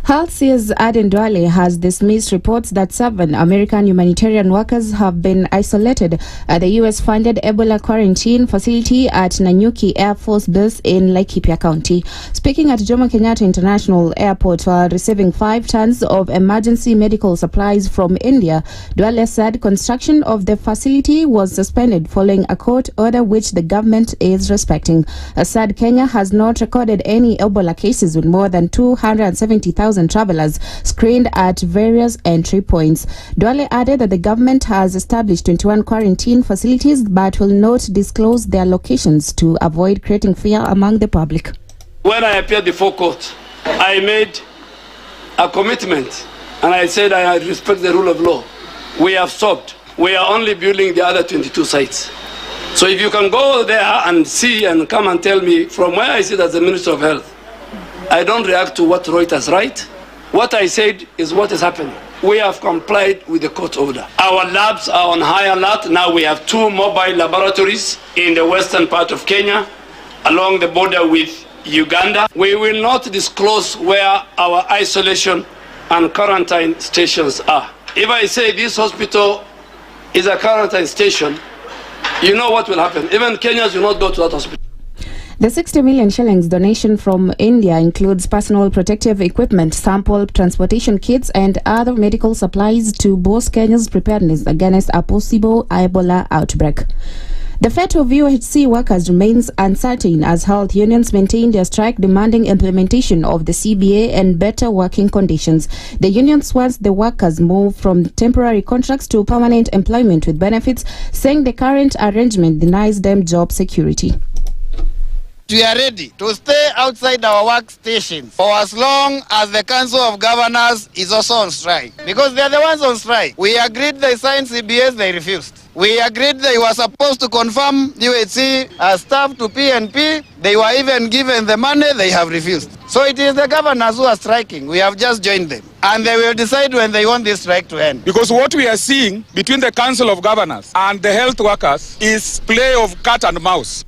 S6: Health seers Aden Duale has dismissed reports that 7 American humanitarian workers have been isolated at the U.S.-funded Ebola quarantine facility at Nanyuki Air Force Base in Laikipia County. Speaking at Jomo Kenyatta International Airport while receiving 5 tons of emergency medical supplies from India, Duale said construction of the facility was suspended following a court order which the government is respecting. Said Kenya has not recorded any Ebola cases with more than 270,000 travelers screened at various entry points. Duale added that the government has established 21 quarantine facilities but will not disclose their locations to avoid creating fear among the public.
S11: When I appeared before court, I made a commitment and I said I respect the rule of law. We have stopped. We are only building the other 22 sites. So if you can go there and see and come and tell me from where I sit as the Minister of Health, I don't react to what Reuters write. What I said is what is happening. We have complied with the court order. Our labs are on high alert. Now we have 2 mobile laboratories in the western part of Kenya, along the border with Uganda. We will not disclose where our isolation and quarantine stations are. If I say this hospital is a quarantine station, you know what will happen. Even Kenyans will not go to that hospital.
S6: The 60 million shillings donation from India includes personal protective equipment, sample transportation kits and other medical supplies to boost Kenya's preparedness against a possible Ebola outbreak. The fate of UHC workers remains uncertain as health unions maintain their strike demanding implementation of the CBA and better working conditions. The unions want the workers move from temporary contracts to permanent employment with benefits, saying the current arrangement denies them job security.
S12: We are ready to stay outside our workstations for as long as the Council of Governors is also on strike. Because they are the ones on strike. We agreed they signed CBS, they refused. We agreed they were supposed to confirm UHC as staff to PNP. They were even given the money, they have refused. So it is the governors who are striking. We have just joined them. And they will decide when they want this strike to end.
S19: Because what we are seeing between the Council of Governors and the health workers is play of cat and mouse.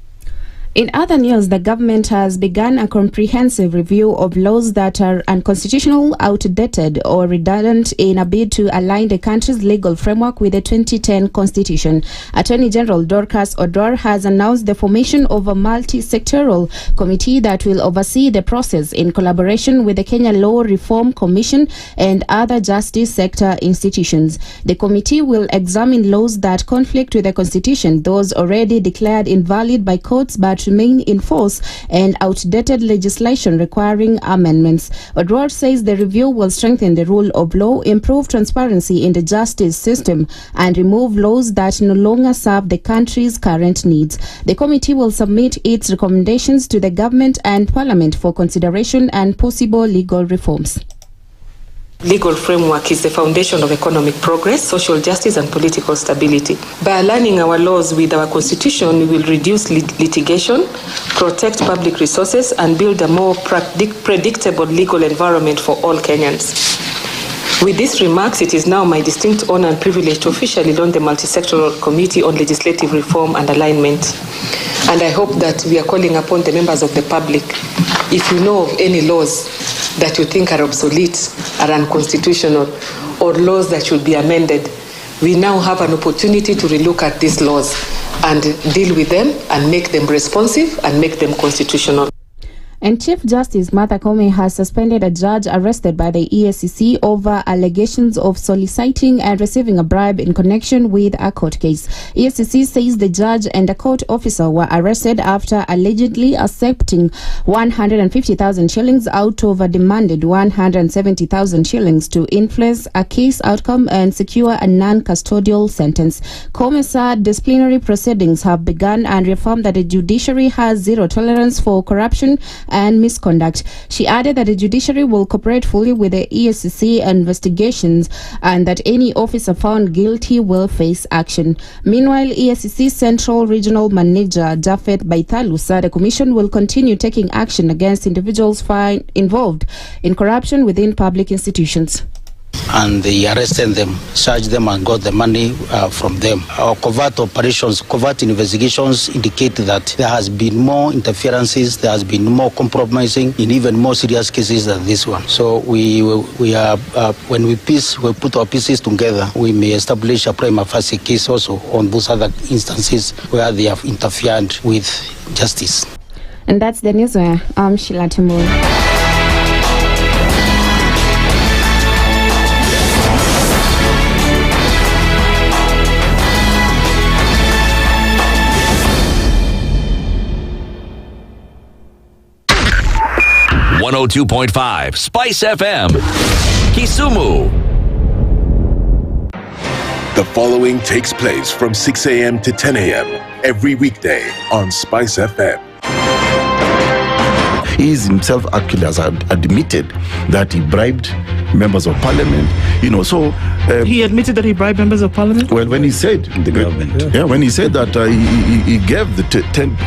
S6: In other news, the government has begun a comprehensive review of laws that are unconstitutional, outdated or redundant in a bid to align the country's legal framework with the 2010 Constitution. Attorney General Dorcas Odor has announced the formation of a multi-sectoral committee that will oversee the process in collaboration with the Kenya Law Reform Commission and other justice sector institutions. The committee will examine laws that conflict with the Constitution, those already declared invalid by courts but remain in force, and outdated legislation requiring amendments. Odwar says the review will strengthen the rule of law, improve transparency in the justice system, and remove laws that no longer serve the country's current needs. The committee will submit its recommendations to the government and parliament for consideration and possible legal reforms.
S20: Legal framework is the foundation of economic progress, social justice and political stability. By aligning our laws with our constitution, we will reduce litigation, protect public resources and build a more predictable legal environment for all Kenyans. With these remarks, it is now my distinct honor and privilege to officially launch the Multisectoral Committee on Legislative Reform and Alignment. And I hope that we are calling upon the members of the public, if you know of any laws that you think are obsolete, are unconstitutional, or laws that should be amended, we now have an opportunity to relook at these laws and deal with them and make them responsive and make them constitutional.
S6: And Chief Justice Martha Koome has suspended a judge arrested by the EACC over allegations of soliciting and receiving a bribe in connection with a court case. EACC says the judge and a court officer were arrested after allegedly accepting 150,000 shillings out of a demanded 170,000 shillings to influence a case outcome and secure a non-custodial sentence. Koome said disciplinary proceedings have begun and reaffirmed that the judiciary has zero tolerance for corruption and misconduct. She added that the judiciary will cooperate fully with the EACC investigations and that any officer found guilty will face action. Meanwhile, EACC Central Regional Manager Jafet Baitalu said the commission will continue taking action against individuals involved in corruption within public institutions.
S13: And they arrested them, charged them, and got the money from them. Our covert operations, covert investigations indicate that there has been more interferences, there has been more compromising in even more serious cases than this one. So we are when we put our pieces together, we may establish a prima facie case also on those other instances where they have interfered with justice.
S6: And that's the news. I'm Sheila Timur.
S3: 102.5 Spice FM, Kisumu.
S4: The following takes place from 6 a.m. to 10 a.m. every weekday on Spice FM.
S14: He himself actually has admitted that he bribed members of parliament,
S1: he admitted that he bribed members of parliament?
S14: Well, when he said
S2: the government,
S14: when he said that he gave the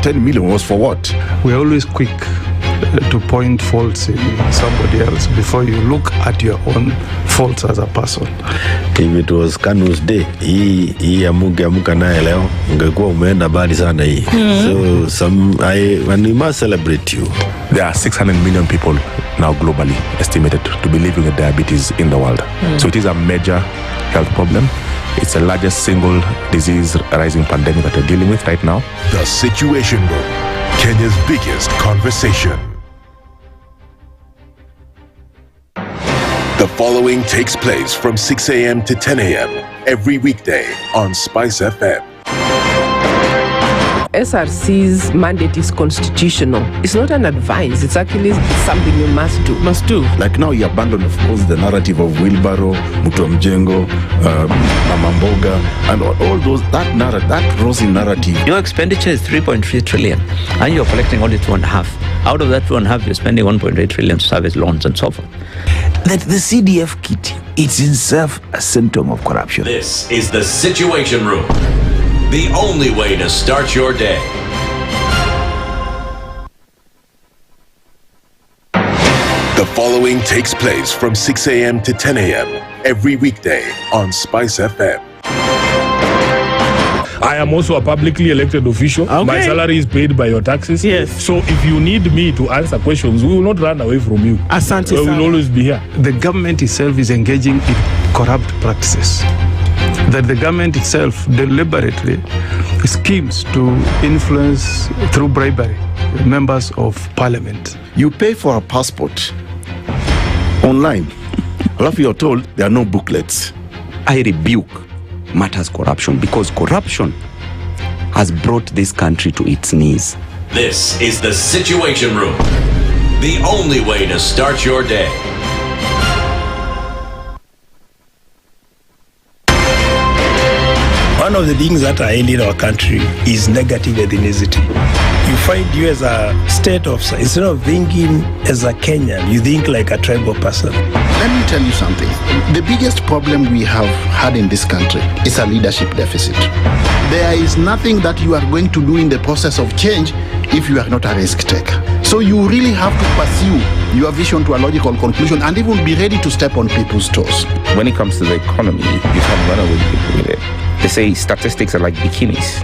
S14: 10 million was for what?
S9: We're always quick to point faults in somebody else before you look at your own faults as a person.
S14: If it was Kanu's day, hii amuka naye leo ungekuwa umeenda bali sana hii. So we must celebrate you.
S15: There are 600 million people now globally estimated to be living with diabetes in the world. So it is a major health problem. It's the largest single disease rising pandemic that we're dealing with right now.
S4: The Situation Room, Kenya's biggest conversation. The following takes place from 6 a.m. to 10 a.m. every weekday on Spice FM.
S26: SRC's mandate is constitutional. It's not an advice. It's actually something you must do.
S1: Must do.
S14: Like now, you abandon, of course, the narrative of Wheelbarrow, Mutuamjengo, Mamamboga, and all those, that rosy narrative.
S21: Your expenditure is 3.3 trillion, and you're collecting only 2.5. Out of that 2.5, you're spending 1.8 trillion to service loans and so forth.
S8: That the CDF kit, it's itself a symptom of corruption.
S3: This is the Situation Room, the only way to start your day.
S4: The following takes place from 6 a.m. to 10 a.m. every weekday on Spice FM.
S22: I am also a publicly elected official. Okay. My salary is paid by your taxes.
S1: Yes.
S22: So if you need me to answer questions, we will not run away from you.
S1: Asante.
S22: We will always be here.
S9: The government itself is engaging in corrupt practices. That the government itself deliberately schemes to influence through bribery members of parliament.
S14: You pay for a passport online. Alafu you're told there are no booklets.
S23: I rebuke matters corruption because corruption has brought this country to its knees.
S3: This is the Situation Room, the only way to start your day.
S22: One of the things that are ailing our country is negative ethnicity. You find you as a state officer, instead of thinking as a Kenyan, you think like a tribal person.
S17: Let me tell you something. The biggest problem we have had in this country is a leadership deficit. There is nothing that you are going to do in the process of change if you are not a risk taker. So So you really have to pursue your vision to a logical conclusion and even be ready to step on people's toes.
S15: When it comes to the economy, you can run away with it. They say statistics are like bikinis.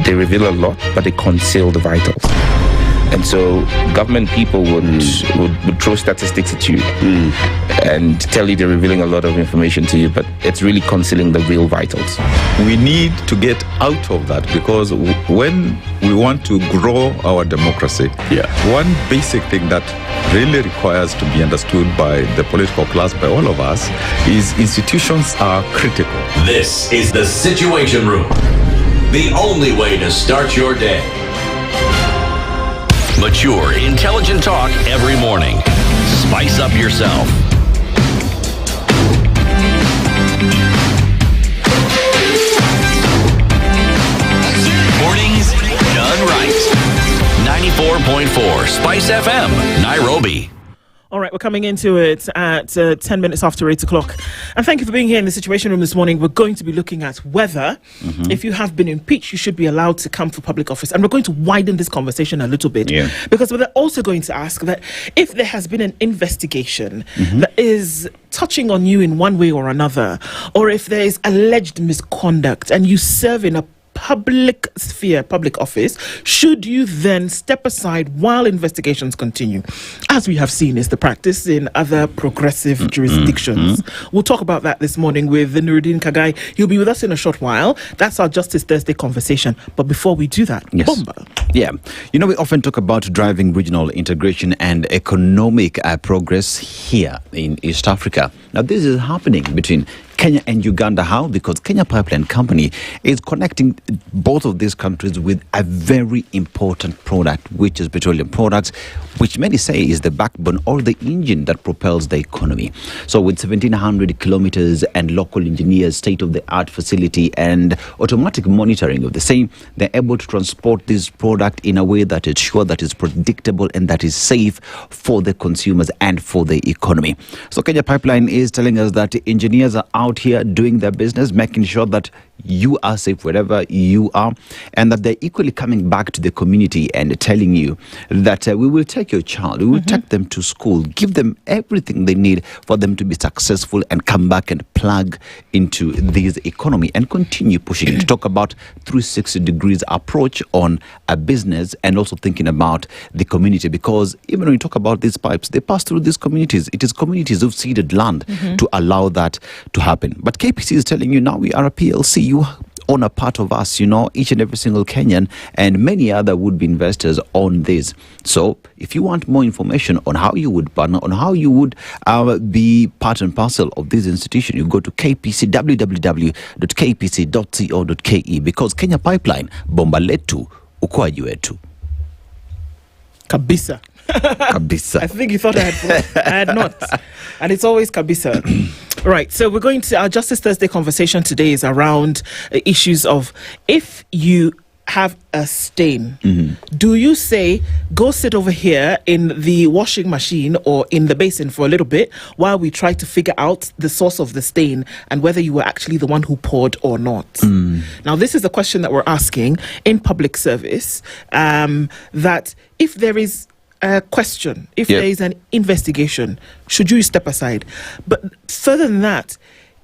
S15: They reveal a lot, but they conceal the vitals. And so government people would throw statistics at you and tell you they're revealing a lot of information to you, but it's really concealing the real vitals.
S5: We need to get out of that, because when we want to grow our democracy, one basic thing that really requires to be understood by the political class, by all of us, is institutions are critical.
S3: This is the Situation Room, the only way to start your day. Mature, intelligent talk every morning. Spice up yourself. Mornings done right. 94.4 Spice FM, Nairobi.
S1: All right, we're coming into it at 10 minutes after 8 o'clock. And thank you for being here in the Situation Room this morning. We're going to be looking at whether, if you have been impeached, you should be allowed to come for public office. And we're going to widen this conversation a little bit. Because we're also going to ask that if there has been an investigation that is touching on you in one way or another, or if there is alleged misconduct and you serve in a public sphere, public office, should you then step aside while investigations continue? As we have seen is the practice in other progressive jurisdictions. We'll talk about that this morning with Nuruddin Kagai. He'll be with us in a short while. That's our Justice Thursday conversation. But before we do that, Bomba.
S2: Yeah. You know, we often talk about driving regional integration and economic progress here in East Africa. Now, this is happening between Kenya and Uganda. How? Because Kenya Pipeline Company is connecting both of these countries with a very important product, which is petroleum products, which many say is the backbone or the engine that propels the economy. So with 1,700 kilometers and local engineers, state-of-the-art facility and automatic monitoring of the same, they're able to transport this product in a way that is sure, that is predictable, and that is safe for the consumers and for the economy. So Kenya Pipeline is telling us that engineers are out here doing their business, making sure that you are safe wherever you are, and that they're equally coming back to the community and telling you that we will take your child, we will take them to school, give them everything they need for them to be successful and come back and plug into this economy and continue pushing it. To talk about 360 degrees approach on a business and also thinking about the community, because even when you talk about these pipes, they pass through these communities. It is communities who've ceded land to allow that to happen. But KPC is telling you now we are a PLC. You own a part of us, you know, each and every single Kenyan and many other would-be investors on this. So if you want more information on how you would partner, on how you would be part and parcel of this institution, you go to KPC, www.kpc.co.ke, because Kenya Pipeline, bomba letu, ukuaji wetu.
S1: Kabisa.
S2: Kabisa.
S1: I think you thought I had not. And it's always Kabisa. Right, so we're going to, our Justice Thursday conversation today is around issues of, if you have a stain, do you say, go sit over here in the washing machine or in the basin for a little bit while we try to figure out the source of the stain and whether you were actually the one who poured or not? Now, this is a question that we're asking in public service, that if there is a question, if there is an investigation, should you step aside? But further than that,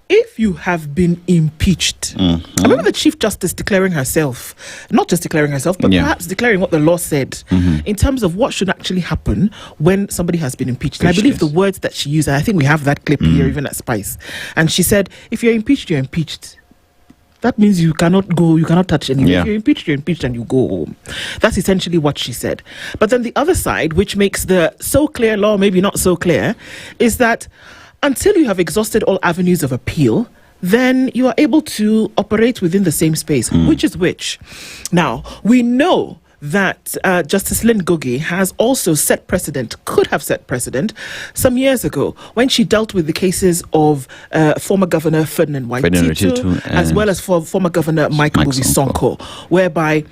S1: if you have been impeached, I remember the Chief Justice declaring herself, not just declaring herself, but perhaps declaring what the law said in terms of what should actually happen when somebody has been impeached. And I believe the words that she used, and I think we have that clip here even at Spice, and she said, if you're impeached, you're impeached. That means you cannot go, you cannot touch anything. If you're impeached and you go home. That's essentially what she said. But then the other side, which makes the so clear law maybe not so clear, is that until you have exhausted all avenues of appeal, then you are able to operate within the same space. Which is which? Now, we know that Justice Lynn Ngugi has also set precedent, could have set precedent, some years ago when she dealt with the cases of former Governor Ferdinand Waititu, as well as former Governor Mike Mbuvi Sonko, whereby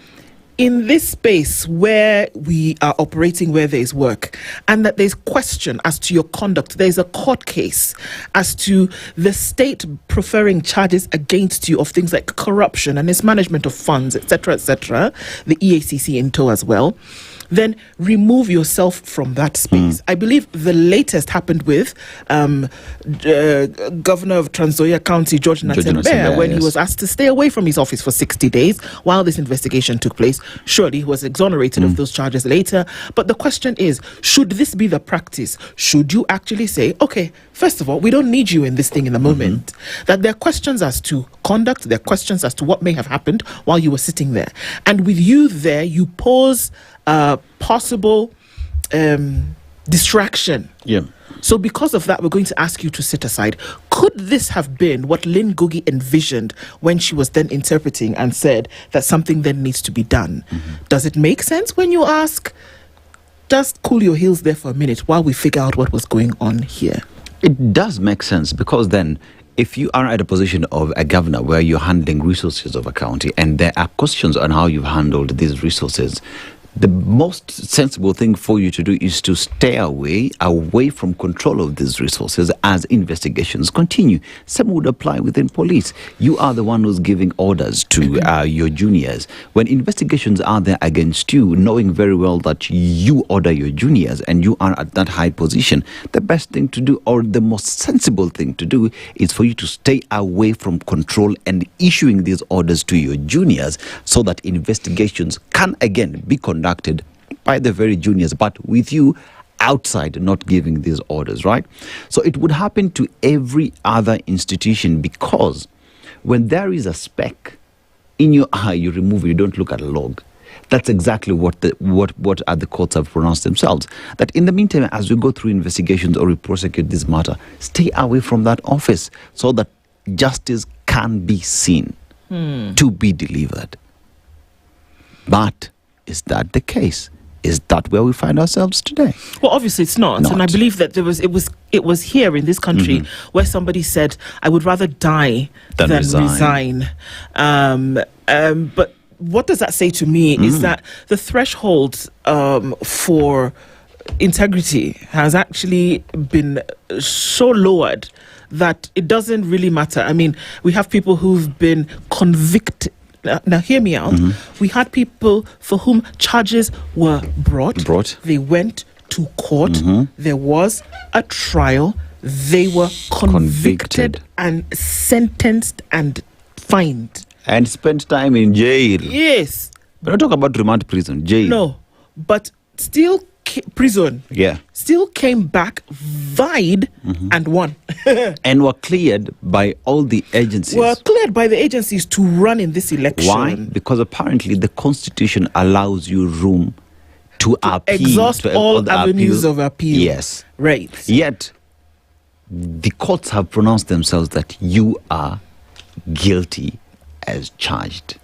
S1: in this space where we are operating, where there is work, and that there's question as to your conduct, there's a court case as to the state preferring charges against you of things like corruption and mismanagement of funds, etc., the EACC in tow as well, then remove yourself from that space. I believe the latest happened with Governor of Trans Nzoia County, George Natembeya, when he was asked to stay away from his office for 60 days while this investigation took place. Surely he was exonerated of those charges later. But the question is, should this be the practice? Should you actually say, okay, first of all, we don't need you in this thing in the moment? That there are questions as to conduct, there are questions as to what may have happened while you were sitting there. And with you there, you pose possible distraction.
S2: Yeah.
S1: So because of that, we're going to ask you to sit aside. Could this have been what Lynn Ngugi envisioned when she was then interpreting and said that something then needs to be done? Does it make sense when you ask, just cool your heels there for a minute while we figure out what was going on here?
S2: It does make sense, because then if you are at a position of a governor where you're handling resources of a county and there are questions on how you've handled these resources, the most sensible thing for you to do is to stay away from control of these resources as investigations continue. Same would apply within police. You are the one who's giving orders to your juniors. When investigations are there against you, knowing very well that you order your juniors and you are at that high position, the best thing to do, or the most sensible thing to do, is for you to stay away from control and issuing these orders to your juniors so that investigations can again be conducted by the very juniors, but with you outside not giving these orders, right? So it would happen to every other institution, because when there is a speck in your eye, you remove it, you don't look at a log. That's exactly what other courts have pronounced themselves. That in the meantime, as we go through investigations or we prosecute this matter, stay away from that office so that justice can be seen to be delivered. But is that the case? Is that where we find ourselves today?
S1: Well, obviously it's not. And I believe that it was here in this country where somebody said, I would rather die than resign. But what does that say to me is that the threshold for integrity has actually been so lowered that it doesn't really matter. I mean, we have people who've been convicted. Now, hear me out. We had people for whom charges were brought. They went to court. There was a trial. They were convicted and sentenced and fined.
S2: And spent time in jail.
S1: Yes.
S2: We're not talking about remand prison, jail.
S1: No, but still prison.
S2: Yeah.
S1: Still came back, vied, and won.
S2: And were cleared by all the agencies.
S1: Were cleared by the agencies to run in this election.
S2: Why? Because apparently the Constitution allows you room to appeal.
S1: Exhaust all avenues of appeal.
S2: Yes.
S1: Right.
S2: Yet, the courts have pronounced themselves that you are guilty as charged.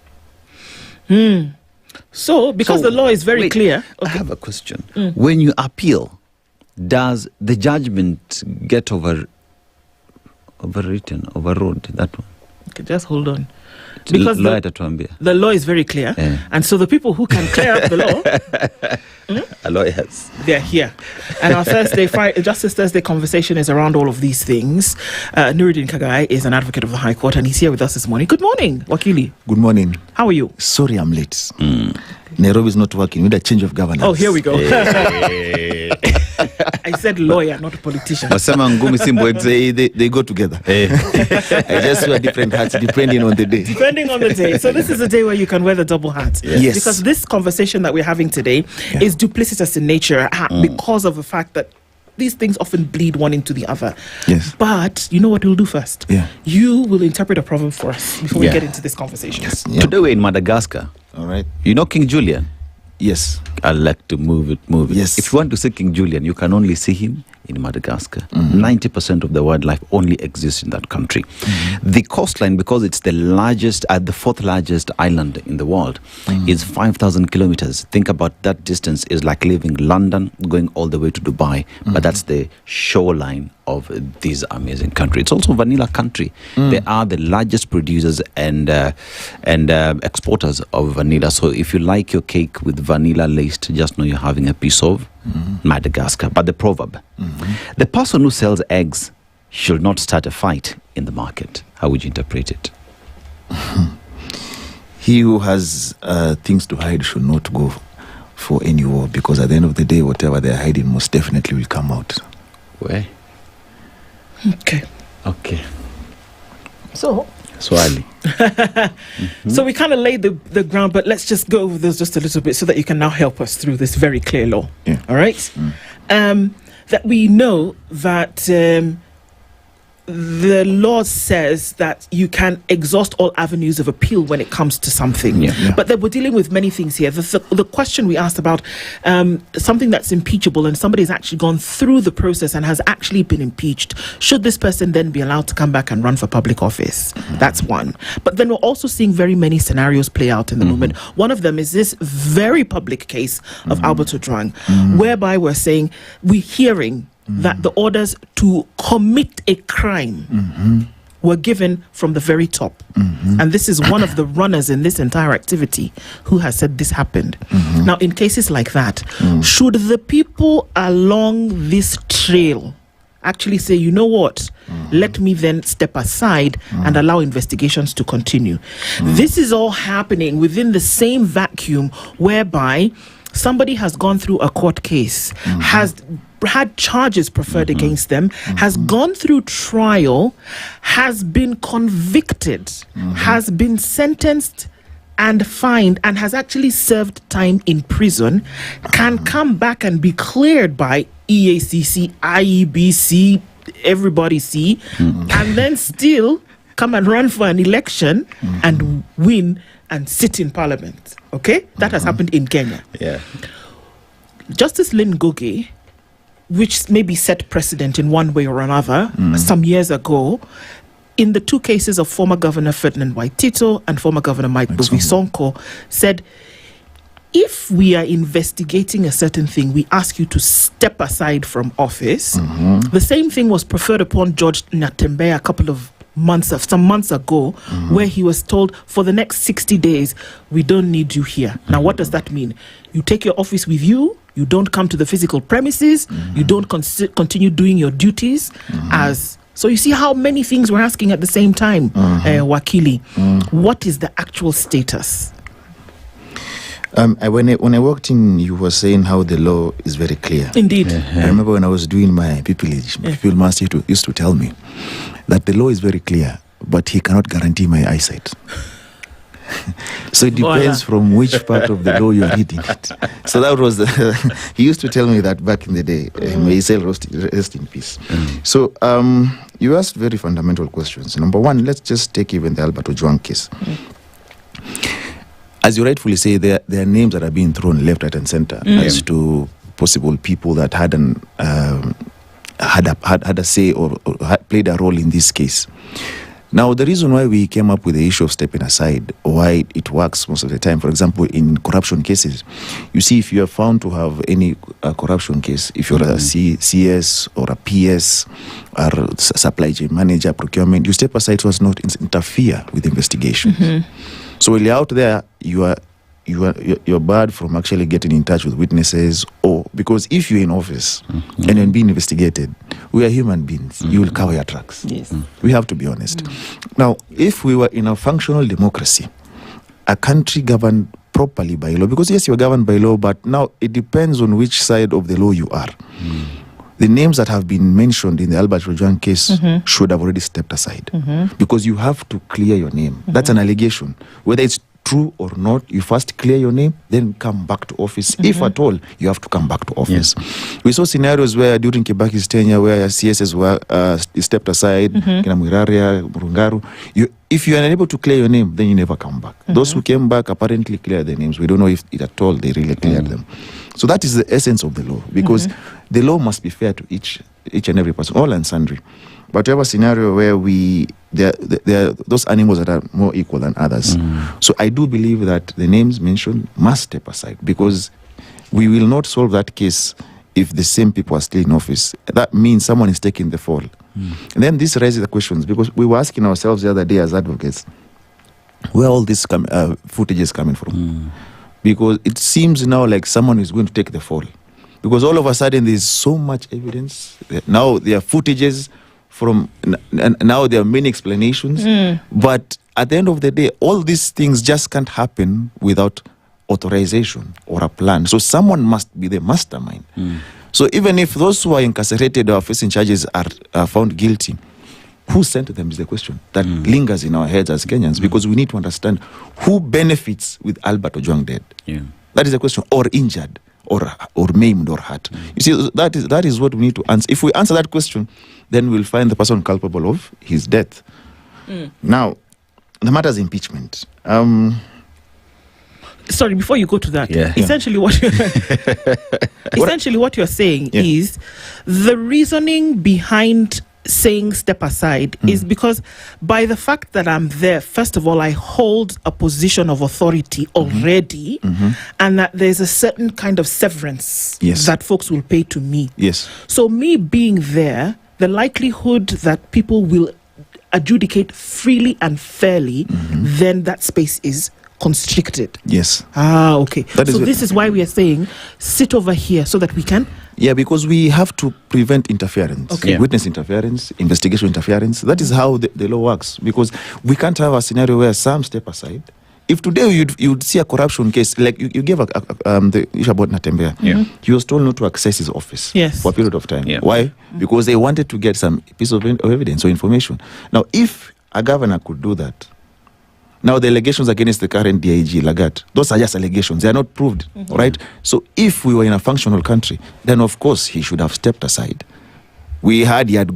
S1: So, because the law is very clear.
S2: I have a question. When you appeal, does the judgment get overrode, that one?
S1: Okay, just hold on. Because the law is very clear. And so the people who can clear up the law,
S2: lawyers,
S1: they're here. And our Justice Thursday conversation is around all of these things. Nuruddin Kagai is an advocate of the High Court, and he's here with us this morning. Good morning, Wakili.
S7: Good morning.
S1: How are you?
S7: Sorry, I'm late. Nairobi is not working. We need a change of governance.
S1: Oh, here we go. I said lawyer, not a politician.
S7: They go together. I just wear different hats depending on the day.
S1: Depending on the day. So this is a day where you can wear the double hat.
S7: Yes.
S1: Because this conversation that we're having today is duplicitous in nature because of the fact that these things often bleed one into the other.
S7: Yes.
S1: But you know what we'll do first?
S7: Yeah.
S1: You will interpret a proverb for us before we get into this conversation.
S7: Yes.
S2: Yeah. Today we're in Madagascar.
S7: All right.
S2: You know King Julian?
S7: Yes.
S2: I like to move it.
S7: Yes.
S2: If you want to see King Julian, you can only see him in Madagascar. 90% of the wildlife only exists in that country. The coastline, because it's the largest, the fourth largest island in the world, is 5,000 kilometers. Think about that distance is like leaving London, going all the way to Dubai. But that's the shoreline of this amazing country. It's also vanilla country. They are the largest producers and exporters of vanilla. So if you like your cake with vanilla laced, just know you're having a piece of Madagascar. But the proverb, the person who sells eggs should not start a fight in the market. How would you interpret it?
S7: He who has things to hide should not go for any war, because at the end of the day, whatever they're hiding most definitely will come out.
S2: Where?
S1: Okay.
S2: So Ali.
S1: So we kind of laid the ground, but let's just go over this just a little bit so that you can now help us through this very clear law.
S7: Yeah.
S1: All right? That we know that the law says that you can exhaust all avenues of appeal when it comes to something. But we're dealing with many things here. The question we asked about something that's impeachable and somebody's actually gone through the process and has actually been impeached, should this person then be allowed to come back and run for public office? That's one. But then we're also seeing very many scenarios play out in the moment. One of them is this very public case of Albert Ojwang, whereby we're hearing that the orders to commit a crime were given from the very top. And this is one of the runners in this entire activity who has said this happened. Now, in cases like that, should the people along this trail actually say, you know what, let me then step aside and allow investigations to continue? This is all happening within the same vacuum whereby somebody has gone through a court case, has had charges preferred against them, has gone through trial, has been convicted, has been sentenced and fined, and has actually served time in prison, can come back and be cleared by EACC, IEBC, everybody see, and then still come and run for an election and win and sit in parliament. Okay? That has happened in Kenya. Justice Lynn Ngugi, which maybe set precedent in one way or another some years ago, in the two cases of former Governor Ferdinand Waitito and former Governor Mike Mbuvi Sonko, said, if we are investigating a certain thing, we ask you to step aside from office. The same thing was preferred upon George Natembe a couple of some months ago, where he was told, for the next 60 days, we don't need you here. Now, what does that mean? You take your office with you, you don't come to the physical premises, you don't continue doing your duties as... So you see how many things we're asking at the same time, Wakili. What is the actual status?
S7: When I walked in, you were saying how the law is very clear.
S1: Indeed.
S7: I remember when I was doing my pupillage, people used to tell me that the law is very clear, but he cannot guarantee my eyesight. So it depends from which part of the law you're reading it. So that was he used to tell me that back in the day. May he say rest in peace. So you asked very fundamental questions. Number one, let's just take even the Albert Ojwang case. As you rightfully say, there are names that are being thrown left, right, and center as to possible people that had a say or had played a role in this case. Now, the reason why we came up with the issue of stepping aside, why it works most of the time, for example, in corruption cases, you see, if you are found to have any corruption case, if you're a CS or a PS or supply chain manager, procurement, you step aside so as not interfere with investigations. So when you're out there, you're barred from actually getting in touch with witnesses, or because if you're in office and you're being investigated, we are human beings. You will cover your tracks.
S1: Yes.
S7: We have to be honest. Now, if we were in a functional democracy, a country governed properly by law, because yes, you're governed by law, but now it depends on which side of the law you are. The names that have been mentioned in the Albert Ojwang case should have already stepped aside, because you have to clear your name. That's an allegation. Whether it's true or not, you first clear your name, then come back to office. If at all, you have to come back to office. We saw scenarios where during Kibaki's tenure, where CSs were stepped aside, Kina Mwiraria, Murungaru. If you are unable to clear your name, then you never come back. Those who came back apparently cleared their names. We don't know if at all they really cleared them. So that is the essence of the law, because the law must be fair to each and every person, all and sundry. But we have a scenario where there are those animals that are more equal than others. So I do believe that the names mentioned must step aside, because we will not solve that case if the same people are still in office. That means someone is taking the fall. And then this raises the questions, because we were asking ourselves the other day as advocates, where all this footage is coming from? Because it seems now like someone is going to take the fall. Because all of a sudden there's so much evidence. Now there are footages and now there are many explanations. But at the end of the day, all these things just can't happen without authorization or a plan. So someone must be the mastermind. So even if those who are incarcerated or facing charges are found guilty, who sent them is the question that lingers in our heads as Kenyans, because we need to understand who benefits with Albert Ojwang dead. That is the question. Or injured, or maimed, or hurt. You see, that is what we need to answer. If we answer that question, then we'll find the person culpable of his death. Now, the matter is impeachment.
S1: Sorry, before you go to that, essentially what you're saying is the reasoning behind saying step aside is because by the fact that I'm there, first of all, I hold a position of authority already, and that there's a certain kind of severance that folks will pay to me. So me being there, the likelihood that people will adjudicate freely and fairly, then that space is constricted. Okay. This is why we are saying sit over here so that we can.
S7: Because we have to prevent interference, witness interference, investigation interference. That is how the law works, because we can't have a scenario where some step aside. If today you'd see a corruption case, like you gave the issue about Natembea, he was told not to access his office for a period of time. Why? Because they wanted to get some piece of evidence or information. Now, if a governor could do that, now the allegations against the current DIG, Lagat, those are just allegations. They are not proved, right? So if we were in a functional country, then of course he should have stepped aside. We had, there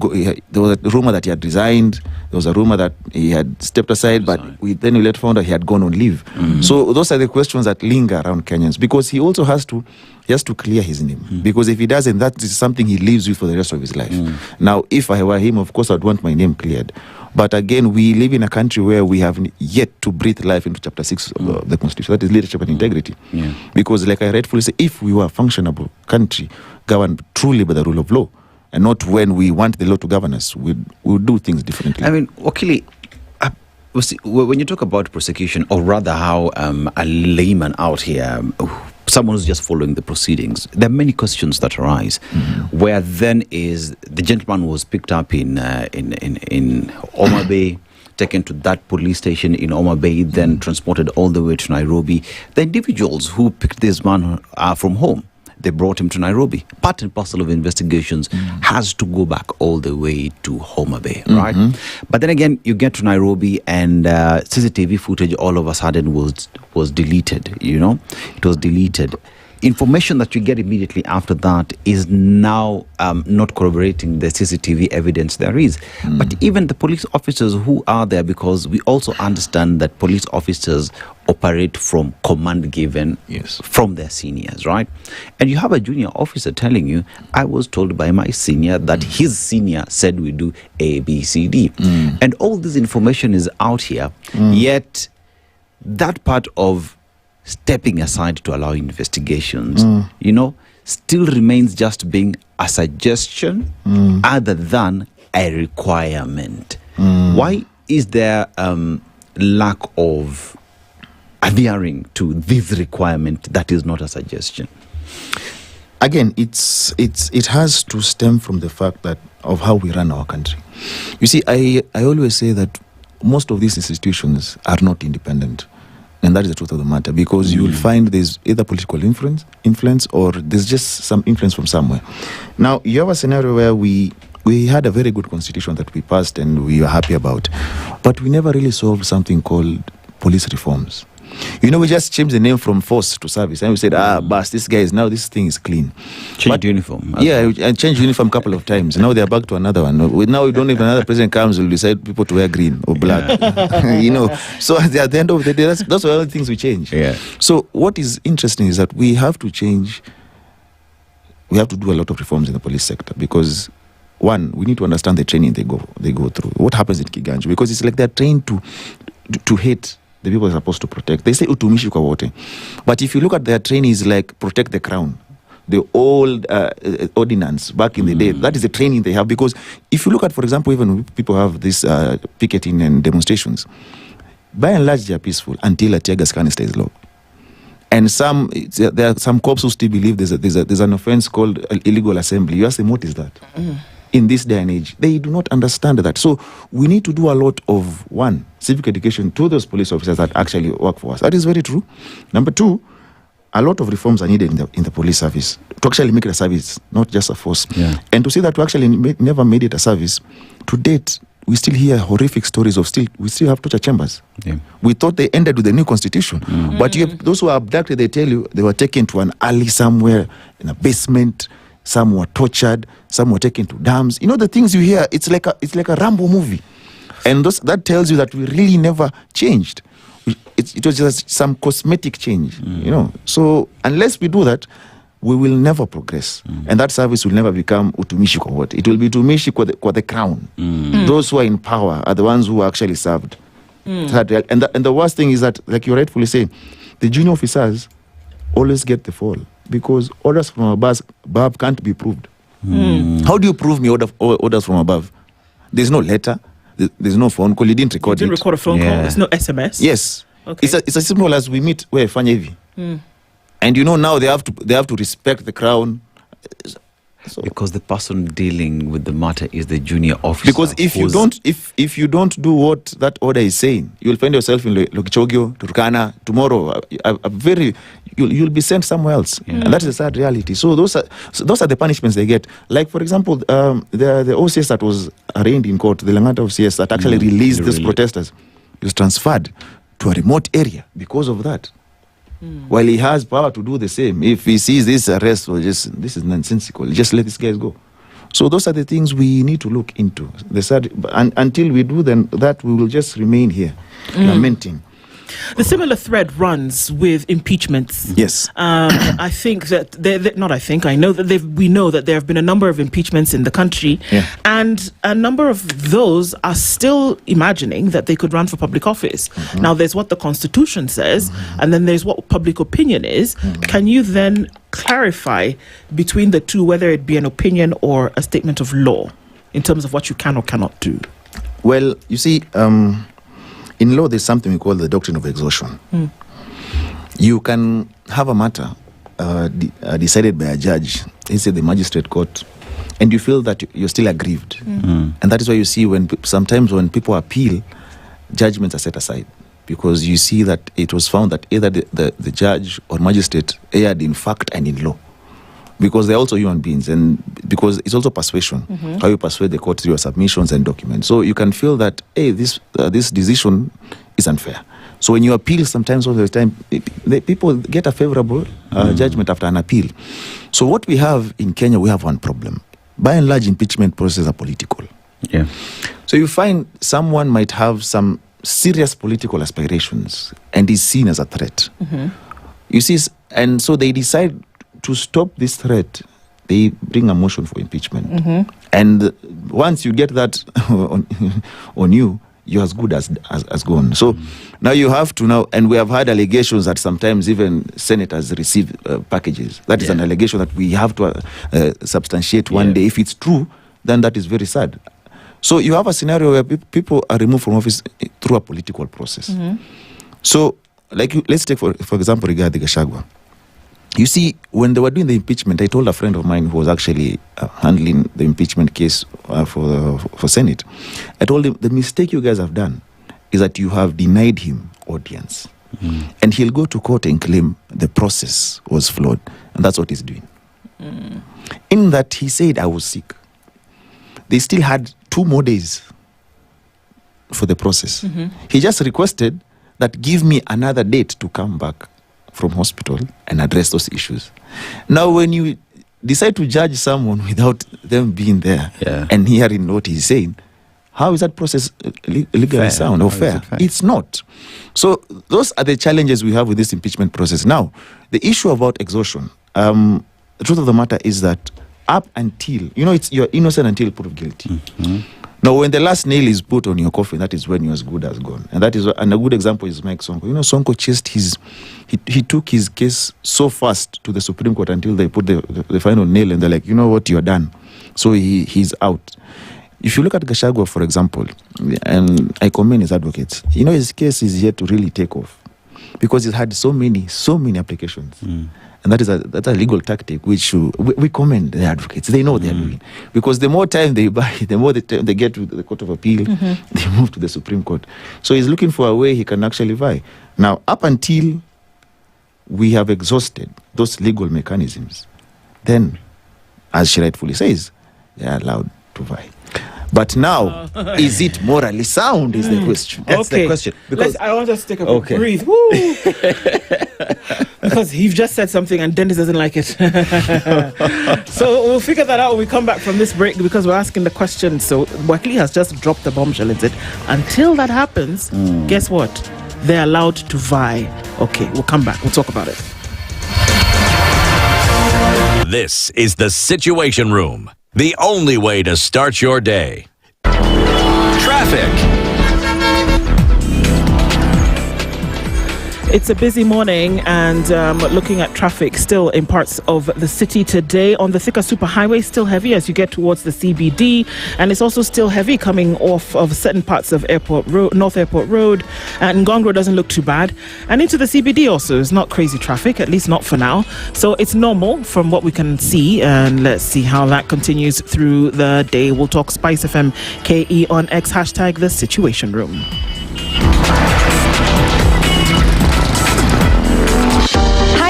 S7: was a rumor that he had resigned. There was a rumor that he had stepped aside, but we later found out he had gone on leave. So those are the questions that linger around Kenyans, because he also has to clear his name. Because if he doesn't, that is something he lives with for the rest of his life. Now, if I were him, of course, I'd want my name cleared. But again, we live in a country where we have yet to breathe life into Chapter 6 of the Constitution. That is leadership and integrity. Because like I rightfully say, if we were a functionable country governed truly by the rule of law, and not when we want the law to govern us, we'll do things differently.
S2: I mean, Wakili, when you talk about prosecution, or rather how a layman out here, someone who's just following the proceedings, there are many questions that arise. Where then is the gentleman was picked up in Homa Bay, taken to that police station in Homa Bay, then transported all the way to Nairobi. The individuals who picked this man are from home. They brought him to Nairobi. Part and parcel of investigations has to go back all the way to Homa Bay, right? But then again, you get to Nairobi and CCTV footage all of a sudden was deleted, It was deleted. Information that you get immediately after that is now not corroborating the CCTV evidence there is. But even the police officers who are there, because we also understand that police officers operate from command given from their seniors, right? And you have a junior officer telling you, I was told by my senior that his senior said we do A, B, C, D. And all this information is out here, yet that part of stepping aside to allow investigations, still remains just being a suggestion other than a requirement. Why is there lack of adhering to this requirement that is not a suggestion?
S7: Again, it has to stem from the fact that of how we run our country. You see, I always say that most of these institutions are not independent. And that is the truth of the matter, because you will find there's either political influence or there's just some influence from somewhere. Now, you have a scenario where we had a very good constitution that we passed and we were happy about, but we never really solved something called police reforms. We just changed the name from force to service, and we said, boss, this thing is clean.
S2: Changed uniform.
S7: And changed uniform a couple of times. Now they're back to another one. Now we don't even another president comes, will decide people to wear green or black. So at the end of the day, that's all the things we change. So what is interesting is that we have to change. We have to do a lot of reforms in the police sector, because one, we need to understand the training they go through. What happens in Kiganjo? Because it's like they're trained to hate the people they're supposed to protect. They say utumishi kwa wote. But if you look at their training, is like protect the crown. The old ordinance back in the day, that is the training they have. Because if you look at, for example, even people have this picketing and demonstrations, by and large they are peaceful until a tear gas canister is low. And there are some cops who still believe there's an offense called illegal assembly. You ask them, what is that? In this day and age, they do not understand that. So we need to do a lot of, one, civic education to those police officers that actually work for us. That is very true. Number two, a lot of reforms are needed in the police service to actually make it a service, not just a force. And to say that we actually never made it a service, to date, we still hear horrific stories of we still have torture chambers. We thought they ended with the new constitution. But those who are abducted, they tell you they were taken to an alley somewhere in a basement. Some were tortured. Some were taken to dams. You know the things you hear. It's like a Rambo movie, and that tells you that we really never changed. It was just some cosmetic change, you know. So unless we do that, we will never progress, and that service will never become utumishi kwa wote. It will be utumishi kwa the crown. Those who are in power are the ones who are actually served. And the worst thing is that, like you rightfully say, the junior officers always get the fall because orders from above can't be proved. How do you prove me orders from above? There's no letter. There's no phone call. You didn't record it.
S1: You didn't record a phone call. There's no SMS.
S7: Yes.
S1: Okay.
S7: It's as simple as we meet where fanya hivi. And you know now they have to respect the crown.
S2: Because the person dealing with the matter is the junior officer.
S7: Because if you don't do what that order is saying, you'll find yourself in Lokichogio, Turkana tomorrow. You'll be sent somewhere else, and that is a sad reality. So those are the punishments they get. Like for example, the OCS that was arraigned in court, the Langata OCS that actually released these protesters, he was transferred to a remote area because of that. While he has power to do the same, if he sees this arrest, this is nonsensical, just let these guys go. So those are the things we need to look into. Until we do, then that we will just remain here lamenting.
S1: The similar thread runs with impeachments.
S7: Yes.
S1: I think that I know that we know that there have been a number of impeachments in the country, and a number of those are still imagining that they could run for public office. Now, there's what the Constitution says, and then there's what public opinion is. Can you then clarify between the two, whether it be an opinion or a statement of law, in terms of what you can or cannot do?
S7: Well, you see, in law, there's something we call the doctrine of exhaustion. You can have a matter decided by a judge, let's say the magistrate court, and you feel that you're still aggrieved. And that is why you see sometimes when people appeal, judgments are set aside because you see that it was found that either the judge or magistrate erred in fact and in law. Because they're also human beings, and because it's also persuasion, how you persuade the court through your submissions and documents. So you can feel that, hey, this decision is unfair. So when you appeal, sometimes all the time, people get a favorable judgment after an appeal. So what we have in Kenya, we have one problem. By and large, impeachment processes are political. So you find someone might have some serious political aspirations and is seen as a threat. You see, and so they decide to stop this threat, they bring a motion for impeachment. And once you get that on you, you're as good as gone. So now you have to and we have had allegations that sometimes even senators receive packages. That is an allegation that we have to substantiate one day. If it's true, then that is very sad. So you have a scenario where people are removed from office through a political process. So let's take, for example, Rigathi Gachagua. You see, when they were doing the impeachment, I told a friend of mine who was actually handling the impeachment case for Senate, I told him, the mistake you guys have done is that you have denied him audience. And he'll go to court and claim the process was flawed. And that's what he's doing. In that, he said, I was sick. They still had 2 more days for the process. He just requested that give me another date to come back from hospital and address those issues. Now, when you decide to judge someone without them being there and hearing what he's saying, how is that process legally sound or fair? It's not. So those are the challenges we have with this impeachment process. Now, the issue about exhaustion, the truth of the matter is that up until, you're innocent until proved guilty. Now, when the last nail is put on your coffin, that is when you're as good as gone. And a good example is Mike Sonko. Sonko chased he took his case so fast to the Supreme Court until they put the final nail, and they're like, you know what, you're done. So he's out. If you look at Gachagua, for example, and I commend his advocates, his case is yet to really take off because he's had so many applications. And that's a legal tactic which we commend the advocates. They know what they're doing. Because the more time they buy, the more they get to the Court of Appeal, they move to the Supreme Court. So he's looking for a way he can actually vie. Now, up until we have exhausted those legal mechanisms, then, as she rightfully says, they are allowed to vie. But now, is it morally sound is the question.
S2: That's the question.
S1: Because I want us to take a breathe. Woo! Because you've just said something and Dennis doesn't like it. So we'll figure that out when we come back from this break, because we're asking the question. So Wakili has just dropped the bombshell and said, until that happens, guess what? They're allowed to vie. Okay, we'll come back. We'll talk about it.
S3: This is the Situation Room, the only way to start your day. Traffic.
S1: It's a busy morning, and looking at traffic still in parts of the city today. On the Thika Superhighway, still heavy as you get towards the CBD, and it's also still heavy coming off of certain parts of Airport Road, North Airport Road, and Ngong Road doesn't look too bad. And into the CBD also is not crazy traffic, at least not for now. So it's normal from what we can see, and let's see how that continues through the day. We'll talk SpiceFM KE on X, hashtag the Situation Room.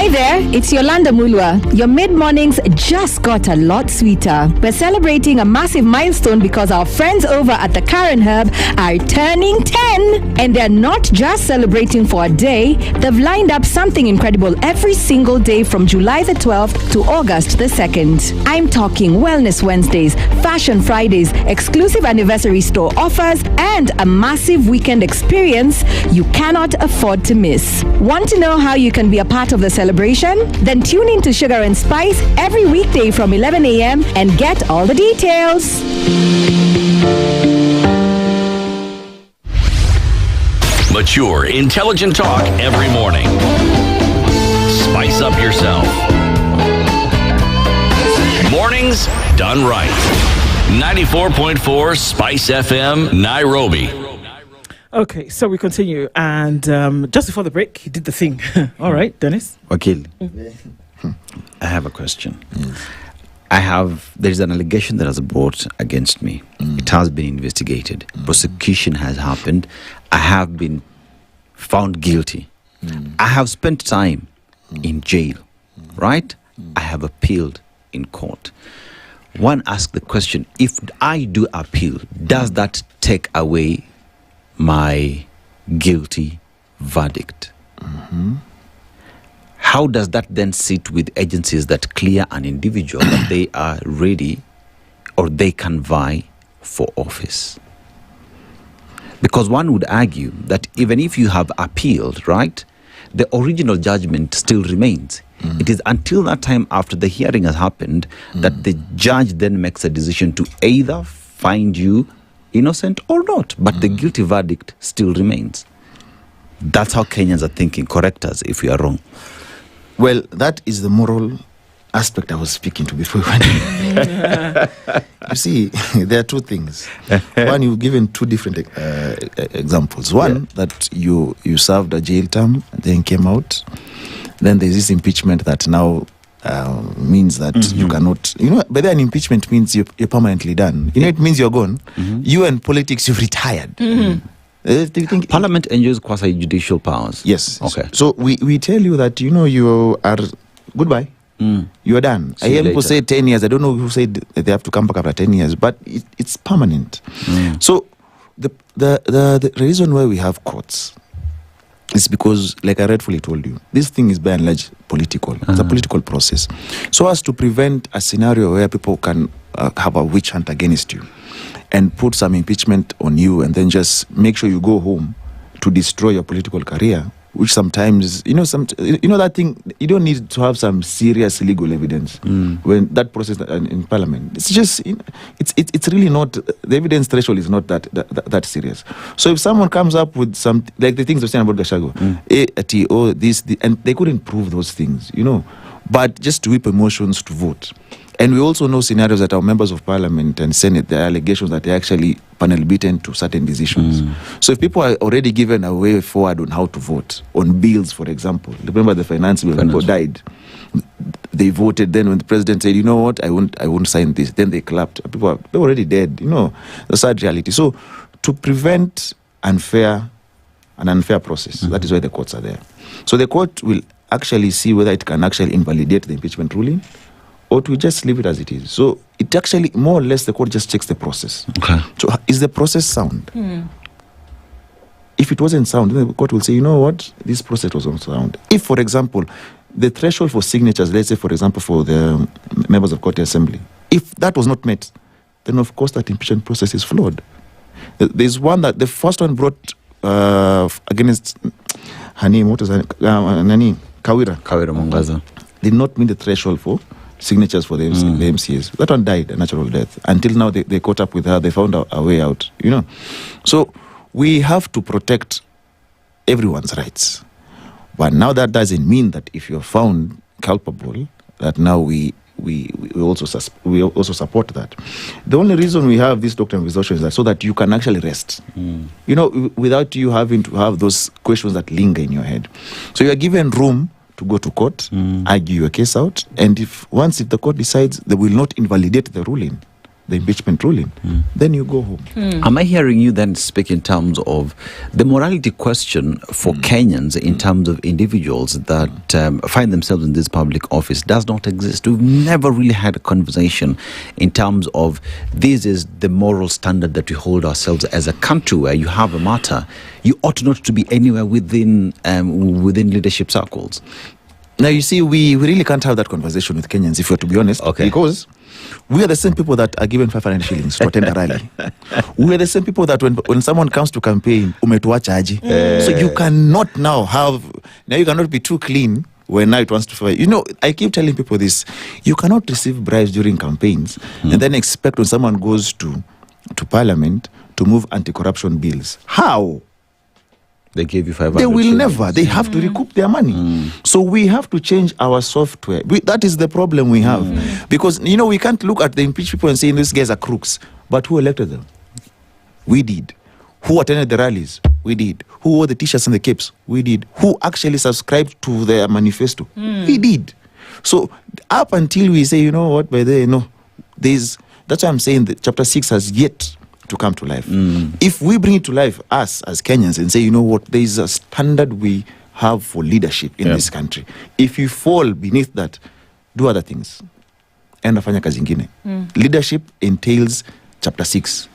S10: Hi there, it's Yolanda Mulwa. Your mid-mornings just got a lot sweeter. We're celebrating a massive milestone because our friends over at the Karen Hub are turning 10. And they're not just celebrating for a day, they've lined up something incredible every single day from July the 12th to August the 2nd. I'm talking Wellness Wednesdays, Fashion Fridays, exclusive anniversary store offers, and a massive weekend experience you cannot afford to miss. Want to know how you can be a part of the celebration? Then tune in to Sugar and Spice every weekday from 11 a.m. and get all the details.
S3: Mature, intelligent talk every morning. Spice up yourself. Mornings done right. 94.4 Spice FM, Nairobi.
S1: Okay, so we continue, and just before the break, he did the thing. All right, Dennis.
S2: Wakil, I have a question. There is an allegation that has brought against me. It has been investigated. Prosecution has happened. I have been found guilty. I have spent time in jail, right? I have appealed in court. One asks the question, if I do appeal, does that take away my guilty verdict? How does that then sit with agencies that clear an individual that they are ready or they can vie for office? Because one would argue that even if you have appealed, right, the original judgment still remains. It is until that time after the hearing has happened that the judge then makes a decision to either find you innocent or not, but the guilty verdict still remains. That's how Kenyans are thinking. Correct us if we are wrong.
S7: Well, that is the moral aspect I was speaking to before. You see, there are two things. One, you've given two different examples. One, that you served a jail term and then came out. Then there's this impeachment that now means that you cannot, but then impeachment means you're permanently done. It means you're gone. You and politics, you've retired. Do you think
S2: Parliament enjoys quasi-judicial powers?
S7: Yes.
S2: Okay.
S7: So we tell you that, you are goodbye. You are done. I hear people say 10 years. I don't know who said they have to come back after 10 years, but it's permanent. So the reason why we have courts is because, like I rightfully told you, this thing is by and large political. It's a political process. So as to prevent a scenario where people can have a witch hunt against you and put some impeachment on you and then just make sure you go home to destroy your political career, which sometimes, that thing, you don't need to have some serious legal evidence when that process in Parliament. It's just, it's really not, the evidence threshold is not that serious. So if someone comes up with some, like the things they're saying about Gashago, and they couldn't prove those things, but just to whip emotions to vote. And we also know scenarios that our members of Parliament and Senate, there are allegations that they're actually panel beaten to certain decisions. So if people are already given a way forward on how to vote, on bills, for example, remember the finance bill, people died. They voted, then when the president said, you know what, I won't sign this, then they clapped. People are already dead, the sad reality. So to prevent an unfair process, that is why the courts are there. So the court will actually see whether it can actually invalidate the impeachment ruling or to just leave it as it is. So it actually, more or less, the court just checks the process.
S2: Okay.
S7: So is the process sound? If it wasn't sound, then the court will say, you know what, this process was not sound. If, for example, the threshold for signatures, let's say, for example, for the members of court assembly, if that was not met, then of course that impeachment process is flawed. There's one that the first one brought against her name, what is her name? Kawira
S2: Mwangaza.
S7: Did not meet the threshold for signatures for the MCAs. That one died a natural death. Until now, they caught up with her. They found a way out, you know. So we have to protect everyone's rights. But now that doesn't mean that if you're found culpable, that now we also support that. The only reason we have this doctrine of exhaustion is that so that you can actually rest. You know, without you having to have those questions that linger in your head. So you are given room to go to court, argue your case out, and if the court decides they will not invalidate the ruling, the impeachment ruling, then you go home.
S2: Am I hearing you then speak in terms of the morality question for Kenyans in terms of individuals that find themselves in this public office does not exist? We've never really had a conversation in terms of this is the moral standard that we hold ourselves as a country where you have a matter. You ought not to be anywhere within leadership circles.
S7: Now, you see, we really can't have that conversation with Kenyans, if you're to be honest, because we are the same people that are given 500 shillings to attend a rally. We are the same people that when someone comes to campaign, umetuacha aje. So you cannot you cannot be too clean when now it wants to fight. You know, I keep telling people this. You cannot receive bribes during campaigns and then expect when someone goes to parliament to move anti-corruption bills. How?
S2: They gave you 500.
S7: They will never. They have to recoup their money. So we have to change our software. That is the problem we have. Because, you know, we can't look at the impeached people and say, these guys are crooks. But who elected them? We did. Who attended the rallies? We did. Who wore the t-shirts and the capes? We did. Who actually subscribed to their manifesto? We did. So up until we say, you know what, that's why I'm saying that chapter 6 has yet to come to life. If we bring it to life, us as Kenyans, and say, you know what, there is a standard we have for leadership in this country. If you fall beneath that, do other things. Enda fanya kazi ingine. Leadership entails chapter 6.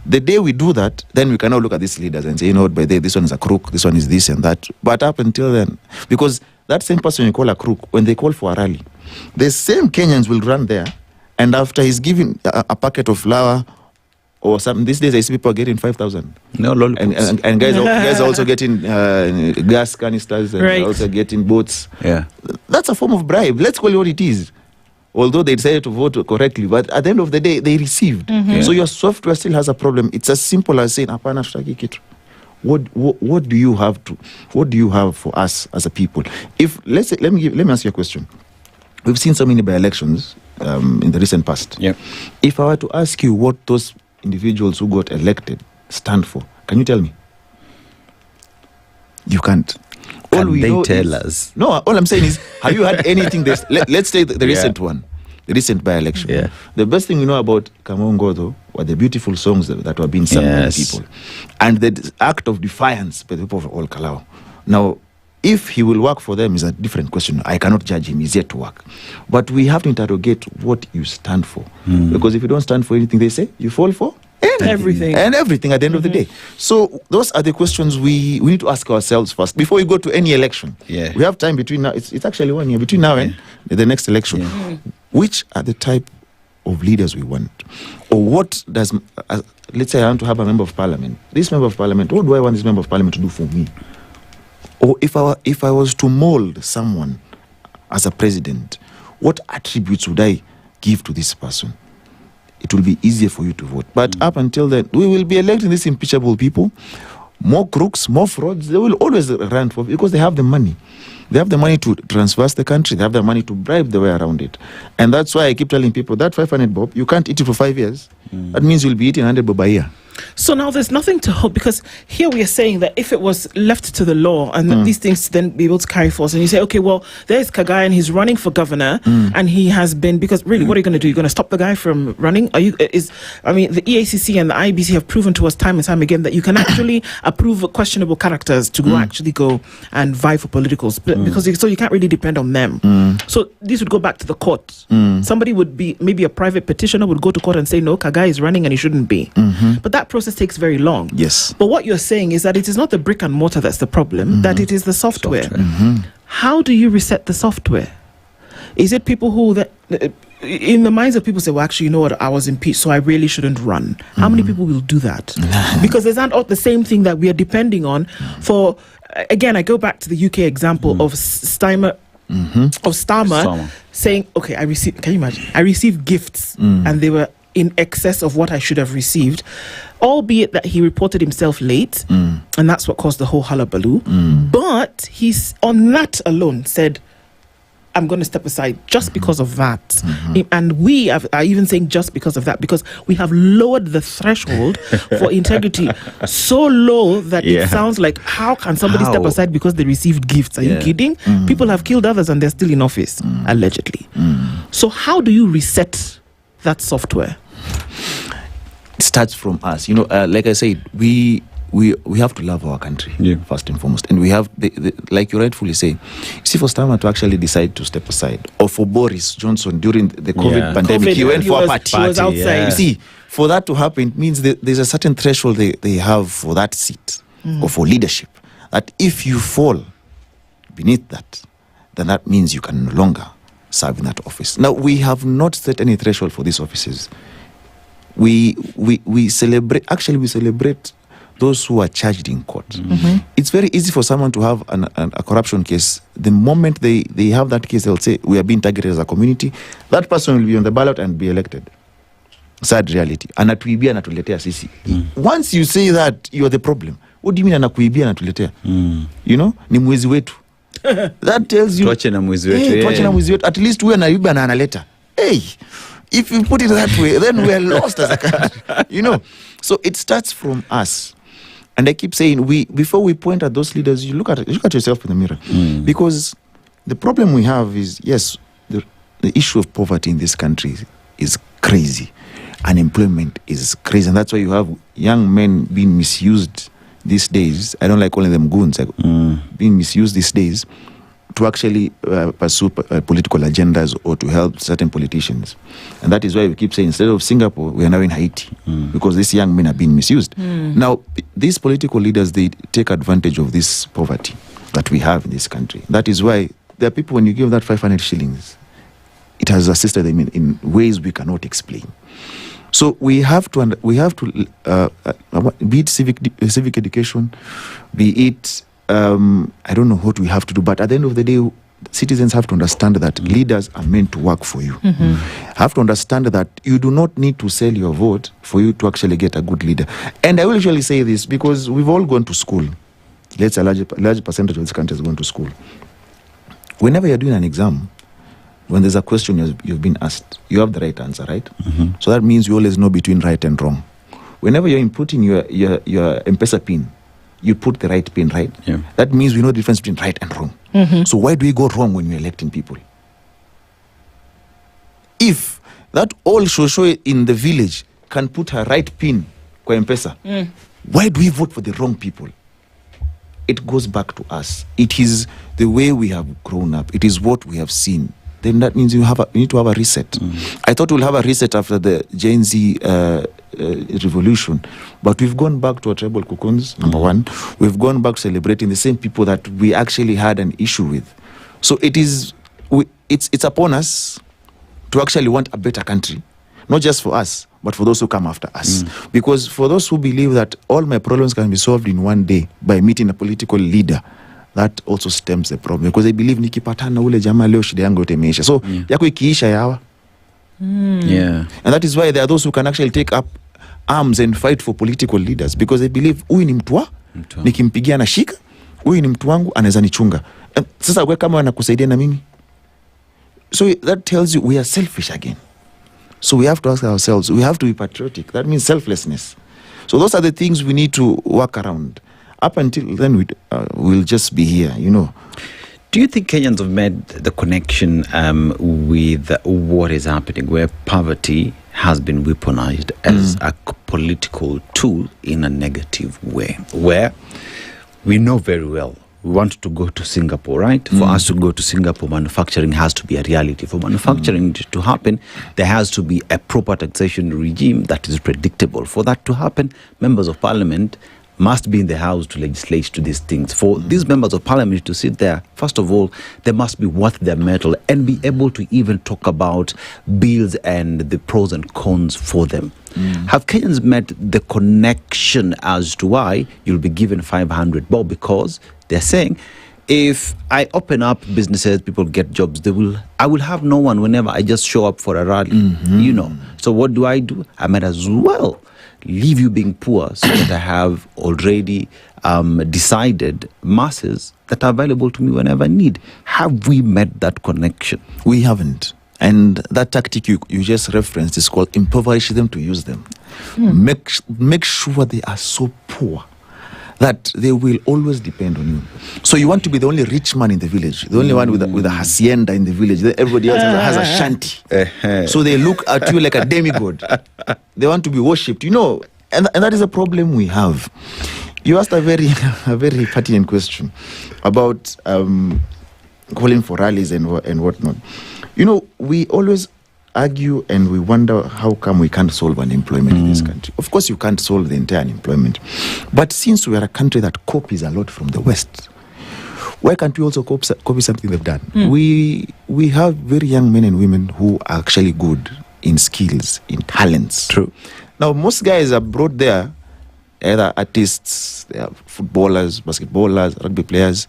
S7: The day we do that, then we can now look at these leaders and say, you know what, by the way, this one is a crook, this one is this and that. But up until then, because that same person you call a crook, when they call for a rally, the same Kenyans will run there, and after he's giving a packet of flour or something, these days I see people getting 5,000.
S2: No, lollipops.
S7: And guys are also getting gas canisters and also getting boats.
S2: Yeah.
S7: That's a form of bribe. Let's call it what it is. Although they decided to vote correctly, but at the end of the day, they received. So your software still has a problem. It's as simple as saying, "Apana tutaki kitu." What do you have for us as a people? If let me ask you a question. We've seen so many by-elections in the recent past.
S2: Yeah.
S7: If I were to ask you what those individuals who got elected stand for, can you tell me? You can't.
S2: Can they tell us?
S7: No, all I'm saying is, have you had anything? Let's say the recent one, the recent by-election.
S2: Yeah.
S7: The best thing we know about Kamongo were the beautiful songs that were being sung by the people, and the act of defiance by the people of all Kalau. Now, if he will work for them is a different question. I cannot judge him. He's yet to work. But we have to interrogate what you stand for. Because if you don't stand for anything they say, you fall for
S1: everything.
S7: And everything at the end of the day. So those are the questions we need to ask ourselves first before we go to any election.
S2: Yeah.
S7: We have time between now. It's actually 1 year between now and the next election. Yeah. Which are the type of leaders we want? Or what does, let's say I want to have a member of parliament. This member of parliament, what do I want this member of parliament to do for me? Or if I was to mold someone as a president, what attributes would I give to this person? It will be easier for you to vote. But up until then, we will be electing these impeachable people, more crooks, more frauds. They will always run for, because they have the money. They have the money to transverse the country. They have the money to bribe the way around it. And that's why I keep telling people that 500 bob, you can't eat it for 5 years. That means you'll be eating 100 bob a year.
S1: So now there's nothing to hope, because here we are saying that if it was left to the law and these things then be able to carry force, and you say, okay, well, there's Kagai and he's running for governor and he has been, because really, what are you going to do? You're going to stop the guy from running? The EACC and the IBC have proven to us time and time again that you can actually approve questionable characters to actually go and vie for politicals, because so you can't really depend on them. So this would go back to the court. Somebody would be, maybe a private petitioner would go to court and say, no, Kagai is running and he shouldn't be. But that process takes very long.
S7: Yes.
S1: But what you're saying is that it is not the brick and mortar that's the problem, that it is the software. How do you reset the software? Is it people who, in the minds of people, say, well, actually, you know what, I was impeached, so I really shouldn't run. How many people will do that? Because there's not the same thing that we are depending on for, again, I go back to the UK example of Starmer saying, okay, can you imagine? I received gifts and they were in excess of what I should have received, albeit that he reported himself late, and that's what caused the whole hullabaloo. But he's, on that alone, said, I'm going to step aside just because of that. And we are even saying just because of that, because we have lowered the threshold for integrity so low that it sounds like, how can somebody step aside because they received gifts? Are you kidding? People have killed others and they're still in office, allegedly. So how do you reset that software?
S7: It starts from us. Like I said, we have to love our country first and foremost, and we have like you rightfully say, see, for Starmer to actually decide to step aside, or for Boris Johnson during the COVID pandemic, he went for a party.
S1: He was outside.
S7: You see, for that to happen, it means there's a certain threshold they have for that seat or for leadership, that if you fall beneath that, then that means you can no longer serve in that office. Now, we have not set any threshold for these offices. We celebrate those who are charged in court. It's very easy for someone to have a corruption case. The moment they have that case, they'll say, we are being targeted as a community. That person will be on the ballot and be elected. Sad reality. Anatuibia anatuletea sisi. Once you say that, you're the problem. What do you mean anakuibia anatuletea? Ni mwezi wetu. That tells you, tuache na mwezi wetu. At least we anaiba na analeta. Hey, if you put it that way, then we are lost as a country. So it starts from us. And I keep saying, before we point at those leaders, you look at yourself in the mirror. Because the problem we have is, yes, the issue of poverty in this country is crazy. Unemployment is crazy. And that's why you have young men being misused these days. I don't like calling them goons. Being misused these days to actually pursue political agendas or to help certain politicians. And that is why we keep saying, instead of Singapore, we are now in Haiti, because these young men are being misused. Now, these political leaders, they take advantage of this poverty that we have in this country. That is why there are people, when you give that 500 shillings, it has assisted them in ways we cannot explain. So we have to be it civic education, be it I don't know what we have to do, but at the end of the day, citizens have to understand that leaders are meant to work for you. Have to understand that you do not need to sell your vote for you to actually get a good leader. And I will usually say this because we've all gone to school. Let's say a large percentage of this country has gone to school. Whenever you're doing an exam, when there's a question you've been asked, you have the right answer, right? So that means you always know between right and wrong. Whenever you're inputting your M-Pesa PIN, you put the right pin, right? That means we know the difference between right and wrong. So why do we go wrong when we're electing people? If that old shosho in the village can put her right pin kwa M-Pesa, why do we vote for the wrong people? It goes back to us. It is the way we have grown up. It is what we have seen. Then that means you need to have a reset. I thought we'll have a reset after the Gen Z revolution, but we've gone back to our tribal cocoons, number one. We've gone back to celebrating the same people that we actually had an issue with. So it's upon us to actually want a better country, not just for us, but for those who come after us. Because for those who believe that all my problems can be solved in one day by meeting a political leader, that also stems the problem. Because they believe nikipatana ule jamaa leo shida yangu yote imeisha. So yako ikiisha yawa. And that is why there are those who can actually take up arms and fight for political leaders, because they believe huyu ni mtu nikimpigia na shika, huyu ni mtu wangu anaweza nichunga. Sasa wewe kama wanakusaidia na mimi. So that tells you we are selfish again. So we have to ask ourselves, we have to be patriotic. That means selflessness. So those are the things we need to work around. Up until then, we'll just be here,
S2: Do you think Kenyans have made the connection with what is happening, where poverty has been weaponized as a political tool in a negative way, where we know very well we want to go to Singapore, right? For us to go to Singapore, manufacturing has to be a reality. For manufacturing to happen, there has to be a proper taxation regime that is predictable. For that to happen, members of parliament must be in the house to legislate to these things. For these members of parliament to sit there, first of all, they must be worth their mettle and be able to even talk about bills and the pros and cons for them. Have Kenyans met the connection as to why you'll be given 500 bob? Because they're saying, if I open up businesses, people get jobs, I will have no one whenever I just show up for a rally, So what do? I might as well leave you being poor so that I have already decided masses that are available to me whenever I need. Have we met that connection?
S7: We haven't. And that tactic you just referenced is called impoverish them to use them. Make sure they are so poor that they will always depend on you. So you want to be the only rich man in the village, the only one with a hacienda in the village. Everybody else has a shanty. So they look at you like a demigod. They want to be worshipped, and that is a problem we have. You asked a very pertinent question about calling for rallies and whatnot. We always argue and we wonder how come we can't solve unemployment in this country. Of course, you can't solve the entire unemployment. But since we are a country that copies a lot from the West, why can't we also copy something they've done? We have very young men and women who are actually good in skills, in talents.
S2: True.
S7: Now, most guys are brought there, either artists, they are footballers, basketballers, rugby players.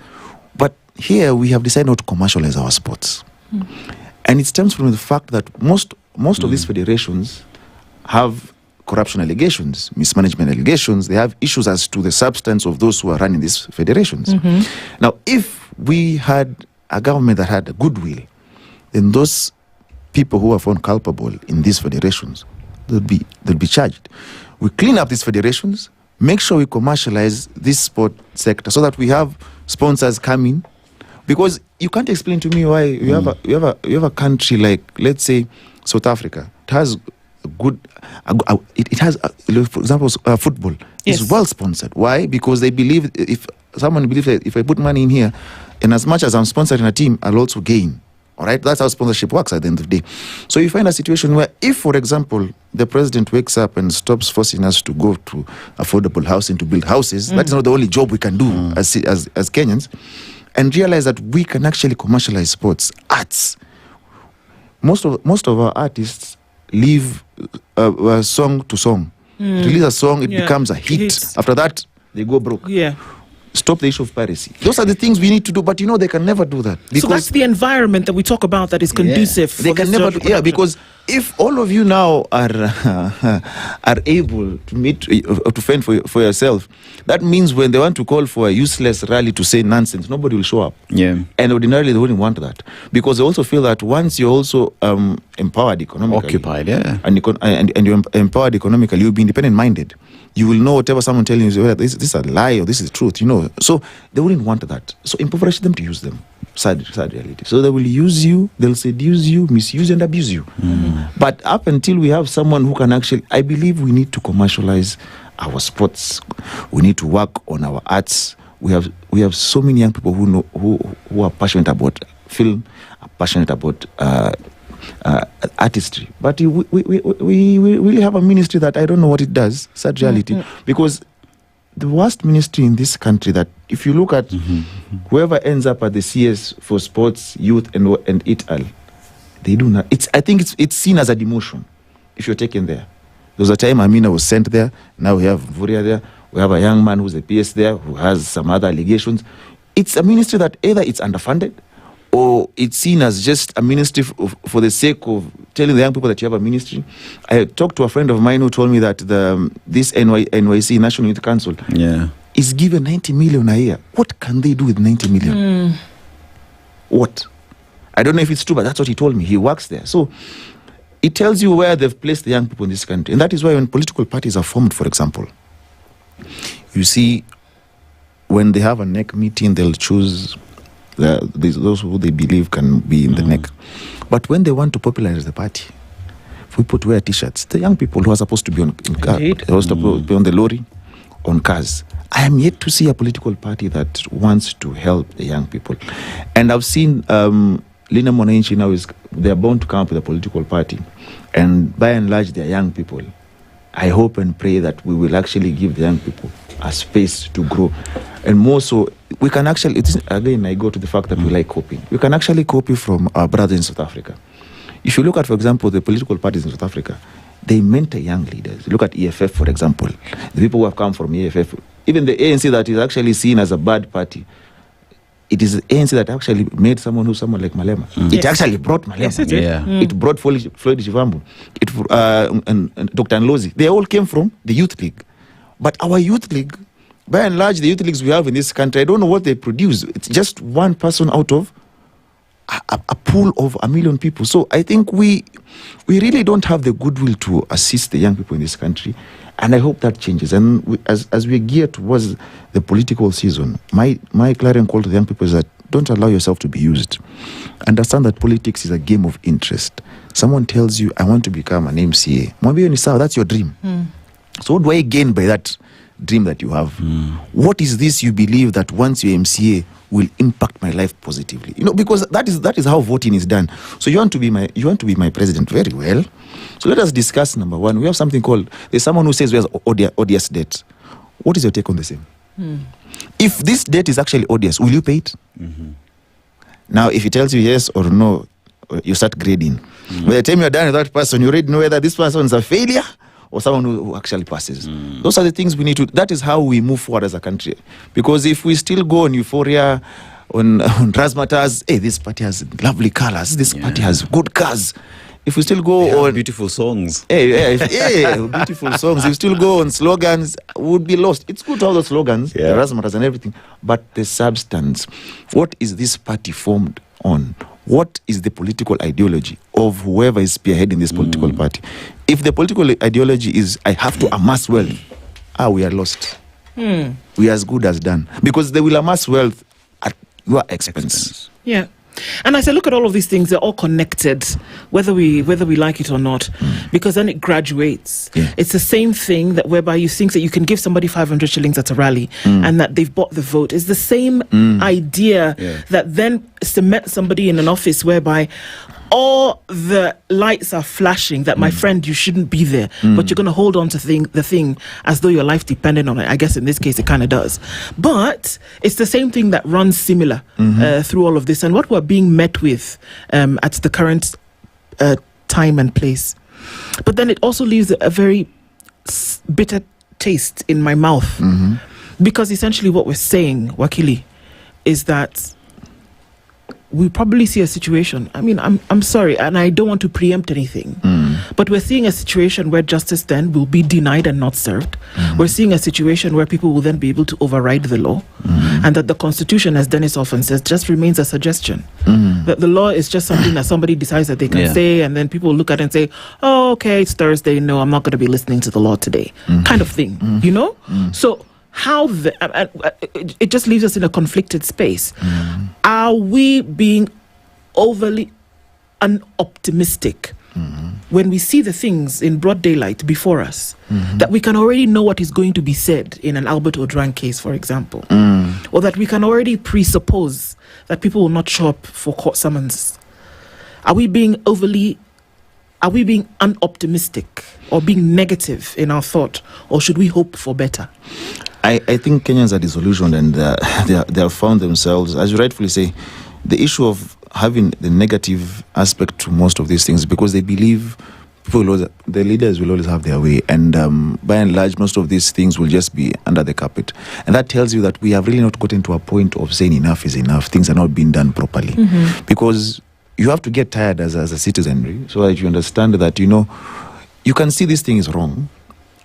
S7: But here we have decided not to commercialize our sports. And it stems from the fact that most of these federations have corruption allegations, mismanagement allegations. They have issues as to the substance of those who are running these federations. Now, if we had a government that had a goodwill, then those people who are found culpable in these federations, they'll be charged. We clean up these federations, make sure we commercialize this sport sector so that we have sponsors coming. Because you can't explain to me why you have a country like, let's say, South Africa. It has for example, football. Yes. It's well sponsored. Why? Because they believe if I put money in here, and as much as I'm sponsoring a team, I'll also gain. All right, that's how sponsorship works at the end of the day. So you find a situation where, if, for example, the president wakes up and stops forcing us to go to affordable housing to build houses, that's not the only job we can do as Kenyans. And realize that we can actually commercialize sports, arts. Most of our artists live song to song. Release a song, it becomes a hit. After that, they go broke. Stop the issue of piracy. Those are the things we need to do, but they can never do that.
S1: So that's the environment that we talk about that is conducive.
S7: They can never do. Because if all of you now are able to meet to fend for yourself, that means when they want to call for a useless rally to say nonsense, nobody will show up. And ordinarily they wouldn't want that, because they also feel that once you're also empowered economically,
S2: occupied,
S7: and you're empowered economically, you'll be independent-minded. You will know whatever someone telling you, whether this is a lie or this is truth, So they wouldn't want that. So impoverish them to use them. Sad reality. So they will use you, they'll seduce you, misuse and abuse you. But up until we have someone who can actually, I believe we need to commercialize our sports. We need to work on our arts. We have so many young people who are passionate about film, are passionate about artistry, but we really have a ministry that I don't know what it does. Sad reality, because the worst ministry in this country, that if you look at whoever ends up at the CS for sports, youth and it all, they do not. I think it's seen as a demotion if you're taken there. There was a time Amina was sent there. Now we have Vuria there. We have a young man who's a PS there who has some other allegations. It's a ministry that either it's underfunded, or it's seen as just a ministry for the sake of telling the young people that you have a ministry. I talked to a friend of mine who told me that this NYC, National Youth Council, is given 90 million a year. What can they do with 90 million? What? I don't know if it's true, but that's what he told me. He works there. So it tells you where they've placed the young people in this country. And that is why when political parties are formed, for example, You see, when they have a NEC meeting, they'll choose those who they believe can be in the NEC. But when they want to popularize the party, if we put wear t-shirts, the young people who are supposed to be on cars, they're supposed to be on the lorry, on cars. I am yet to see a political party that wants to help the young people. And I've seen Lina Monanchi now they're bound to come up with a political party. And by and large, they're young people. I hope and pray that we will actually give the young people a space to grow. And more so, we can actually, again, I go to the fact that we like copying. We can actually copy from our brothers in South Africa. If you look at, for example, the political parties in South Africa, they mentor young leaders. Look at EFF, for example. The people who have come from EFF, even the ANC that is actually seen as a bad party, it is the ANC that actually made someone like Malema. It actually brought Malema.
S1: Yes, it did.
S7: It brought Floyd Shivambu, and Dr. Nlozi. They all came from the Youth League. But our Youth League, by and large, the youth leagues we have in this country, I don't know what they produce. It's just one person out of a pool of 1 million people. So I think we really don't have the goodwill to assist the young people in this country. And I hope that changes. And as we gear towards the political season, my clarion call to the young people is that don't allow yourself to be used. Understand that politics is a game of interest. Someone tells you, I want to become an MCA. Mwambie ni sawa, that's your dream. So what do I gain by that dream that you have? What is this you believe that once you're MCA will impact my life positively? Because that is how voting is done. So you want to be my president, very well. So let us discuss number one. We have something called, there's someone who says we have odious debt. What is your take on the same? If this debt is actually odious, will you pay it? Now, if he tells you yes or no, you start grading. By the time you're done with that person, you already know whether this person is a failure or someone who actually passes. Those are the things we need to, that is how we move forward as a country. Because if we still go on euphoria, on razzmatazz, hey, this party has lovely colors, this party has good cars. If we still go on
S2: beautiful songs,
S7: beautiful songs, if we still go on slogans, we would be lost. It's good to have those slogans, the razzmatazz and everything, but the substance, what is this party formed on? What is the political ideology of whoever is spearheading this political party? If the political ideology is, I have to amass wealth, we are lost. We are as good as done. Because they will amass wealth at your expense.
S1: Yeah. And as I look at all of these things, they're all connected, whether we like it or not, because then it graduates. It's the same thing that whereby you think that you can give somebody 500 shillings at a rally and that they've bought the vote. It's the same idea that then cements somebody in an office whereby all the lights are flashing that, my friend, you shouldn't be there, but you're going to hold on to the thing as though your life depended on it. I guess in this case it kind of does. But it's the same thing that runs similar through all of this. And what we're being met with at the current time and place. But then it also leaves a very bitter taste in my mouth. Because essentially what we're saying, Wakili, is that we probably see a situation. I mean, I'm sorry, and I don't want to preempt anything, but we're seeing a situation where justice then will be denied and not served. We're seeing a situation where people will then be able to override the law, and that the Constitution, as Dennis often says, just remains a suggestion. That the law is just something that somebody decides that they can say, and then people look at it and say, oh, okay, it's Thursday, no, I'm not going to be listening to the law today, kind of thing, you know? So how it just leaves us in a conflicted space. Are we being overly unoptimistic when we see the things in broad daylight before us, that we can already know what is going to be said in an Albert Ojwang case, for example, or that we can already presuppose that people will not show up for court summonses? Are we being unoptimistic or being negative in our thought, or should we hope for better?
S7: I think Kenyans are disillusioned, and they have found themselves, as you rightfully say, the issue of having the negative aspect to most of these things, because they believe the leaders will always have their way, and by and large, most of these things will just be under the carpet. And that tells you that we have really not gotten to a point of saying enough is enough, things are not being done properly. Because you have to get tired as a citizenry, so that you understand that, you can see this thing is wrong,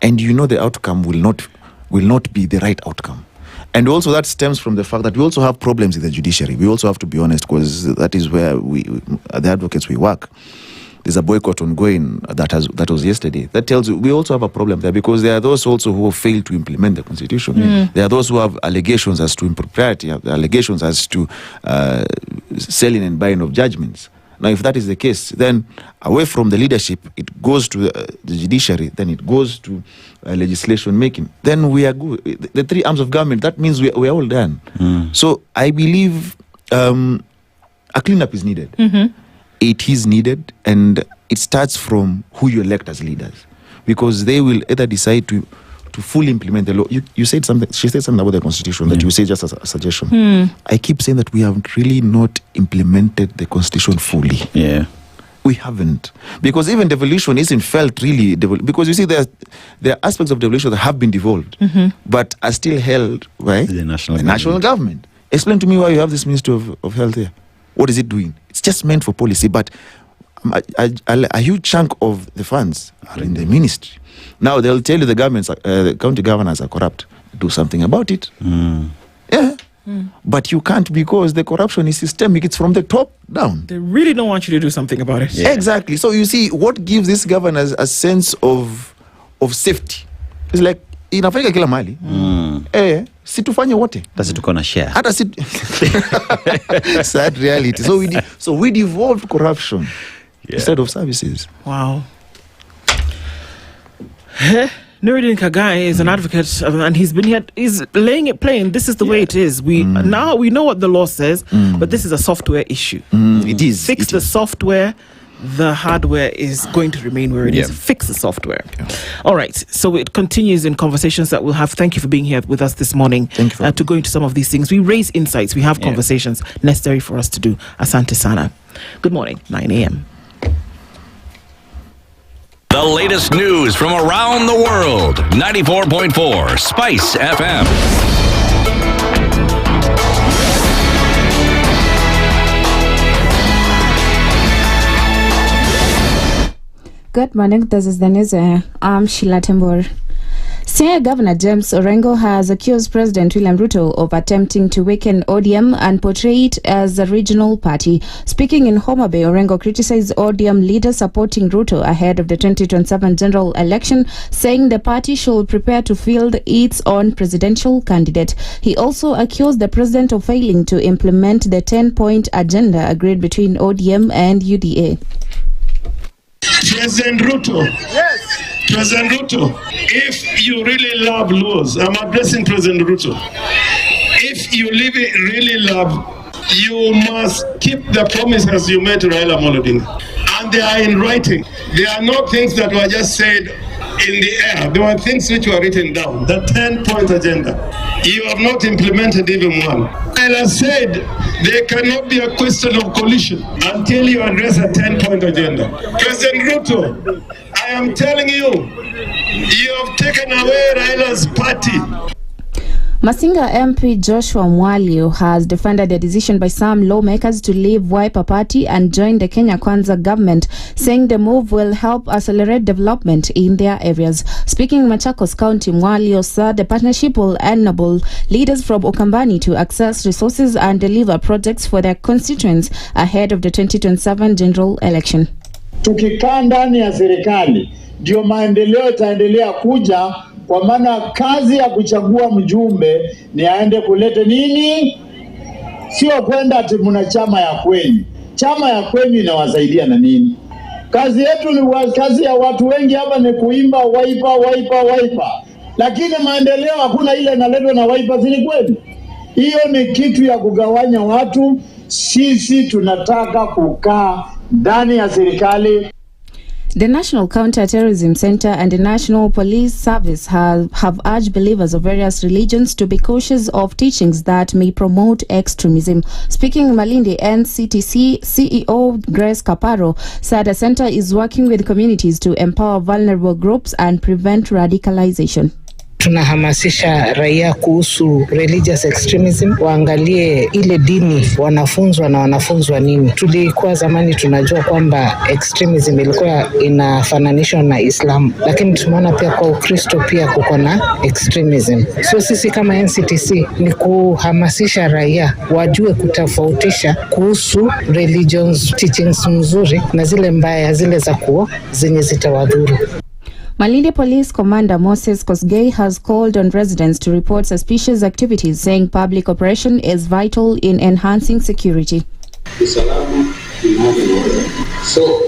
S7: and the outcome will not be the right outcome. And also that stems from the fact that we also have problems in the judiciary. We also have to be honest, because that is where the advocates we work. there's a boycott ongoing that was yesterday. That tells you we also have a problem there, because there are those also who fail to implement the constitution. There are those who have allegations as to impropriety, allegations as to selling and buying of judgments. Now, if that is the case, then away from the leadership, it goes to the judiciary, then it goes to legislation making. Then we are good. The three arms of government, that means we are all done. So I believe a cleanup is needed. It is needed, and it starts from who you elect as leaders, because they will either decide to fully implement the law. You said something. She said something about the constitution that you say just as a suggestion. I keep saying that we have really not implemented the constitution fully. We haven't, because even devolution isn't felt really because you see there are aspects of devolution that have been devolved, but are still held by the national government. Explain to me why you have this Ministry of Health here. What is it doing? It's just meant for policy, but a huge chunk of the funds are in the ministry. Now they'll tell you the county governors are corrupt. Do something about it. But you can't, because the corruption is systemic. It's from the top down.
S1: They really don't want you to do something about it.
S7: Exactly. So you see, what gives these governors a sense of safety? It's like inafanyika kila mali. Si tufanye wote.
S2: Basi tuko na share.
S7: Hata si sad reality. So we devolved corruption instead of services.
S1: Wow. Nuruddin Kagai is an advocate, and he's been here. He's laying it plain. This is the way it is. Now we know what the law says, but this is a software issue.
S7: It is.
S1: Fix the software. The hardware is going to remain where it is. Fix the software. All right. So it continues in conversations that we'll have. Thank you for being here with us this morning.
S7: Thank you
S1: to go into some of these things. We raise insights. We have conversations necessary for us to do. Asante Sana. Good morning. 9 a.m.
S3: The latest news from around the world. 94.4 Spice FM.
S6: Good morning, this is the news. I'm Sheila Tembor. Senior Governor James Orengo has accused President William Ruto of attempting to weaken ODM and portray it as a regional party. Speaking in Homa Bay, Orengo criticized ODM leaders supporting Ruto ahead of the 2027 general election, saying the party should prepare to field its own presidential candidate. He also accused the president of failing to implement the 10-point agenda agreed between ODM and UDA.
S22: President Ruto. Yes. President Ruto, if you really love Luos, I'm addressing President Ruto. If you really love, you must keep the promises you made to Raila Amolo Odinga. And they are in writing. They are not things that were just said in the air. There were things which were written down. The 10-point agenda. You have not implemented even one. Raila said there cannot be a question of coalition until you address a 10-point agenda. President Ruto, I am telling you, you have taken away Raila's party.
S6: Masinga MP Joshua Mwalio has defended the decision by some lawmakers to leave Wiper Party and join the Kenya Kwanza government, saying the move will help accelerate development in their areas. Speaking in Machakos County, Mwalio said the partnership will enable leaders from Ukambani to access resources and deliver projects for their constituents ahead of the 2027 general election.
S11: Tukikaa ndani ya serikali ndio maendeleo itaendelea kuja, kwa maana kazi ya kuchagua mjumbe ni aende kulete nini, sio kwenda ati mna chama ya kwenyu. Chama ya kwenyu inawasaidia na nini? Kazi yetu ni kazi ya watu wengi hapa ni kuimba Wiper, lakini maendeleo hakuna ile inaletwa na Wiper, si kweli? Hiyo ni kitu ya kugawanya watu. Sisi tunataka kukaa ndani ya serikali.
S6: The National Counter-Terrorism Center and the National Police Service have urged believers of various religions to be cautious of teachings that may promote extremism. Speaking in Malindi, NCTC CEO Grace Kaparo said the center is working with communities to empower vulnerable groups and prevent radicalization.
S12: Tunahamasisha raia kuhusu religious extremism, waangalie ile dini wanafunzwa na wanafunzwa nini. Tulikuwa zamani tunajua kwamba extremism ilikuwa inafananishwa na Islam, lakini tumeona pia kwa Ukristo pia kuko na extremism. So sisi kama NCTC ni kuhamasisha raia wajue kutofautisha kuhusu religions teachings mzuri na zile mbaya, zile za zenye zitawadhuru.
S6: Malindi Police Commander Moses Kosgei has called on residents to report suspicious activities, saying public operation is vital in enhancing security.
S16: So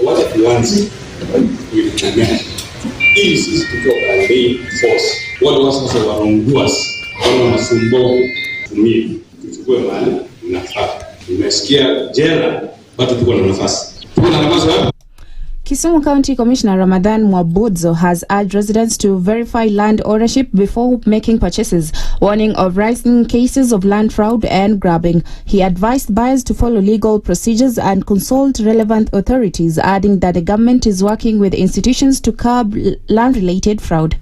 S16: what tuanze kuitumia ili sisi tukiwa bandei force wale sasa wanaongoza wanasumbua tumie tuchukue mali nafaa. Nimesikia jela watu tuko na nafasi.
S6: Kisumu County Commissioner Ramadan Mwabudzo has urged residents to verify land ownership before making purchases, warning of rising cases of land fraud and grabbing. He advised buyers to follow legal procedures and consult relevant authorities, adding that the government is working with institutions to curb land-related fraud.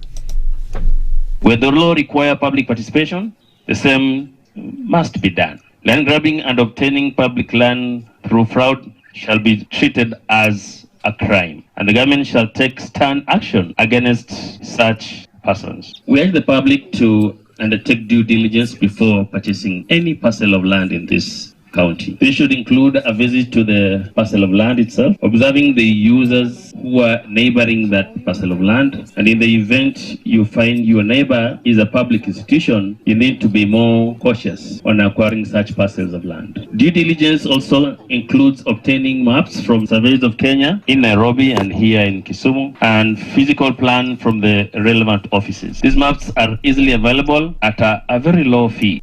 S18: Where the law requires public participation, the same must be done. Land grabbing and obtaining public land through fraud shall be treated as a crime, and the government shall take stern action against such persons. We urge the public to undertake due diligence before purchasing any parcel of land in this county. This should include a visit to the parcel of land itself, observing the users who are neighboring that parcel of land, and in the event you find your neighbor is a public institution, you need to be more cautious on acquiring such parcels of land. Due diligence also includes obtaining maps from Surveys of Kenya in Nairobi and here in Kisumu, and physical plan from the relevant offices. These maps are easily available at a very low fee.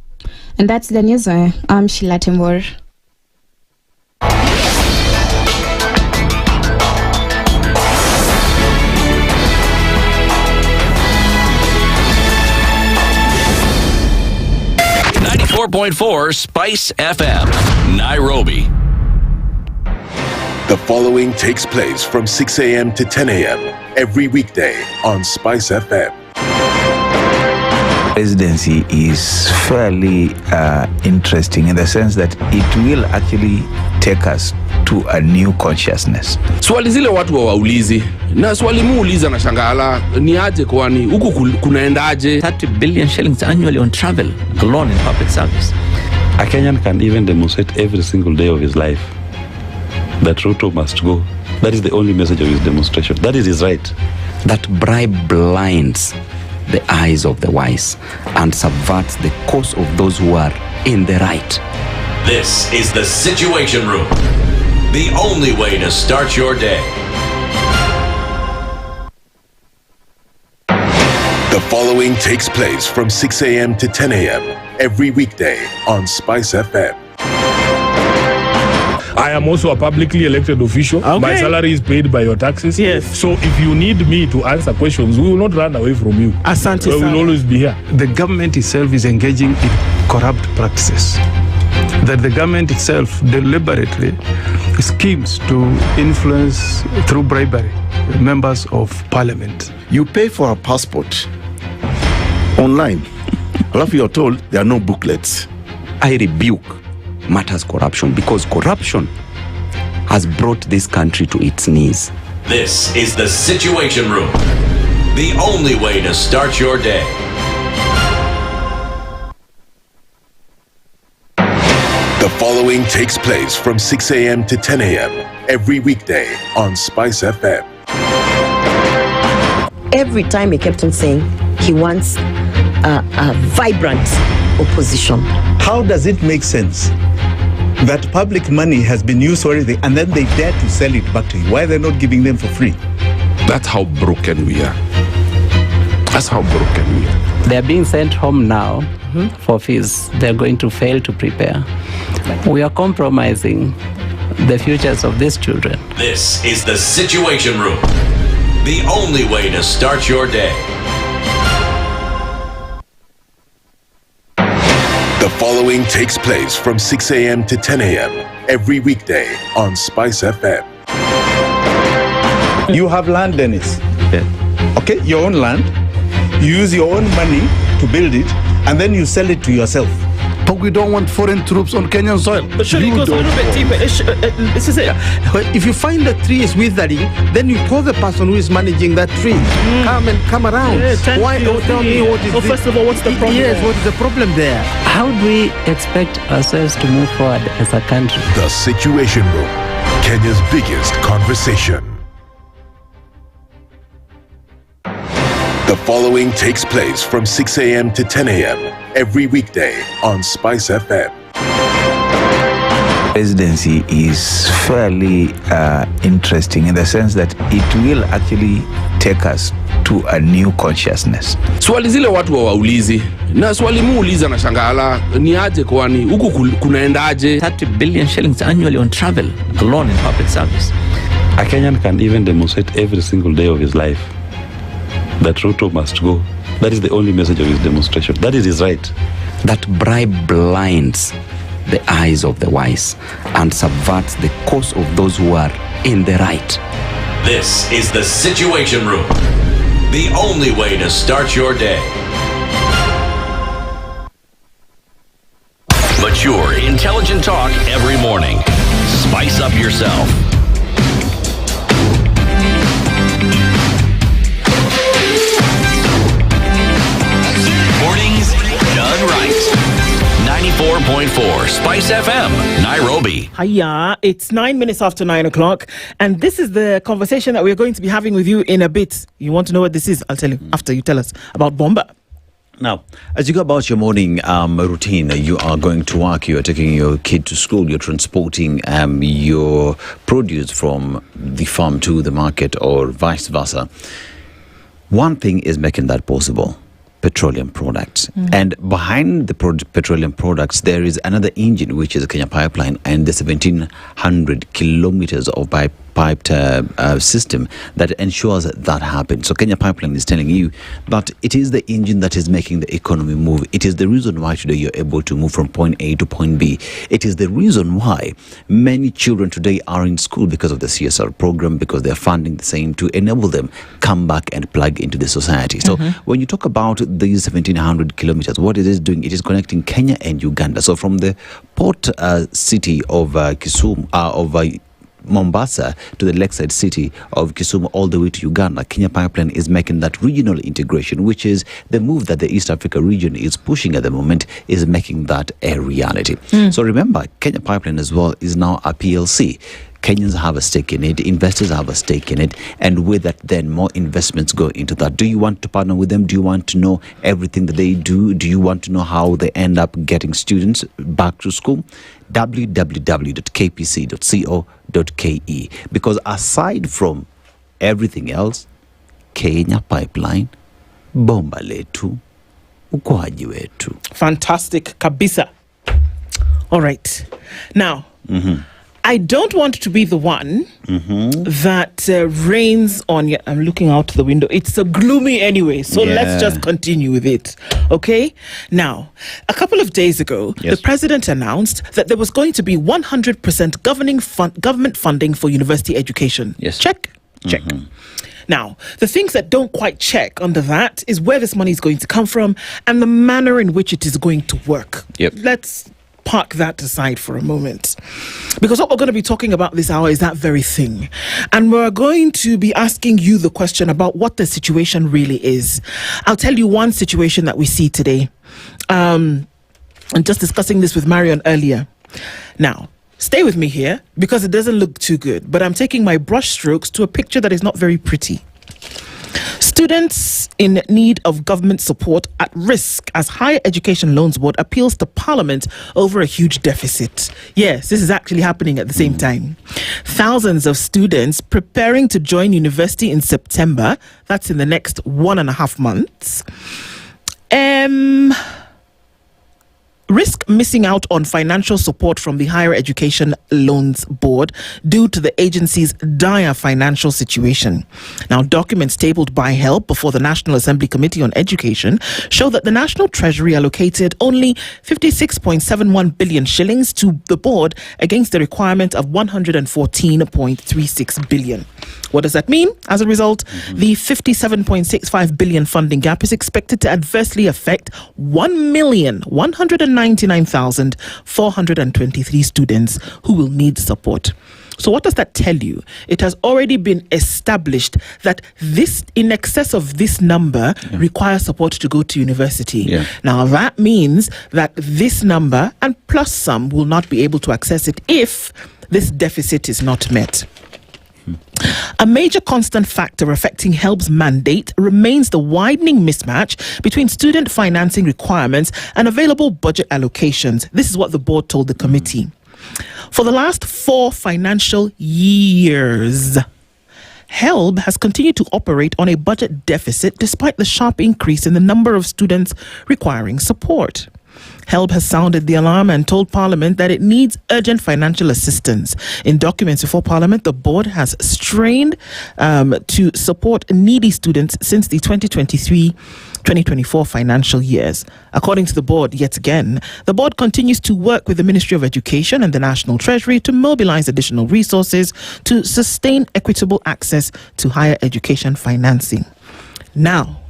S6: And that's the news. I'm Sheila Tembor.
S3: .4 Spice FM, Nairobi.
S4: The following takes place from 6 a.m. to 10 a.m. every weekday on Spice FM.
S19: Residency is fairly interesting in the sense that it will actually take us to a new consciousness.
S24: Swali zile watu waulizi na swali muuliza na shangala ni aje kwani huku kunaendaje?
S21: 30 billion shillings annually on travel alone in public service.
S5: A Kenyan can even demonstrate every single day of his life that Ruto must go. That is the only message of his demonstration. That is his right.
S23: That bribe blinds the eyes of the wise and subverts the cause of those who are in the right.
S3: This is the Situation Room, the only way to start your day.
S4: The following takes place from 6 a.m. to 10 a.m. every weekday on Spice FM.
S22: I am also a publicly elected official. Okay. My salary is paid by your taxes.
S1: Yes.
S22: So if you need me to answer questions, we will not run away from you.
S1: Asante.
S22: We will always be here.
S9: The government itself is engaging in corrupt practices. That the government itself deliberately schemes to influence through bribery members of parliament.
S25: You pay for a passport online. Alafu you're told there are no booklets.
S23: I rebuke matters corruption because corruption has brought this country to its knees.
S3: This is the Situation Room, the only way to start your day.
S4: The following takes place from 6 a.m. to 10 a.m. every weekday on Spice FM.
S27: Every time he kept on saying he wants a vibrant opposition.
S28: How does it make sense that public money has been used for everything and then they dare to sell it back to you? Why are they not giving them for free?
S24: That's how broken we are. That's how broken we are.
S29: They're being sent home now for fees. They're going to fail to prepare. We are compromising the futures of these children.
S3: This is the Situation Room, the only way to start your day.
S4: The following takes place from 6 a.m. to 10 a.m. every weekday on Spice FM.
S28: You have land, Dennis.
S19: Yeah.
S28: Okay, your own land. You use your own money to build it, and then you sell it to yourself.
S25: But we don't want foreign troops on Kenyan soil.
S1: But surely it goes a little bit deeper. This is it.
S2: If you find the tree is withering, then you call the person who is managing that tree. Come around. Why? Tell me what is.
S1: First of all, what's the problem?
S2: Yes, what is the problem there?
S29: How do we expect ourselves to move forward as a country?
S4: The Situation Room, Kenya's biggest conversation. The following takes place from 6 a.m. to 10 a.m. every weekday on SpiceFM.
S19: Presidency is fairly interesting in the sense that it will actually take us to a new consciousness.
S24: Swali zile watu hawaulizi, na swali muuliza na shangala ni aje, kwani huku kunaendaje?
S21: 30 billion shillings annually on travel alone in public service.
S8: A Kenyan can even demonstrate every single day of his life that Ruto must go. That is the only message of his demonstration. That is his right.
S23: That bribe blinds the eyes of the wise and subverts the cause of those who are in the right.
S3: This is the Situation Room, the only way to start your day. Mature, intelligent talk every morning. Spice up yourself. Mornings done right. 94.4 Spice FM, Nairobi.
S1: Hiya, it's 9 minutes after 9 o'clock, and this is the conversation that we're going to be having with you in a bit. You want to know what this is? I'll tell you after you tell us about Bomba.
S10: Now, as you go about your morning routine, you are going to work, you are taking your kid to school, you're transporting your produce from the farm to the market or vice versa. One thing is making that possible: petroleum products. And behind the petroleum products, there is another engine, which is a Kenya Pipeline, and the 1,700 kilometers of piped system that ensures that happens. So Kenya Pipeline is telling you that it is the engine that is making the economy move. It is the reason why today you're able to move from point A to point B. It is the reason why many children today are in school because of the CSR program, because they're funding the same to enable them come back and plug into the society. So when you talk about these 1,700 kilometers, what it is doing, it is connecting Kenya and Uganda. So from the port city of Mombasa to the lakeside city of Kisumu all the way to Uganda, Kenya Pipeline is making that regional integration, which is the move that the East Africa region is pushing at the moment, is making that a reality. So remember, Kenya Pipeline as well is now a PLC. Kenyans have a stake in it, investors have a stake in it, and with that then more investments go into that. Do you want to partner with them? Do you want to know everything that they do? Do you want to know how they end up getting students back to school? www.kpc.co.ke. Because aside from everything else, Kenya Pipeline, bomba letu, ukuaji wetu.
S1: Fantastic kabisa. All right. Now, I don't want to be the one that rains on you. I'm looking out the window. It's so gloomy anyway, so let's just continue with it. Okay? Now, a couple of days ago, the president announced that there was going to be 100% government funding for university education.
S10: Yes.
S1: Check. Now, the things that don't quite check under that is where this money is going to come from and the manner in which it is going to work. Let's park that aside for a moment, because what we're going to be talking about this hour is that very thing, and we're going to be asking you the question about what the situation really is. I'll tell you one situation that we see today, and just discussing this with Marion earlier. Now, stay with me here because it doesn't look too good, but I'm taking my brush strokes to a picture that is not very pretty. Students in need of government support at risk as Higher Education Loans Board appeals to Parliament over a huge deficit. Yes, this is actually happening at the same time. Thousands of students preparing to join university in September, that's in the next 1.5 months, risk missing out on financial support from the Higher Education Loans Board due to the agency's dire financial situation. Now, documents tabled by HELP before the National Assembly Committee on Education show that the National Treasury allocated only 56.71 billion shillings to the board against the requirement of 114.36 billion. What does that mean? As a result, the 57.65 billion funding gap is expected to adversely affect 1,199,423 students who will need support. So what does that tell you? It has already been established that this, in excess of this number, requires support to go to university. Now, that means that this number and plus some will not be able to access it if this deficit is not met. A major constant factor affecting HELP's mandate remains the widening mismatch between student financing requirements and available budget allocations. This is what the board told the committee. For the last 4 financial years, HELP has continued to operate on a budget deficit despite the sharp increase in the number of students requiring support. HELP has sounded the alarm and told Parliament that it needs urgent financial assistance. In documents before Parliament, the board has strained to support needy students since the 2023-2024 financial years. According to the board, yet again, the board continues to work with the Ministry of Education and the National Treasury to mobilize additional resources to sustain equitable access to higher education financing. Now,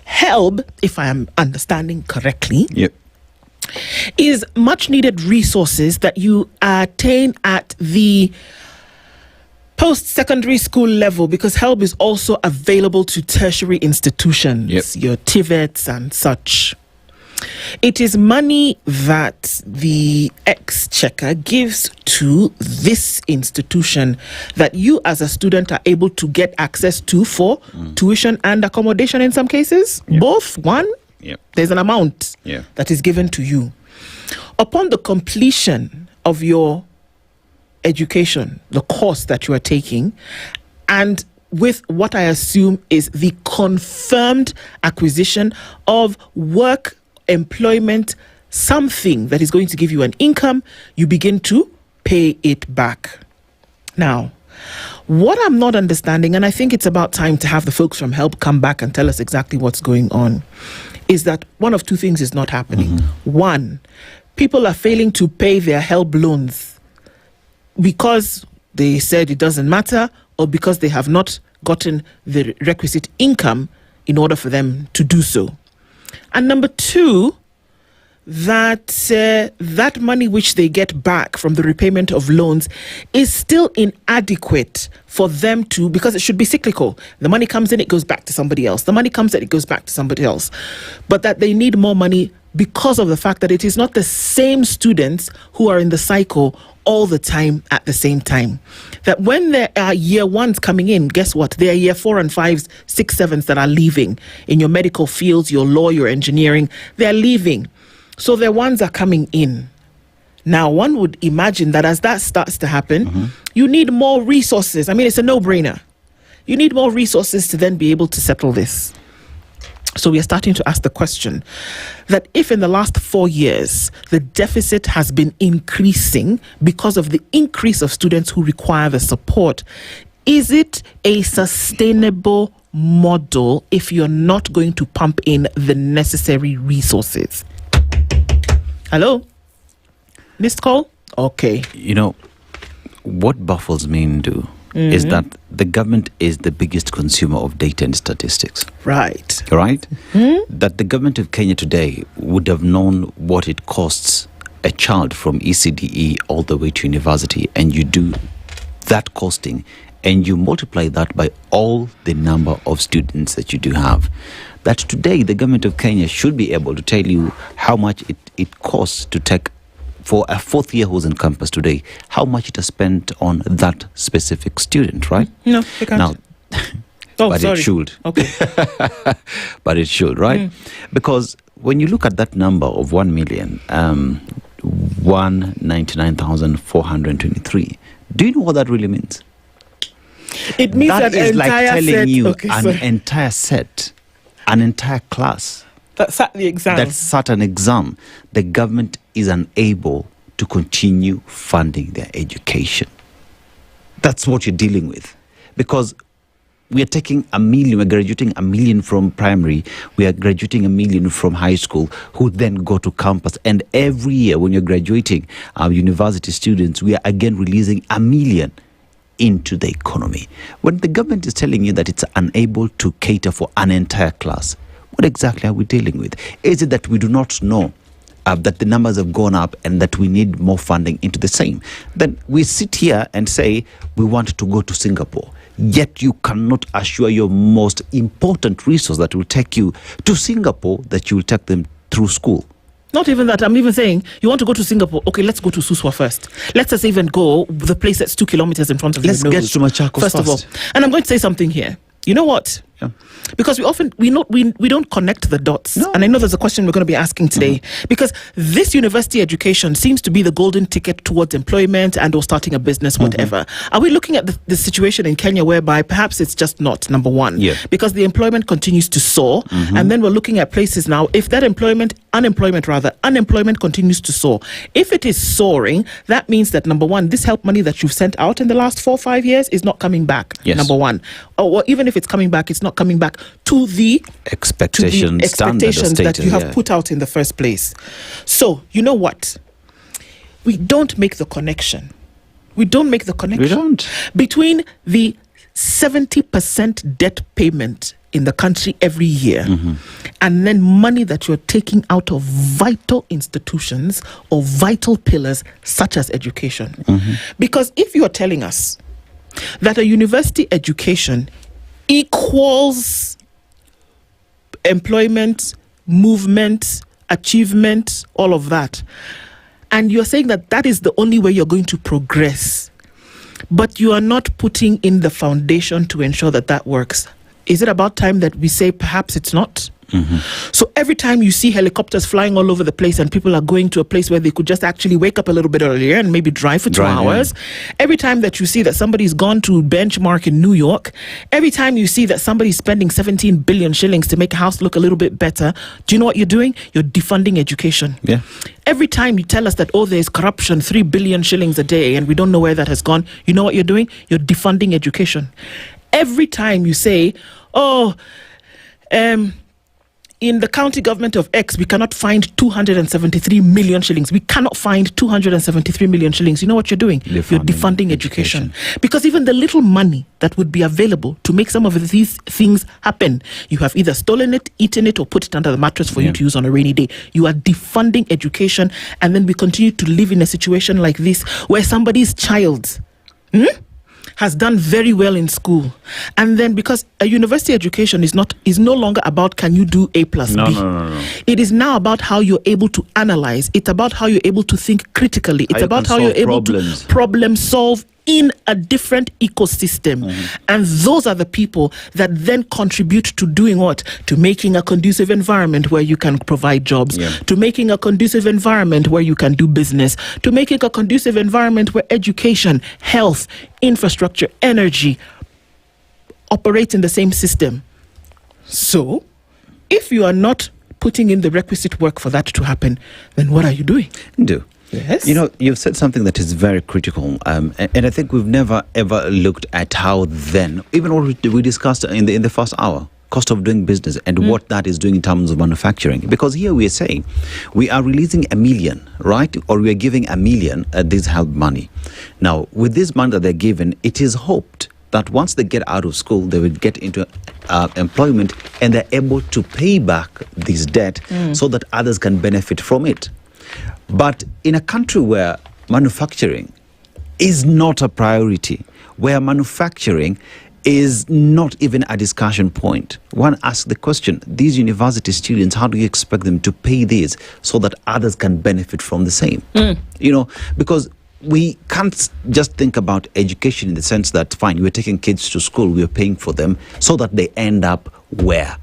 S1: HELP, if I am understanding correctly, is much needed resources that you attain at the post-secondary school level, because HELP is also available to tertiary institutions, your TVETs and such. It is money that the Exchequer gives to this institution that you as a student are able to get access to for tuition and accommodation in some cases. Both, one. There's an amount that is given to you. Upon the completion of your education, the course that you are taking, and with what I assume is the confirmed acquisition of work, employment, something that is going to give you an income, you begin to pay it back. Now, what I'm not understanding, and I think it's about time to have the folks from HELP come back and tell us exactly what's going on, is that one of two things is not happening. One, people are failing to pay their HELP loans because they said it doesn't matter, or because they have not gotten the requisite income in order for them to do so. And number two, that that money which they get back from the repayment of loans is still inadequate for them to, because it should be cyclical. The money comes in, it goes back to somebody else. The money comes in, it goes back to somebody else. But that they need more money because of the fact that it is not the same students who are in the cycle all the time at the same time. That when there are year ones coming in, guess what? There are year 4 and 5s, 6, 7s that are leaving. In your medical fields, your law, your engineering, they're leaving. So their ones are coming in. Now, one would imagine that as that starts to happen, you need more resources. I mean, it's a no-brainer. You need more resources to then be able to settle this. So we are starting to ask the question that if in the last 4 years, the deficit has been increasing because of the increase of students who require the support, is it a sustainable model if you're not going to pump in the necessary resources? Hello? Missed call? Okay.
S10: You know, what baffles me, Nduh, is that the government is the biggest consumer of data and statistics.
S1: Right.
S10: Right? That the government of Kenya today would have known what it costs a child from ECDE all the way to university, and you do that costing, and you multiply that by all the number of students that you do have. That today the government of Kenya should be able to tell you how much it costs to take for a fourth year who's in campus today, how much it has spent on that specific student, right?
S1: No, they can't.
S10: Now, but it should.
S1: Okay.
S10: But it should, right? Because when you look at that number of 1,199,423, do you know what that really means?
S1: It means that
S10: is like telling
S1: set,
S10: you an entire set, an entire class
S1: that sat the exam.
S10: That sat an exam. The government is unable to continue funding their education. That's what you're dealing with. Because we are taking 1 million, we're graduating 1 million from primary, we are graduating 1 million from high school, who then go to campus. And every year when you're graduating university students, we are again releasing 1 million into the economy. When the government is telling you that it's unable to cater for an entire class, what exactly are we dealing with? Is it that we do not know that the numbers have gone up and that we need more funding into the same? Then we sit here and say we want to go to Singapore. Yet you cannot assure your most important resource that will take you to Singapore that you will take them through school.
S1: Not even that. I'm even saying, you want to go to Singapore. Okay, let's go to Suswa first. Let's just even go the place that's 2 kilometers in front of
S10: Let's
S1: your
S10: get
S1: nose,
S10: to Machakos
S1: first of all. And I'm going to say something here. You know what?
S10: Yeah.
S1: Because we don't connect the dots. No. And I know there's a question we're going to be asking today. Because this university education seems to be the golden ticket towards employment and or starting a business, whatever. Are we looking at the situation in Kenya whereby perhaps it's just not, number one?
S10: Yeah.
S1: Because the employment continues to soar. And then we're looking at places now, if that unemployment continues to soar. If it is soaring, that means that, number one, this help money that you've sent out in the last 4 or 5 years is not coming back.
S10: Yes.
S1: Number one. Or even if it's coming back, it's not coming back to the
S10: expectations
S1: that you have put out in the first place. So, you know what? We don't make the connection. We don't between the 70% debt payment in the country every year and then money that you're taking out of vital institutions or vital pillars such as education. Because if you're telling us that a university education equals employment, movement, achievement, all of that, and you're saying that that is the only way you're going to progress, but you are not putting in the foundation to ensure that that works, is it about time that we say perhaps it's not? So every time you see helicopters flying all over the place and people are going to a place where they could just actually wake up a little bit earlier and maybe drive for 2 hours, every time that you see that somebody's gone to Benchmark in New York, every time you see that somebody's spending 17 billion shillings to make a house look a little bit better, do you know what you're doing? You're defunding education.
S10: Yeah.
S1: Every time you tell us that, oh, there's corruption, 3 billion shillings a day, and we don't know where that has gone, you know what you're doing? You're defunding education. Every time you say, oh, in the county government of X, we cannot find 273 million shillings. We cannot find 273 million shillings. You know what you're doing? You're defunding education. Because even the little money that would be available to make some of these things happen, you have either stolen it, eaten it, or put it under the mattress for you to use on a rainy day. You are defunding education, and then we continue to live in a situation like this where somebody's child has done very well in school, and then because a university education is no longer about can you do A plus B. No. It is now about how you're able to analyze. It's about how you're able to think critically. It's about how you're able to problem solve in a different ecosystem. And those are the people that then contribute to doing what? To making a conducive environment where you can provide jobs, to making a conducive environment where you can do business, to making a conducive environment where education, health, infrastructure, energy operate in the same system. So, if you are not putting in the requisite work for that to happen, then what are you doing?
S10: Nduh.
S1: Yes.
S10: You know, you've said something that is very critical, and I think we've never ever looked at how then, even what we discussed in the first hour, cost of doing business and what that is doing in terms of manufacturing. Because here we are saying we are releasing 1 million, right? Or we are giving 1 million this help money. Now, with this money that they're given, it is hoped that once they get out of school, they will get into employment and they're able to pay back this debt so that others can benefit from it. But in a country where manufacturing is not a priority, where manufacturing is not even a discussion point, one asks the question, these university students, how do you expect them to pay this so that others can benefit from the same? You know, because we can't just think about education in the sense that, fine, we're taking kids to school, we're paying for them so that they end up where?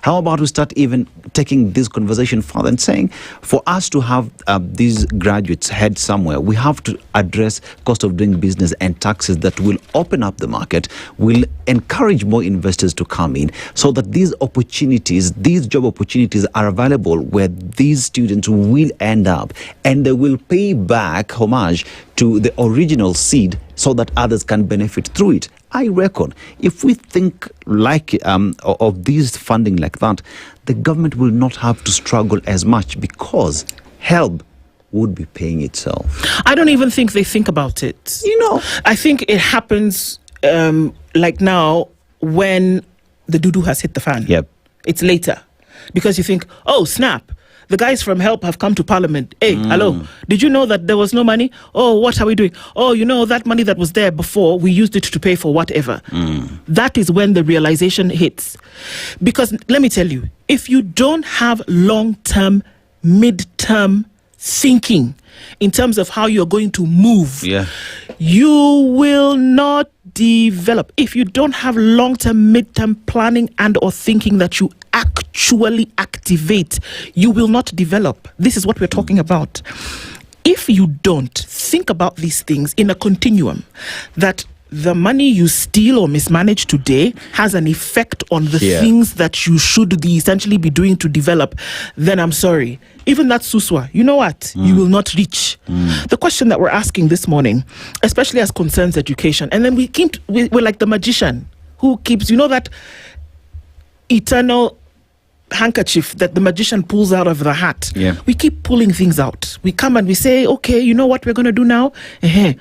S10: How about we start even taking this conversation further and saying, for us to have these graduates head somewhere, we have to address cost of doing business and taxes that will open up the market, will encourage more investors to come in, so that these opportunities, these job opportunities are available where these students will end up, and they will pay back homage to the original seed so that others can benefit through it. I reckon if we think like of these funding like that, the government will not have to struggle as much because help would be paying itself.
S1: I don't even think they think about it.
S10: You know,
S1: I think it happens like now when the doo-doo has hit the fan.
S10: Yep.
S1: It's later because you think, oh, snap. The guys from HELP have come to Parliament. Hey, hello. Did you know that there was no money? Oh, what are we doing? Oh, you know, that money that was there before, we used it to pay for whatever. That is when the realization hits. Because let me tell you, if you don't have long-term, mid-term thinking in terms of how you're going to move, you will not develop. If you don't have long-term, mid-term planning and or thinking that you actually activate, you will not develop. This is what we're talking about. If you don't think about these things in a continuum, that the money you steal or mismanage today has an effect on the things that you should essentially be doing to develop, then I'm sorry. Even that suswa, you know what? You will not reach. The question that we're asking this morning, especially as concerns education, and then we're like the magician who keeps, you know, that eternal handkerchief that the magician pulls out of the hat. We keep pulling things out. We come and we say, okay, you know what we're going to do now?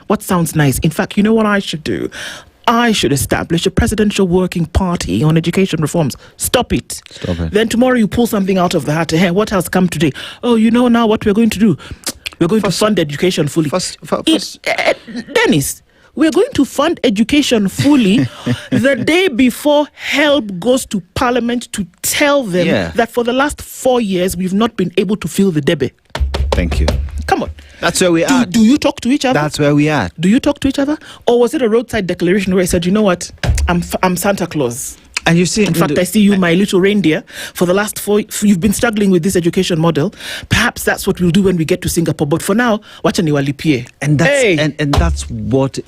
S1: What sounds nice? In fact, you know what I should do? I should establish a presidential working party on education reforms. Stop it. Then tomorrow you pull something out of the hat. What has come today? Oh, you know now what we're going to do? We're going to fund education fully. Dennis, we're going to fund education fully the day before HELP goes to Parliament to tell them that for the last 4 years, we've not been able to fill the debe.
S10: Thank you.
S1: Come on.
S10: That's where we are.
S1: Do you talk to each other?
S10: That's where we are.
S1: Do you talk to each other? Or was it a roadside declaration where I said, you know what, I'm Santa Claus?
S10: And you see,
S1: in fact, I see you, my little reindeer. For the last 4, you've been struggling with this education model. Perhaps that's what we'll do when we get to Singapore. But for now, watch and walipie.
S10: And that's what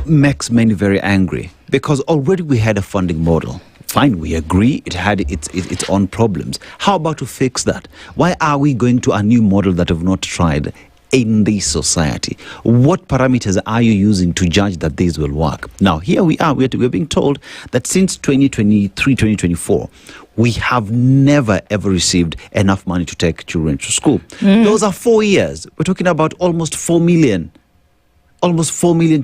S10: makes many very angry, because already we had a funding model. Fine, we agree it had its own problems. How about to fix that? Why are we going to a new model that we've not tried in this society? What parameters are you using to judge that this will work? Now, here we are. We're being told that since 2023, 2024, we have never, ever received enough money to take children to school. Those are 4 years. We're talking about almost 4 million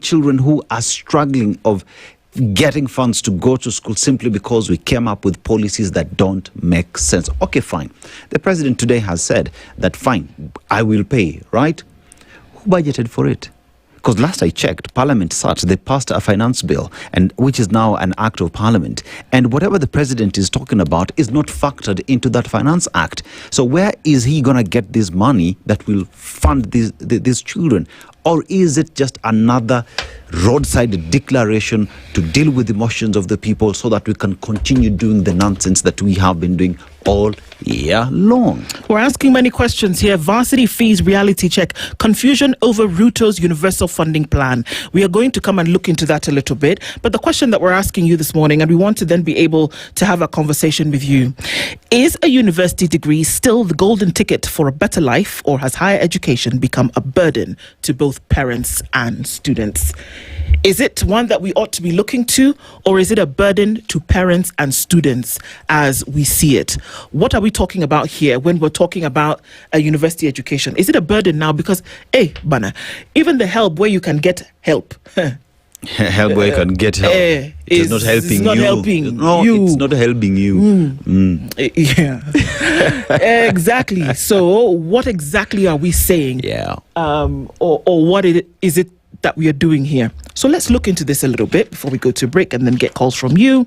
S10: children who are struggling of getting funds to go to school simply because we came up with policies that don't make sense. Okay, fine. The president today has said that, fine, I will pay, right? Who budgeted for it? Because last I checked, Parliament sat, they passed a finance bill, and which is now an act of Parliament. And whatever the president is talking about is not factored into that finance act. So where is he going to get this money that will fund these children? Or is it just another roadside declaration to deal with the emotions of the people so that we can continue doing the nonsense that we have been doing all year long?
S1: We're asking many questions here. Varsity fees reality check. Confusion over Ruto's universal funding plan. We are going to come and look into that a little bit. But the question that we're asking you this morning, and we want to then be able to have a conversation with you, is a university degree still the golden ticket for a better life, or has higher education become a burden to both parents and students? Is it one that we ought to be looking to, or is it a burden to parents and students as we see it? What are we talking about here when we're talking about a university education? Is it a burden now? Because, hey, Bana, even the help where you can get help.
S10: Help where you can get help. It's not helping you. No, it's not helping you.
S1: Yeah. Exactly. So what exactly are we saying? Or what is it that we are doing here? So let's look into this a little bit before we go to break and then get calls from you.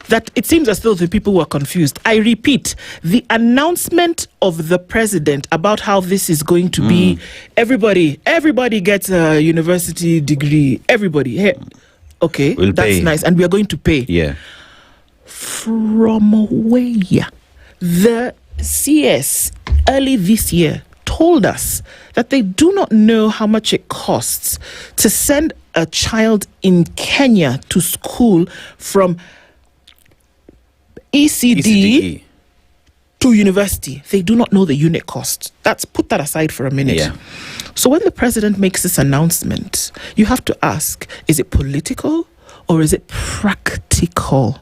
S1: That it seems as though the people were confused. I repeat, the announcement of the president about how this is going to be, everybody gets a university degree. Everybody. Hey, okay,
S10: we'll
S1: that's
S10: pay.
S1: Nice. And we are going to pay.
S10: Yeah.
S1: from away. The CS early this year told us that they do not know how much it costs to send a child in Kenya to school from ECD to university. They do not know the unit cost. Put that aside for a minute.
S10: Yeah.
S1: So when the president makes this announcement, you have to ask, is it political or is it practical?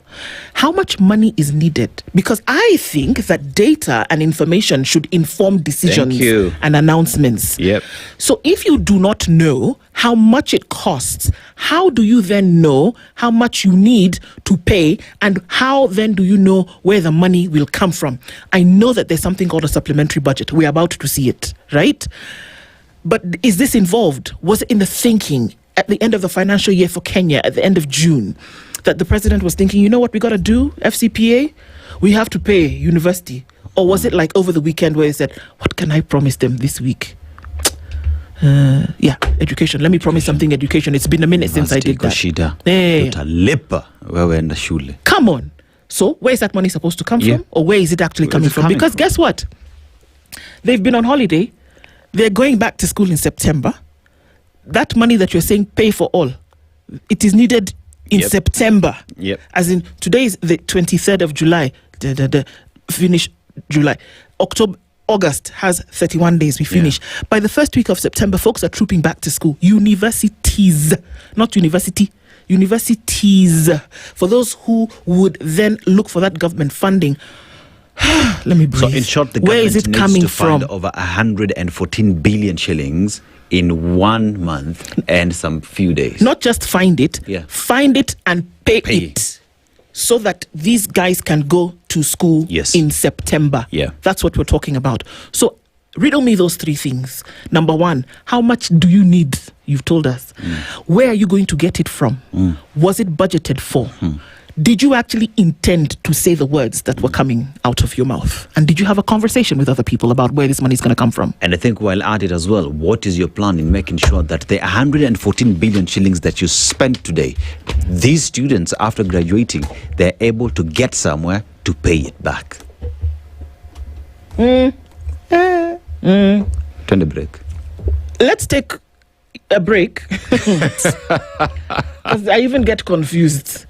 S1: How much money is needed? Because I think that data and information should inform decisions and announcements.
S10: Yep.
S1: So if you do not know how much it costs, how do you then know how much you need to pay, and how then do you know where the money will come from? I know that there's something called a supplementary budget. We're about to see it, right? But is this involved? Was it in the thinking at the end of the financial year for Kenya, at the end of June, that the president was thinking, you know what we got to do, FCPA? We have to pay university. Or was it like over the weekend where he said, what can I promise them this week? Education. Let me promise something, education. It's been a minute since I did that. Come on. So where is that money supposed to come from? Or where is it actually coming from? Because guess what? They've been on holiday. They're going back to school in September. That money that you're saying pay for all, it is needed in September. As in, today is the 23rd of July. Finish July. August has 31 days. We finish. By the first week of September, folks are trooping back to school. Universities, not university. Universities. For those who would then look for that government funding. Let me breathe.
S10: So in short, the
S1: where
S10: government
S1: is it
S10: needs
S1: coming
S10: to
S1: from?
S10: fund over 114 billion shillings in 1 month and some few days.
S1: Not just find it, find it and pay it, so that these guys can go to school in September. That's what we're talking about. So riddle me those three things. Number one, how much do you need? You've told us. Where are you going to get it from? Was it budgeted for? Did you actually intend to say the words that were coming out of your mouth? And did you have a conversation with other people about where this money is going to come from?
S10: And I think while at it as well, what is your plan in making sure that the 114 billion shillings that you spent today, these students after graduating, they're able to get somewhere to pay it back? Turn the break.
S1: Let's take a break. Because I even get confused.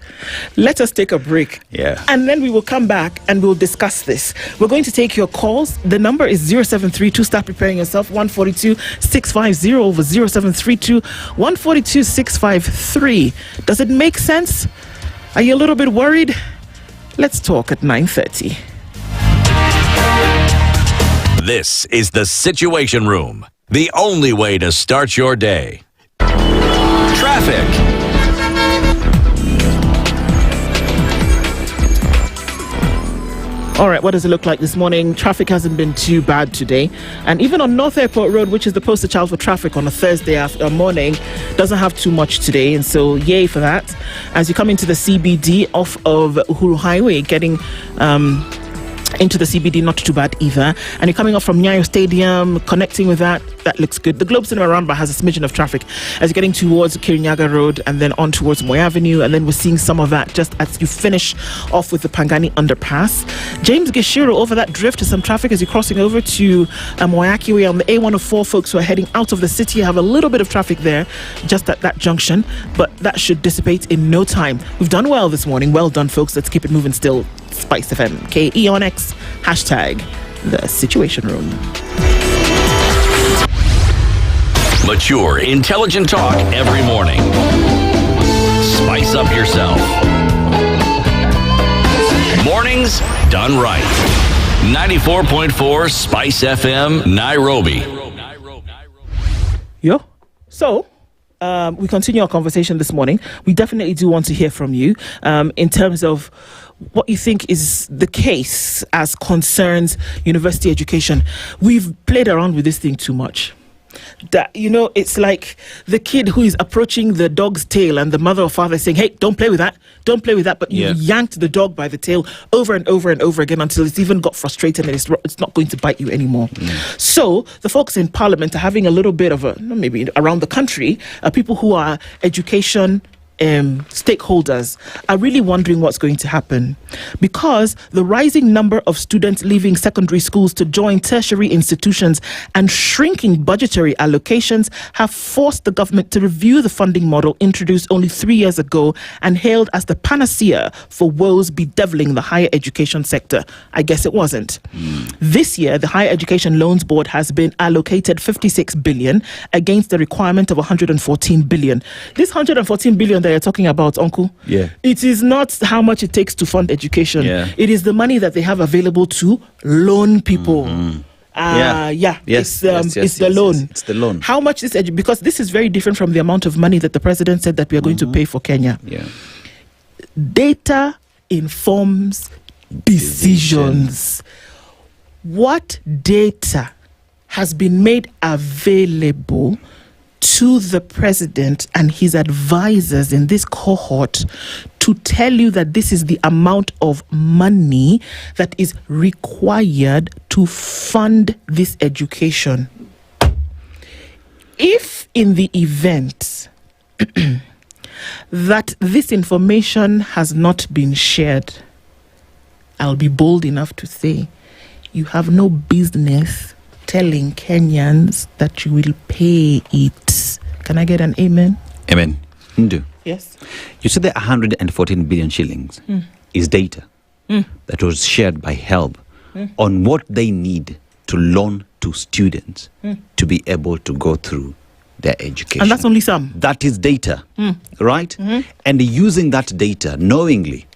S1: Let us take a break. And then we will come back and we'll discuss this. We're going to take your calls. The number is 0732. Start preparing yourself. 142-650 over 0732-142-653. Does it make sense? Are you a little bit worried? Let's talk at 9:30.
S3: This is the Situation Room, the only way to start your day. Traffic.
S1: All right, what does it look like this morning? Traffic hasn't been too bad today. And even on North Airport Road, which is the poster child for traffic on a Thursday morning, doesn't have too much today. And so, yay for that. As you come into the CBD off of Uhuru Highway, getting into the CBD, not too bad either. And you're coming off from Nyayo Stadium, connecting with that looks good. The Globe Cinema roundabout has a smidgen of traffic as you're getting towards Kirinyaga Road and then on towards Moy Avenue, and then we're seeing some of that just as you finish off with the Pangani underpass. James Gishiro, over that drift to some traffic as you're crossing over to Moyaki Way on the A104. Folks who are heading out of the city have a little bit of traffic there just at that junction, but that should dissipate in no time. We've done well this morning. Well done, folks. Let's keep it moving still. SpiceFM, KE on X, hashtag the Situation Room.
S3: Mature, intelligent talk every morning. Spice up yourself. Mornings done right. 94.4 Spice FM, Nairobi.
S1: Yo. So, we continue our conversation this morning. We definitely do want to hear from you in terms of what you think is the case as concerns university education. We've played around with this thing too much. That, you know, it's like the kid who is approaching the dog's tail and the mother or father saying, hey, don't play with that, but you yanked the dog by the tail over and over and over again until it's even got frustrated and it's not going to bite you anymore. So the folks in Parliament are having a little bit of a, maybe around the country, people who are education stakeholders are really wondering what's going to happen, because the rising number of students leaving secondary schools to join tertiary institutions and shrinking budgetary allocations have forced the government to review the funding model introduced only 3 years ago and hailed as the panacea for woes bedeviling the higher education sector. I guess it wasn't. This year, the Higher Education Loans Board has been allocated 56 billion against the requirement of 114 billion. This 114 billion that you're talking about, Uncle, it is not how much it takes to fund education. It is the money that they have available to loan people. It's the loan.
S10: It's the loan.
S1: How much is because this is very different from the amount of money that the president said that we are going to pay for Kenya. Data informs decisions. What data has been made available to the president and his advisors in this cohort to tell you that this is the amount of money that is required to fund this education? If in the event that this information has not been shared, I'll be bold enough to say you have no business telling Kenyans that you will pay it. Can I get an amen?
S10: Amen. Nduh.
S1: Yes.
S10: You said that 114 billion shillings is data that was shared by HELB on what they need to loan to students to be able to go through their education.
S1: And that's only some.
S10: That is data, right? And using that data knowingly,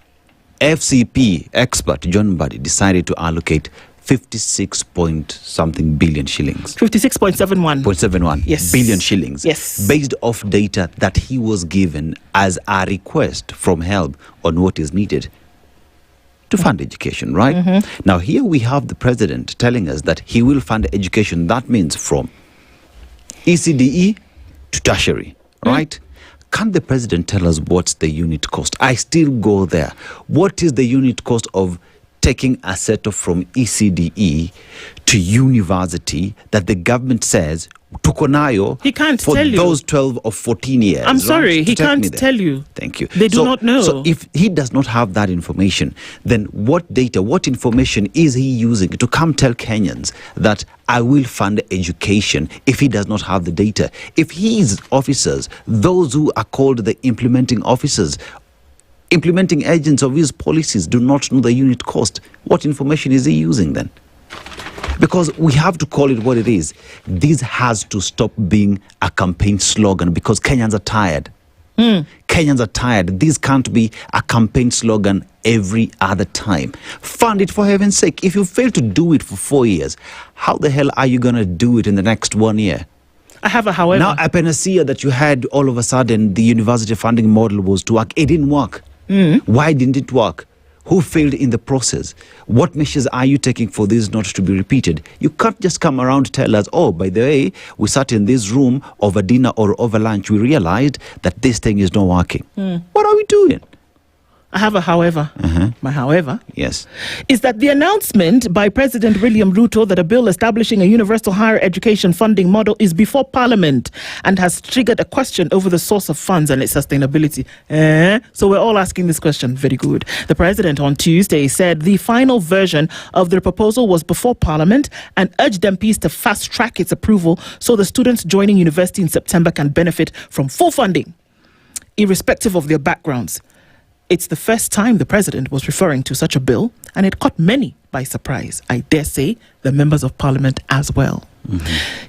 S10: FCP expert John Buddy decided to allocate 56 point something billion shillings.
S1: 56.71.
S10: Yes. Billion shillings.
S1: Yes.
S10: Based off data that he was given as a request from HELB on what is needed to fund education, right? Now here we have the president telling us that he will fund education. That means from ECDE to tertiary, right? Can the president tell us what's the unit cost? I still go there. What is the unit cost of taking Aseto from ECDE to university that the government says tukonayo
S1: he can't
S10: for
S1: tell you.
S10: Those 12 or 14 years?
S1: I'm sorry,
S10: right?
S1: he can't tell you.
S10: Thank you.
S1: They do not know.
S10: So if he does not have that information, then what data, what information is he using to come tell Kenyans that I will fund education if he does not have the data? If his officers, those who are called the implementing officers, implementing agents of his policies, do not know the unit cost, what information is he using then? Because we have to call it what it is. This has to stop being a campaign slogan because Kenyans are tired. Kenyans are tired. This can't be a campaign slogan every other time. Fund it for heaven's sake. If you fail to do it for 4 years, how the hell are you going to do it in the next 1 year?
S1: I have a however.
S10: Now, a panacea that you had all of a sudden, the university funding model was to work. It didn't work. Why didn't it work? Who failed in the process? What measures are you taking for this not to be repeated? You can't just come around and tell us, oh, by the way, we sat in this room over dinner or over lunch. We realized that this thing is not working. What are we doing?
S1: I have a however. My however
S10: yes,
S1: is that the announcement by President William Ruto that a bill establishing a universal higher education funding model is before Parliament and has triggered a question over the source of funds and its sustainability. So we're all asking this question. Very good. The President on Tuesday said the final version of the proposal was before Parliament and urged MPs to fast-track its approval so the students joining university in September can benefit from full funding, irrespective of their backgrounds. It's the first time the president was referring to such a bill, and it caught many by surprise. I dare say the members of parliament as well.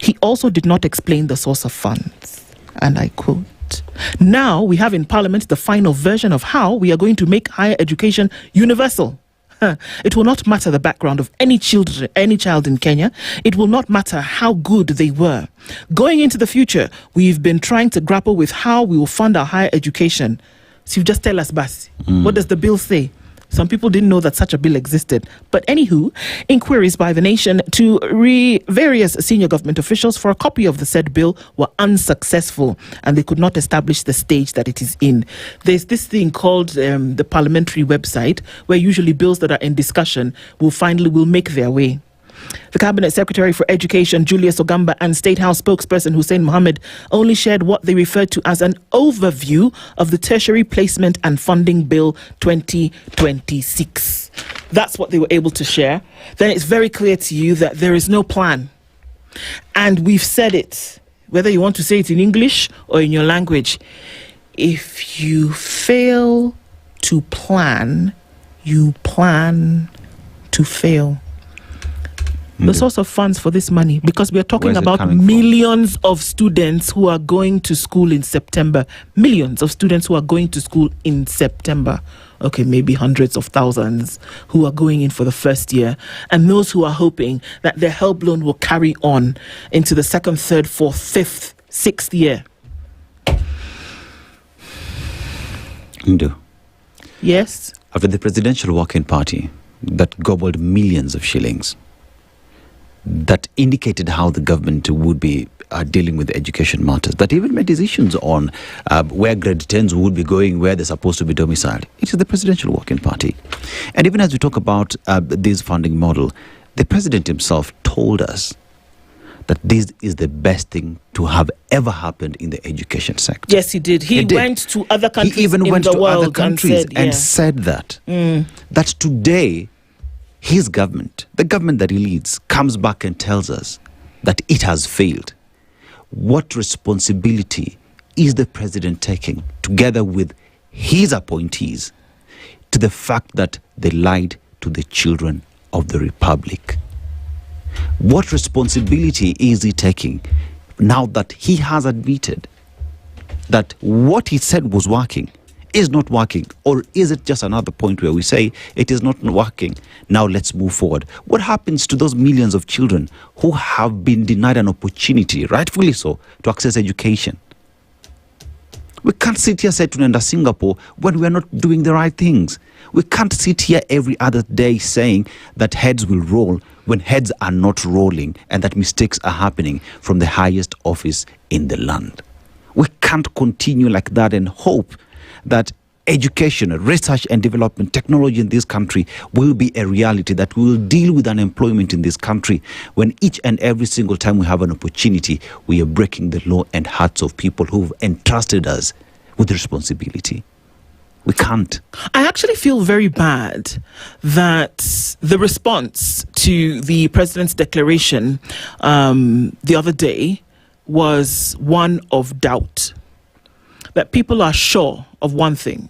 S1: He also did not explain the source of funds, and I quote, "Now we have in parliament the final version of how we are going to make higher education universal. It will not matter the background of any child in Kenya. It will not matter how good they were. Going into the future, we've been trying to grapple with how we will fund our higher education." So you just tell us, Basi, what does the bill say? Some people didn't know that such a bill existed. But anywho, inquiries by the nation to various senior government officials for a copy of the said bill were unsuccessful, and they could not establish the stage that it is in. There's this thing called the parliamentary website, where usually bills that are in discussion will make their way. The Cabinet Secretary for Education, Julius Ogamba, and State House spokesperson Hussein Mohammed only shared what they referred to as an overview of the Tertiary Placement and Funding Bill 2026. That's what they were able to share. Then it's very clear to you that there is no plan. And we've said it, whether you want to say it in English or in your language. If you fail to plan, you plan to fail. The source of funds for this money, because we are talking about millions of students who are going to school in September. Millions of students who are going to school in September. Okay, maybe hundreds of thousands who are going in for the first year. And those who are hoping that their help loan will carry on into the second, third, fourth, fifth, sixth year.
S10: Nduh.
S1: Yes?
S10: After the presidential walk-in party that gobbled millions of shillings, that indicated how the government would be dealing with education matters, that even made decisions on where grade 10s would be going, where they're supposed to be domiciled. It is the presidential walk-in party. And even as we talk about this funding model, the president himself told us that this is the best thing to have ever happened in the education sector.
S1: Yes, he did. He went to other countries
S10: he even
S1: in
S10: went
S1: the
S10: to
S1: world
S10: other countries and said that today his government, the government that he leads, comes back and tells us that it has failed. What responsibility is the president taking, together with his appointees, to the fact that they lied to the children of the Republic? What responsibility is he taking now that he has admitted that what he said was working is not working? Or is it just another point where we say it is not working, now let's move forward? What happens to those millions of children who have been denied an opportunity, rightfully so, to access education? We can't sit here, say, to Singapore when we're not doing the right things. We can't sit here every other day saying that heads will roll when heads are not rolling and that mistakes are happening from the highest office in the land. We can't continue like that and hope that education, research and development, technology in this country will be a reality, that we will deal with unemployment in this country when each and every single time we have an opportunity, we are breaking the law and hearts of people who've entrusted us with responsibility. We can't.
S1: I actually feel very bad that the response to the president's declaration the other day was one of doubt. That people are sure of one thing,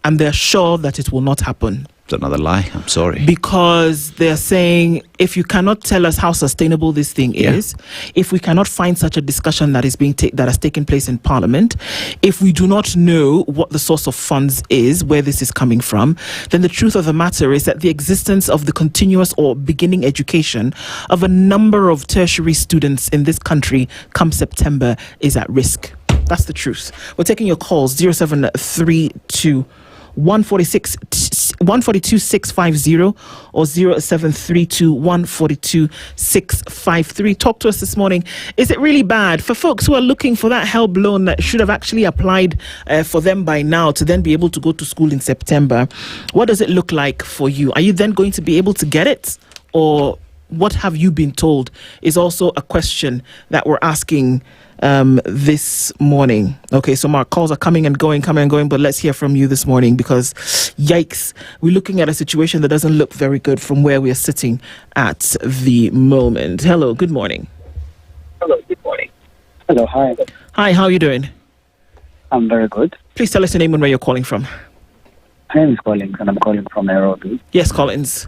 S1: and they're sure that it will not happen.
S10: It's another lie. I'm sorry.
S1: Because they're saying, if you cannot tell us how sustainable this thing is, if we cannot find such a discussion that is that has taken place in Parliament, if we do not know what the source of funds is, where this is coming from, then the truth of the matter is that the existence of the continuous or beginning education of a number of tertiary students in this country come September is at risk. That's the truth. We're taking your calls, 0732 142 650 or 0732 142 653. Talk to us this morning. Is it really bad for folks who are looking for that help loan that should have actually applied for them by now to then be able to go to school in September? What does it look like for you? Are you then going to be able to get it? Or what have you been told is also a question that we're asking this morning. Okay, so my calls are coming and going, but let's hear from you this morning, because yikes, we're looking at a situation that doesn't look very good from where we are sitting at the moment. Hello, good morning.
S7: Hello, good morning. Hello, hi.
S1: Hi, how are you doing?
S7: I'm very good.
S1: Please tell us your name and where you're calling from.
S7: My name is Collins, and I'm calling from Nairobi.
S1: Yes, Collins.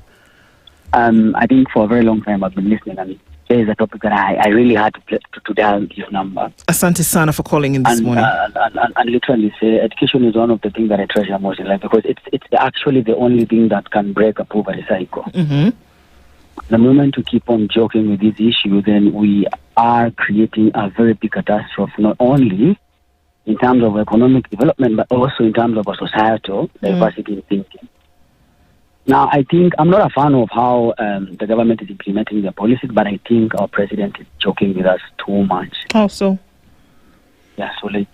S7: I think for a very long time I've been listening, and there is a topic that I really had to dial this number.
S1: Asante sana for calling in this morning.
S7: And literally say education is one of the things that I treasure most in life, because it's actually the only thing that can break a poverty cycle.
S1: Mm-hmm.
S7: The moment we keep on joking with this issue, then we are creating a very big catastrophe, not only in terms of economic development, but also in terms of a societal diversity in thinking. Now, I think I'm not a fan of how the government is implementing their policies, but I think our president is joking with us too much.
S1: How so?
S7: Yeah, so you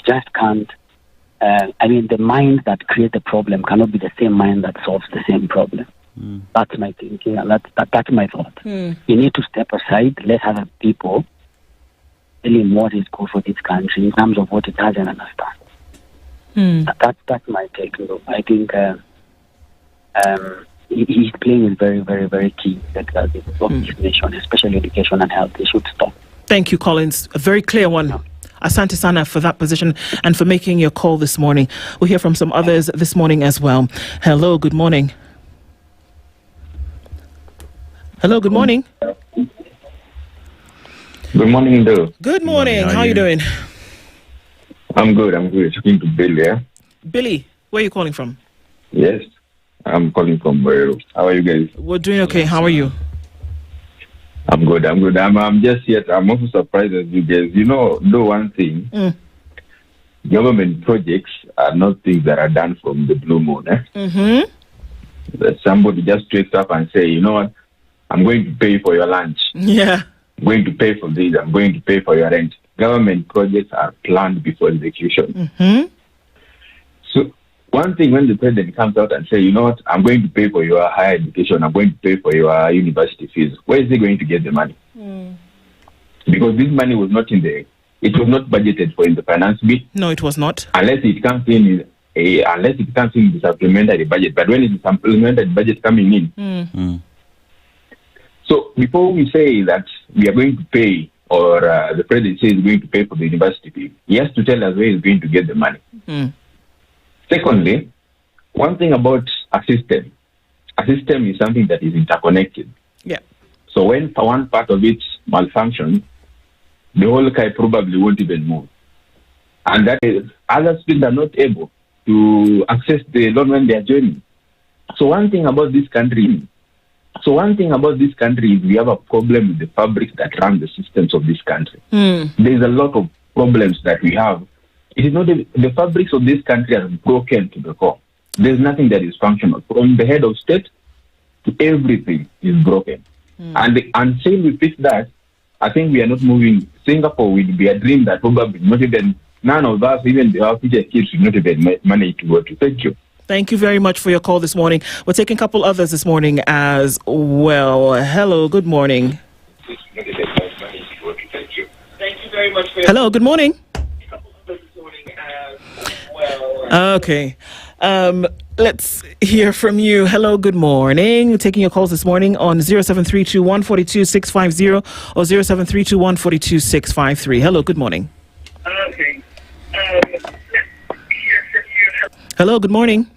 S7: just can't. The mind that creates the problem cannot be the same mind that solves the same problem. That's my thinking. That's my thought. You need to step aside. Let other people tell him what is good for this country in terms of what it doesn't understand. That's my take. I think his playing is very, very, very key sectors of this nation, especially education and health. They should stop.
S1: Thank you, Collins. A very clear one. Asante Sana for that position and for making your call this morning. We'll hear from some others this morning as well. Hello, good morning. Hello, good morning.
S11: Good morning, Nduh.
S1: Good morning. How are you doing?
S11: I'm good. Talking to Billy, yeah?
S1: Billy, where are you calling from?
S11: Yes, I'm calling from Marion. How are you guys?
S1: We're doing okay. How are you?
S11: I'm good. I'm just here. I'm also surprised as you guys. Do one thing. Government projects are not things that are done from the blue moon. That somebody just wakes up and say, you know what, I'm going to pay for your lunch.
S1: Yeah.
S11: I'm going to pay for this. I'm going to pay for your rent. Government projects are planned before execution. So one thing, when the president comes out and says, you know what, I'm going to pay for your higher education, I'm going to pay for your university fees, where is he going to get the money? Because this money was not it was not budgeted for in the finance bill.
S1: No, it was not.
S11: Unless it comes in the supplementary budget. But when is the supplementary budget coming in? So before we say that we are going to pay, or the president says he's going to pay for the university fee, he has to tell us where he's going to get the money. Secondly, one thing about a system is something that is interconnected.
S1: Yeah.
S11: So when one part of it malfunctions, the whole guy probably won't even move. And that is, other students are not able to access the loan when they are joining. So one thing about this country is we have a problem with the fabrics that run the systems of this country. There's a lot of problems that we have. It is not the fabrics of this country are broken to the core. There's nothing that is functional. From the head of state to everything is broken. And until we fix that, I think we are not moving. Singapore will be a dream that probably not even, none of us, even our future kids, will not even manage to go to. Thank you.
S1: Thank you very much for your call this morning. We're taking a couple others this morning as well. Hello, good morning.
S11: Thank you
S1: very much for your Hello, good morning. Okay. Let's hear from you. Hello, good morning. We're taking your calls this morning on 0732 142 650 or 0732 142 653. Hello, good morning.
S12: Okay.
S1: Hello, good morning.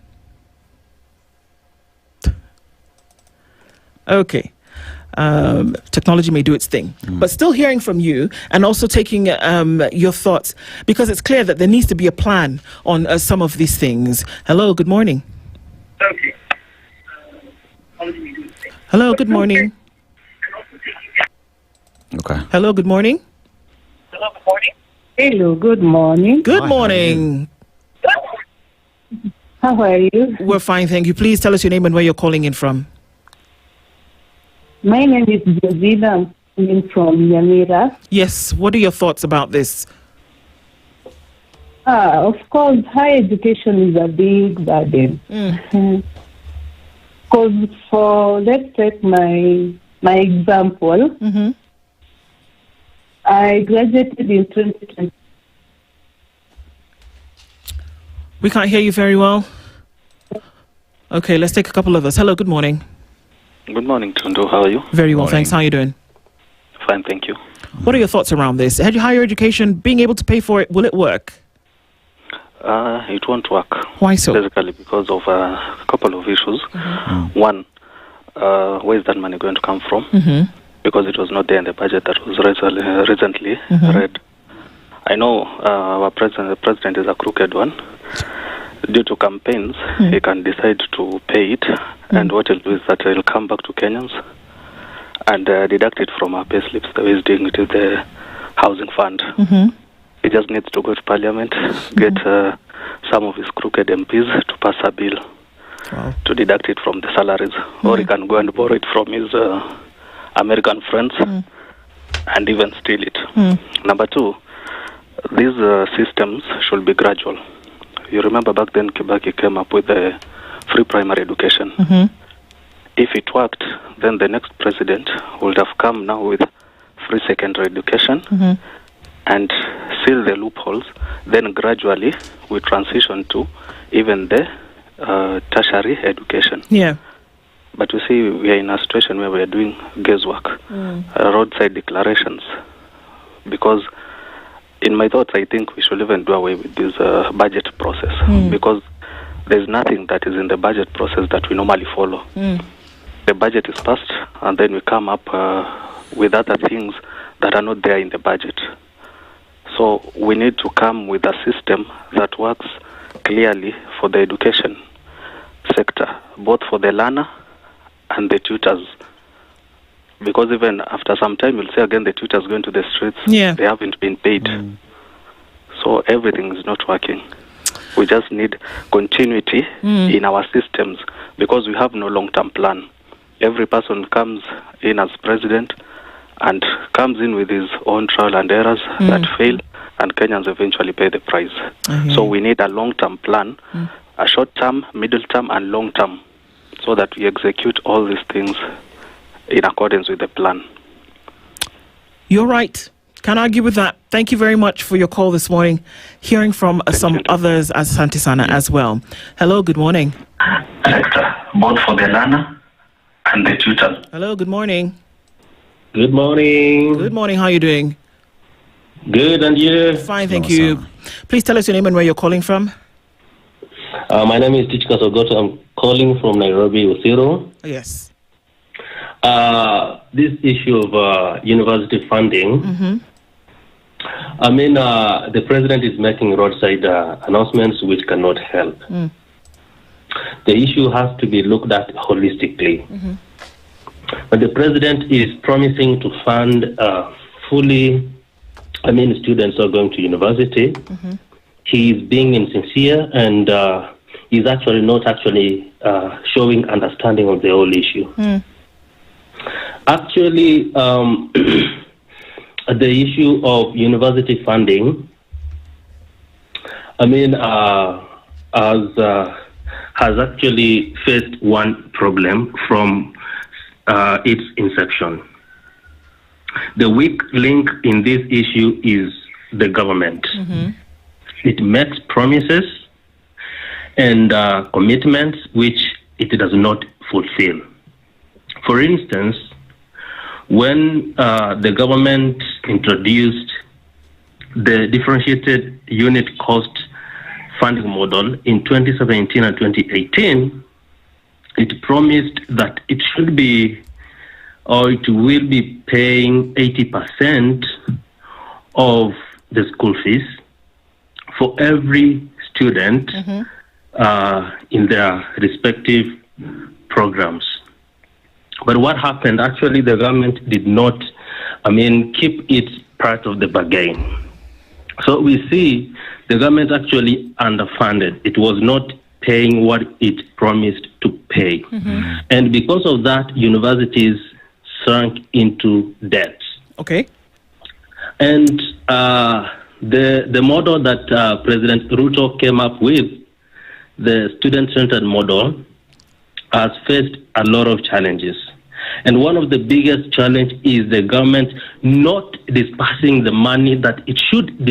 S1: Okay. Technology may do its thing, but still hearing from you and also taking your thoughts, because it's clear that there needs to be a plan on some of these things. Hello, good morning.
S12: Okay.
S1: Hello, good morning.
S10: Okay.
S1: Hello, good morning.
S12: Hello, good morning.
S1: Good morning.
S12: How are you?
S1: We're fine, thank you. Please tell us your name and where you're calling in from.
S12: My name is Josina. I'm calling from Nyamira.
S1: Yes, what are your thoughts about this?
S12: Of course, higher education is a big burden. Because let's take my example. I graduated in 2020.
S1: We can't hear you very well. Okay, let's take a couple of us. Hello, good morning.
S13: Good morning, Nduh. How are you?
S1: Very well, thanks. How are you doing?
S13: Fine, thank you.
S1: What are your thoughts around this? Higher education, being able to pay for it, will it work?
S13: It won't work.
S1: Why so?
S13: Basically because of a couple of issues. One, where is that money going to come from? Because it was not there in the budget that was recently read. I know the president is a crooked one. Due to campaigns, he can decide to pay it, and what he'll do is that he'll come back to Kenyans and deduct it from our pay slips. The way he's doing it is the housing fund. He just needs to go to parliament, get some of his crooked MPs to pass a bill to deduct it from the salaries, or he can go and borrow it from his American friends and even steal it. Number two, these systems should be gradual. You remember back then Kibaki came up with the free primary education. if it worked, then the next president would have come now with free secondary education and seal the loopholes. Then gradually we transition to even the tertiary education.
S1: Yeah.
S13: But you see, we are in a situation where we are doing guesswork, roadside declarations, because in my thoughts, I think we should even do away with this budget process, because there's nothing that is in the budget process that we normally follow. The budget is passed, and then we come up with other things that are not there in the budget. So we need to come with a system that works clearly for the education sector, both for the learner and the tutors. Because even after some time, you'll see again the tutors going to the streets.
S1: Yeah.
S13: They haven't been paid. So everything is not working. We just need continuity in our systems, because we have no long-term plan. Every person comes in as president and comes in with his own trial and errors that fail, and Kenyans eventually pay the price. So we need a long-term plan, a short-term, middle-term, and long-term, so that we execute all these things in accordance with the plan.
S1: You're right. Can't argue with that. Thank you very much for your call this morning. Hearing from some others as Santisana as well. Hello, good morning.
S13: Sector, both for the learner and the tutor.
S1: Hello, good morning.
S5: Good morning.
S1: Good morning. How are you doing?
S5: Good, and you?
S1: Fine, thank you. Please tell us your name and where you're calling from.
S5: My name is Tichka Sogoto. I'm calling from Nairobi, Usiro.
S1: Yes.
S5: This issue of university funding, I mean, the president is making roadside announcements which cannot help. The issue has to be looked at holistically. But the president is promising to fund fully, I mean, students who are going to university. He is being insincere, and is actually not showing understanding of the whole issue. Actually, the issue of university funding, I mean, has actually faced one problem from its inception. The weak link in this issue is the government. It makes promises and commitments which it does not fulfill. For instance, when the government introduced the differentiated unit cost funding model in 2017 and 2018, it promised that it should be, or it will be paying 80% of the school fees for every student in their respective programs. But what happened? Actually, the government did not, keep its part of the bargain. So we see the government actually underfunded. It was not paying what it promised to pay. And because of that, universities sunk into debt.
S1: Okay.
S5: And the model that President Ruto came up with, the student-centered model, has faced a lot of challenges. And one of the biggest challenges is the government not dispersing the money that it should